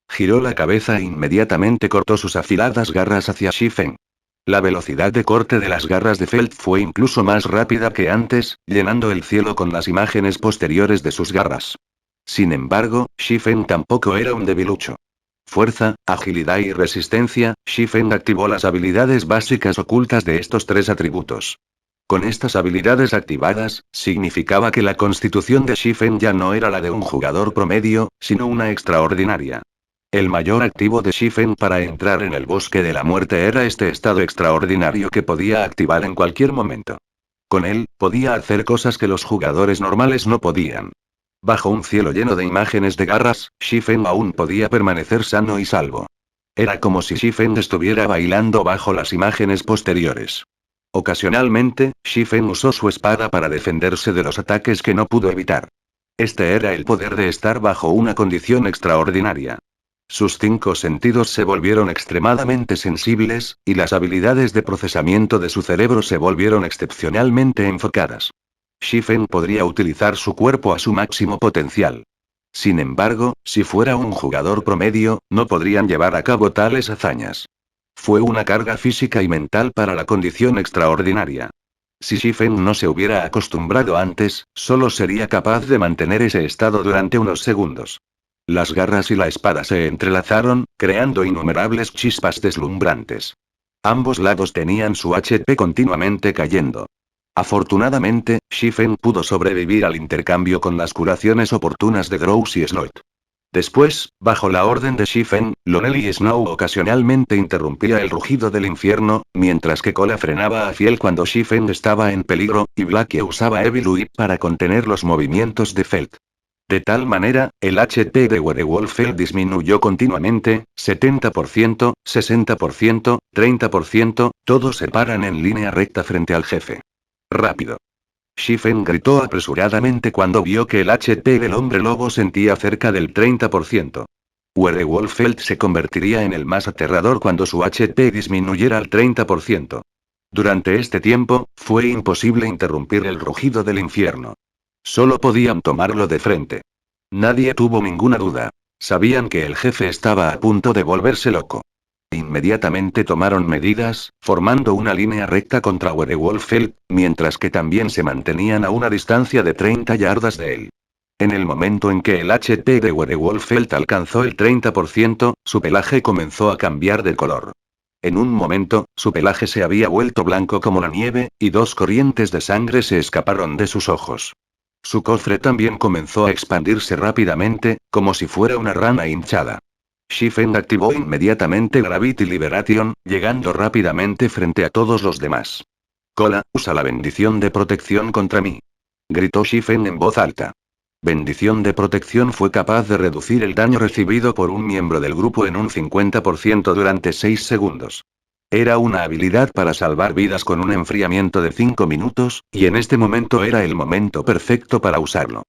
Giró la cabeza e inmediatamente cortó sus afiladas garras hacia Shifen. La velocidad de corte de las garras de Felt fue incluso más rápida que antes, llenando el cielo con las imágenes posteriores de sus garras. Sin embargo, Shifen tampoco era un debilucho. Fuerza, agilidad y resistencia, Shifen activó las habilidades básicas ocultas de estos 3 atributos. Con estas habilidades activadas, significaba que la constitución de Shifen ya no era la de un jugador promedio, sino una extraordinaria. El mayor activo de Shifen para entrar en el bosque de la muerte era este estado extraordinario que podía activar en cualquier momento. Con él, podía hacer cosas que los jugadores normales no podían. Bajo un cielo lleno de imágenes de garras, Shifen aún podía permanecer sano y salvo. Era como si Shifen estuviera bailando bajo las imágenes posteriores. Ocasionalmente, Shifen usó su espada para defenderse de los ataques que no pudo evitar. Este era el poder de estar bajo una condición extraordinaria. Sus 5 sentidos se volvieron extremadamente sensibles, y las habilidades de procesamiento de su cerebro se volvieron excepcionalmente enfocadas. Shifen podría utilizar su cuerpo a su máximo potencial. Sin embargo, si fuera un jugador promedio, no podrían llevar a cabo tales hazañas. Fue una carga física y mental para la condición extraordinaria. Si Shifen no se hubiera acostumbrado antes, solo sería capaz de mantener ese estado durante unos segundos. Las garras y la espada se entrelazaron, creando innumerables chispas deslumbrantes. Ambos lados tenían su HP continuamente cayendo. Afortunadamente, Shifen pudo sobrevivir al intercambio con las curaciones oportunas de Grouse y Slot. Después, bajo la orden de Shifen, Lonel y Snow ocasionalmente interrumpía el rugido del infierno, mientras que Cola frenaba a Fiel cuando Shifen estaba en peligro, y Blackie usaba Evil Whip para contener los movimientos de Felt. De tal manera, el HP de Werewolf Felt disminuyó continuamente, 70%, 60%, 30%, todos se paran en línea recta frente al jefe. Rápido. Shifen gritó apresuradamente cuando vio que el HP del hombre lobo sentía cerca del 30%. Werewolfeld se convertiría en el más aterrador cuando su HP disminuyera al 30%. Durante este tiempo, fue imposible interrumpir el rugido del infierno. Solo podían tomarlo de frente. Nadie tuvo ninguna duda. Sabían que el jefe estaba a punto de volverse loco. Inmediatamente tomaron medidas, formando una línea recta contra Werewolfeld, mientras que también se mantenían a una distancia de 30 yardas de él. En el momento en que el HP de Werewolfeld alcanzó el 30%, su pelaje comenzó a cambiar de color. En un momento, su pelaje se había vuelto blanco como la nieve, y dos corrientes de sangre se escaparon de sus ojos. Su cofre también comenzó a expandirse rápidamente, como si fuera una rana hinchada. Shifen activó inmediatamente Gravity Liberation, llegando rápidamente frente a todos los demás. Cola, usa la bendición de protección contra mí. Gritó Shifen en voz alta. Bendición de protección fue capaz de reducir el daño recibido por un miembro del grupo en un 50% durante 6 segundos. Era una habilidad para salvar vidas con un enfriamiento de 5 minutos, y en este momento era el momento perfecto para usarlo.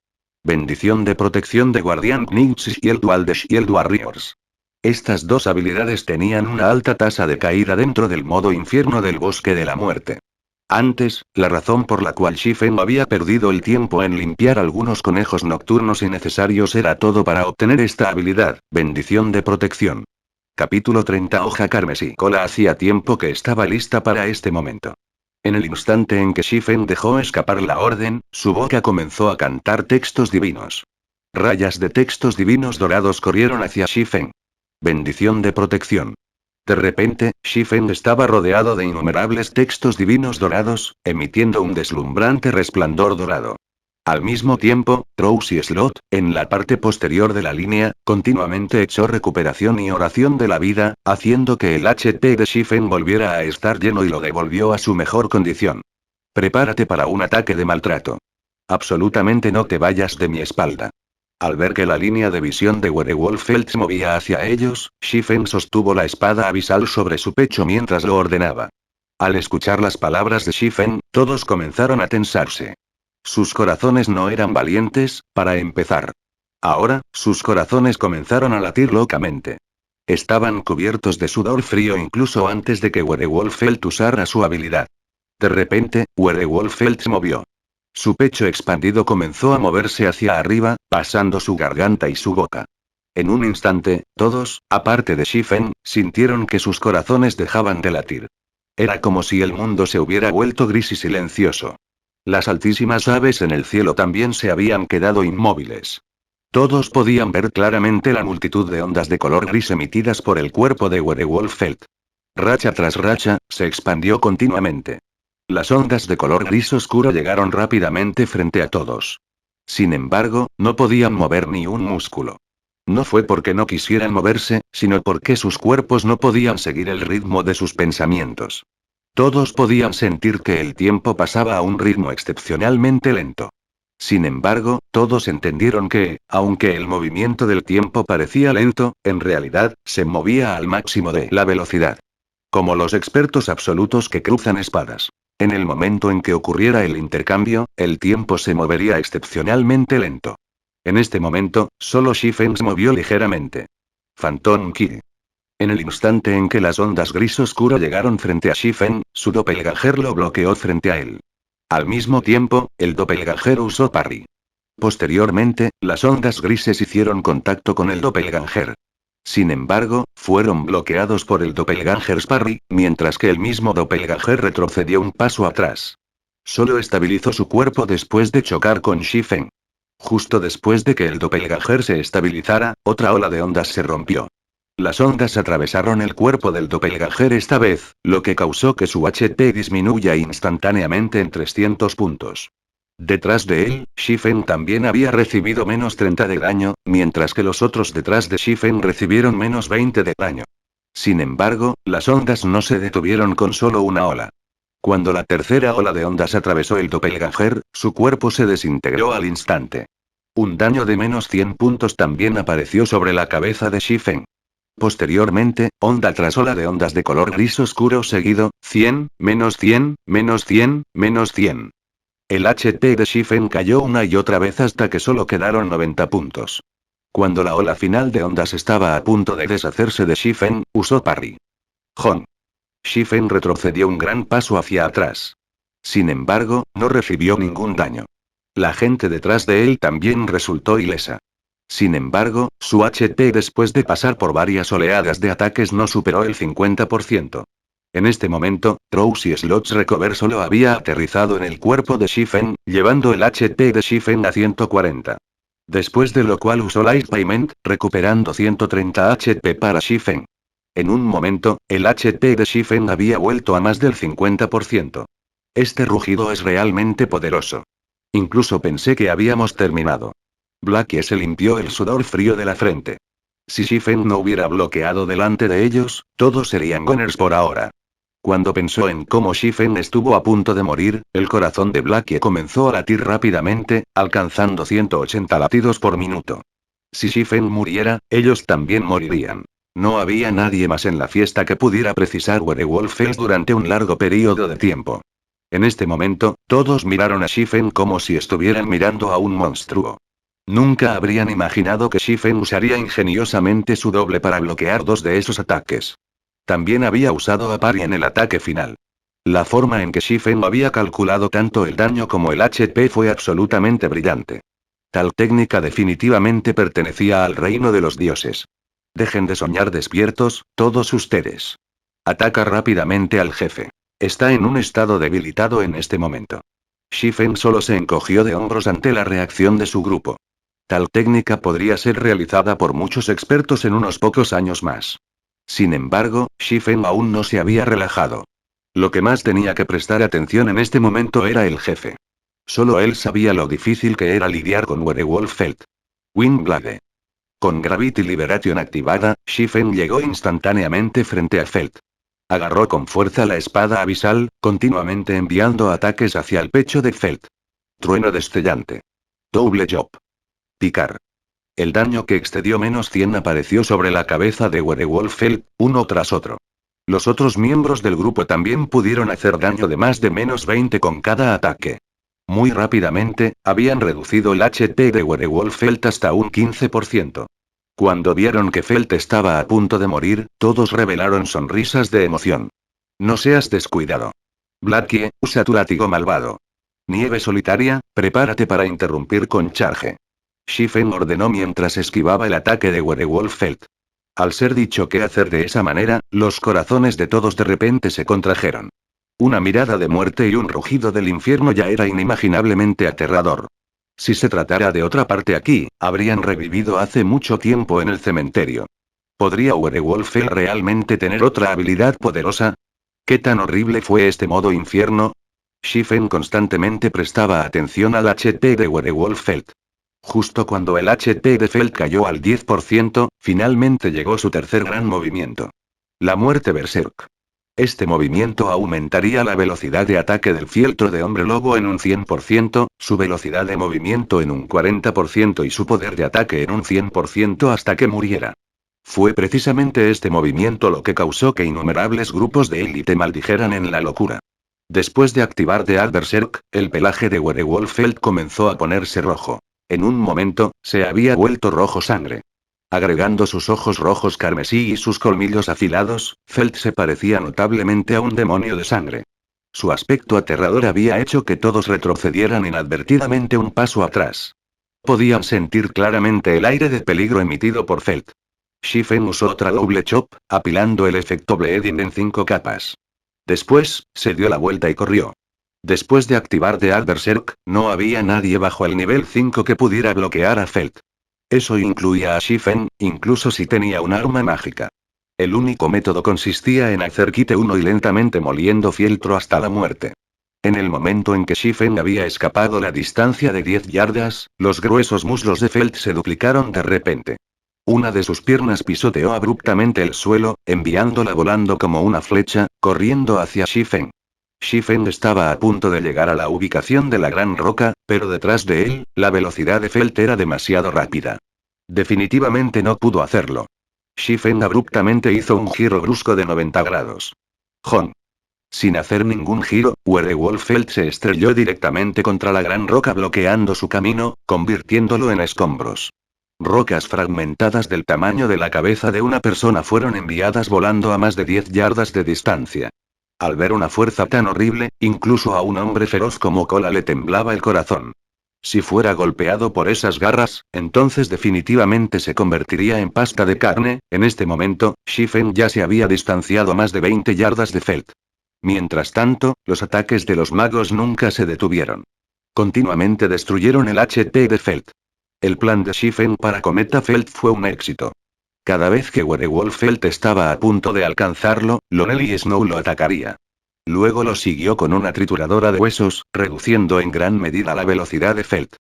Bendición de protección de Guardian Knights y Shield Wall de Shield Warriors. Estas dos habilidades tenían una alta tasa de caída dentro del modo infierno del bosque de la muerte. Antes, la razón por la cual Shifen había perdido el tiempo en limpiar algunos conejos nocturnos innecesarios era todo para obtener esta habilidad, bendición de protección. Capítulo 30 Hoja carmesí. Cola hacía tiempo que estaba lista para este momento. En el instante en que Shifen dejó escapar la orden, su boca comenzó a cantar textos divinos. Rayas de textos divinos dorados corrieron hacia Shifen. Bendición de protección. De repente, Shifen estaba rodeado de innumerables textos divinos dorados, emitiendo un deslumbrante resplandor dorado. Al mismo tiempo, Grouse y Slot, en la parte posterior de la línea, continuamente echó recuperación y oración de la vida, haciendo que el HP de Shifen volviera a estar lleno y lo devolvió a su mejor condición. Prepárate para un ataque de maltrato. Absolutamente no te vayas de mi espalda. Al ver que la línea de visión de Werewolfeld se movía hacia ellos, Shifen sostuvo la espada abisal sobre su pecho mientras lo ordenaba. Al escuchar las palabras de Shifen, todos comenzaron a tensarse. Sus corazones no eran valientes, para empezar. Ahora, sus corazones comenzaron a latir locamente. Estaban cubiertos de sudor frío incluso antes de que Werewolfeld usara su habilidad. De repente, Werewolfeld se movió. Su pecho expandido comenzó a moverse hacia arriba, pasando su garganta y su boca. En un instante, todos, aparte de Shifen, sintieron que sus corazones dejaban de latir. Era como si el mundo se hubiera vuelto gris y silencioso. Las altísimas aves en el cielo también se habían quedado inmóviles. Todos podían ver claramente la multitud de ondas de color gris emitidas por el cuerpo de Werewolfeld. Racha tras racha, se expandió continuamente. Las ondas de color gris oscuro llegaron rápidamente frente a todos. Sin embargo, no podían mover ni un músculo. No fue porque no quisieran moverse, sino porque sus cuerpos no podían seguir el ritmo de sus pensamientos. Todos podían sentir que el tiempo pasaba a un ritmo excepcionalmente lento. Sin embargo, todos entendieron que, aunque el movimiento del tiempo parecía lento, en realidad, se movía al máximo de la velocidad. Como los expertos absolutos que cruzan espadas. En el momento en que ocurriera el intercambio, el tiempo se movería excepcionalmente lento. En este momento, solo Shifen se movió ligeramente. Phantom Kill. En el instante en que las ondas gris oscuro llegaron frente a Shifen, su doppelganger lo bloqueó frente a él. Al mismo tiempo, el doppelganger usó parry. Posteriormente, las ondas grises hicieron contacto con el doppelganger. Sin embargo, fueron bloqueados por el doppelganger's parry, mientras que el mismo doppelganger retrocedió un paso atrás. Solo estabilizó su cuerpo después de chocar con Shifen. Justo después de que el doppelganger se estabilizara, otra ola de ondas se rompió. Las ondas atravesaron el cuerpo del doppelganger esta vez, lo que causó que su HP disminuya instantáneamente en 300 puntos. Detrás de él, Shifen también había recibido menos 30 de daño, mientras que los otros detrás de Shifen recibieron menos 20 de daño. Sin embargo, las ondas no se detuvieron con solo una ola. Cuando la tercera ola de ondas atravesó el doppelganger, su cuerpo se desintegró al instante. Un daño de menos 100 puntos también apareció sobre la cabeza de Shifen. Posteriormente, onda tras ola de ondas de color gris oscuro seguido, 100, menos 100, menos 100, menos 100. El HP de Shifen cayó una y otra vez hasta que solo quedaron 90 puntos. Cuando la ola final de ondas estaba a punto de deshacerse de Shifen, usó parry. Jon. Shifen retrocedió un gran paso hacia atrás. Sin embargo, no recibió ningún daño. La gente detrás de él también resultó ilesa. Sin embargo, su HP después de pasar por varias oleadas de ataques no superó el 50%. En este momento, Drowsy Slots Recover solo había aterrizado en el cuerpo de Shifen, llevando el HP de Shifen a 140. Después de lo cual usó Light Payment, recuperando 130 HP para Shifen. En un momento, el HP de Shifen había vuelto a más del 50%. Este rugido es realmente poderoso. Incluso pensé que habíamos terminado. Blackie se limpió el sudor frío de la frente. Si Shifen no hubiera bloqueado delante de ellos, todos serían winners por ahora. Cuando pensó en cómo Shifen estuvo a punto de morir, el corazón de Blackie comenzó a latir rápidamente, alcanzando 180 latidos por minuto. Si Shifen muriera, ellos también morirían. No había nadie más en la fiesta que pudiera precisar Werewolf Fest durante un largo periodo de tiempo. En este momento, todos miraron a Shifen como si estuvieran mirando a un monstruo. Nunca habrían imaginado que Shifen usaría ingeniosamente su doble para bloquear dos de esos ataques. También había usado a parry en el ataque final. La forma en que Shifen había calculado tanto el daño como el HP fue absolutamente brillante. Tal técnica definitivamente pertenecía al reino de los dioses. Dejen de soñar despiertos, todos ustedes. Ataca rápidamente al jefe. Está en un estado debilitado en este momento. Shifen solo se encogió de hombros ante la reacción de su grupo. Tal técnica podría ser realizada por muchos expertos en unos pocos años más. Sin embargo, Shifen aún no se había relajado. Lo que más tenía que prestar atención en este momento era el jefe. Solo él sabía lo difícil que era lidiar con Werewolf Felt. Windblade. Con Gravity Liberation activada, Shifen llegó instantáneamente frente a Felt. Agarró con fuerza la espada abisal, continuamente enviando ataques hacia el pecho de Felt. Trueno destellante. Double job. Picar. El daño que excedió menos 100 apareció sobre la cabeza de Werewolf Felt, uno tras otro. Los otros miembros del grupo también pudieron hacer daño de más de menos 20 con cada ataque. Muy rápidamente, habían reducido el HP de Werewolf Felt hasta un 15%. Cuando vieron que Felt estaba a punto de morir, todos revelaron sonrisas de emoción. No seas descuidado. Blackie, usa tu látigo malvado. Nieve solitaria, prepárate para interrumpir con charge. Shifen ordenó mientras esquivaba el ataque de Werewolf Felt. Al ser dicho qué hacer de esa manera, los corazones de todos de repente se contrajeron. Una mirada de muerte y un rugido del infierno ya era inimaginablemente aterrador. Si se tratara de otra parte aquí, habrían revivido hace mucho tiempo en el cementerio. ¿Podría Werewolf Felt realmente tener otra habilidad poderosa? ¿Qué tan horrible fue este modo infierno? Shifen constantemente prestaba atención al HP de Werewolf Felt. Justo cuando el HP de Felt cayó al 10%, finalmente llegó su tercer gran movimiento. La muerte berserk. Este movimiento aumentaría la velocidad de ataque del fieltro de hombre lobo en un 100%, su velocidad de movimiento en un 40% y su poder de ataque en un 100% hasta que muriera. Fue precisamente este movimiento lo que causó que innumerables grupos de élite maldijeran en la locura. Después de activar The Berserk, el pelaje de Werewolf Felt comenzó a ponerse rojo. En un momento, se había vuelto rojo sangre. Agregando sus ojos rojos carmesí y sus colmillos afilados, Felt se parecía notablemente a un demonio de sangre. Su aspecto aterrador había hecho que todos retrocedieran inadvertidamente un paso atrás. Podían sentir claramente el aire de peligro emitido por Felt. Shifen usó otra double chop, apilando el efecto bleeding en 5 capas. Después, se dio la vuelta y corrió. Después de activar The Berserk, no había nadie bajo el nivel 5 que pudiera bloquear a Felt. Eso incluía a Shifen, incluso si tenía un arma mágica. El único método consistía en hacer quite uno y lentamente moliendo fieltro hasta la muerte. En el momento en que Shifen había escapado la distancia de 10 yardas, los gruesos muslos de Felt se duplicaron de repente. Una de sus piernas pisoteó abruptamente el suelo, enviándola volando como una flecha, corriendo hacia Shifen. Shifen estaba a punto de llegar a la ubicación de la gran roca, pero detrás de él, la velocidad de Felt era demasiado rápida. Definitivamente no pudo hacerlo. Shifen abruptamente hizo un giro brusco de 90 grados. ¡Jon! Sin hacer ningún giro, Werewolf Felt se estrelló directamente contra la gran roca bloqueando su camino, convirtiéndolo en escombros. Rocas fragmentadas del tamaño de la cabeza de una persona fueron enviadas volando a más de 10 yardas de distancia. Al ver una fuerza tan horrible, incluso a un hombre feroz como Kola le temblaba el corazón. Si fuera golpeado por esas garras, entonces definitivamente se convertiría en pasta de carne. En este momento, Shifen ya se había distanciado a más de 20 yardas de Felt. Mientras tanto, los ataques de los magos nunca se detuvieron. Continuamente destruyeron el HP de Felt. El plan de Shifen para Cometa Felt fue un éxito. Cada vez que Werewolf Felt estaba a punto de alcanzarlo, Lonely y Snow lo atacaría. Luego lo siguió con una trituradora de huesos, reduciendo en gran medida la velocidad de Felt.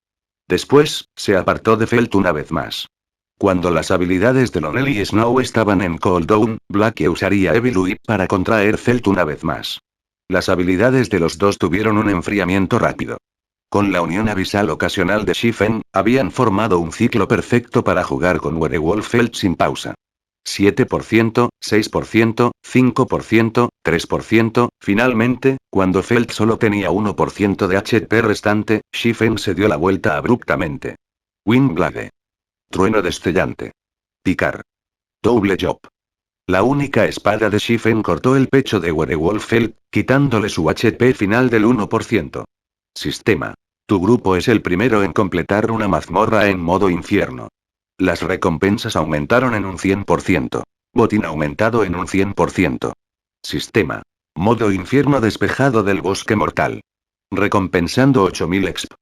Después, se apartó de Felt una vez más. Cuando las habilidades de Lonely y Snow estaban en cooldown, Blackie usaría Evil Whip para contraer Felt una vez más. Las habilidades de los dos tuvieron un enfriamiento rápido. Con la unión abisal ocasional de Shifen, habían formado un ciclo perfecto para jugar con Werewolf Felt sin pausa. 7%, 6%, 5%, 3%, finalmente, cuando Felt solo tenía 1% de HP restante, Shifen se dio la vuelta abruptamente. Windblade. Trueno destellante. Picar. Double Job. La única espada de Shifen cortó el pecho de Werewolf Felt, quitándole su HP final del 1%. Sistema. Tu grupo es el primero en completar una mazmorra en modo infierno. Las recompensas aumentaron en un 100%. Botín aumentado en un 100%. Sistema. Modo infierno despejado del bosque mortal. Recompensando 8000 exp.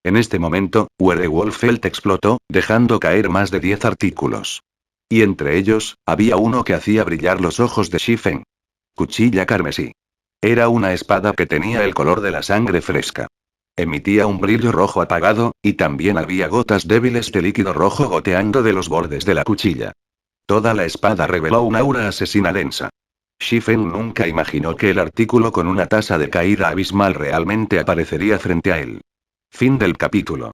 En este momento, Werewolf Felt explotó, dejando caer más de 10 artículos. Y entre ellos, había uno que hacía brillar los ojos de Shifen. Cuchilla carmesí. Era una espada que tenía el color de la sangre fresca. Emitía un brillo rojo apagado, y también había gotas débiles de líquido rojo goteando de los bordes de la cuchilla. Toda la espada reveló un aura asesina densa. Shifen nunca imaginó que el artículo con una tasa de caída abismal realmente aparecería frente a él. Fin del capítulo.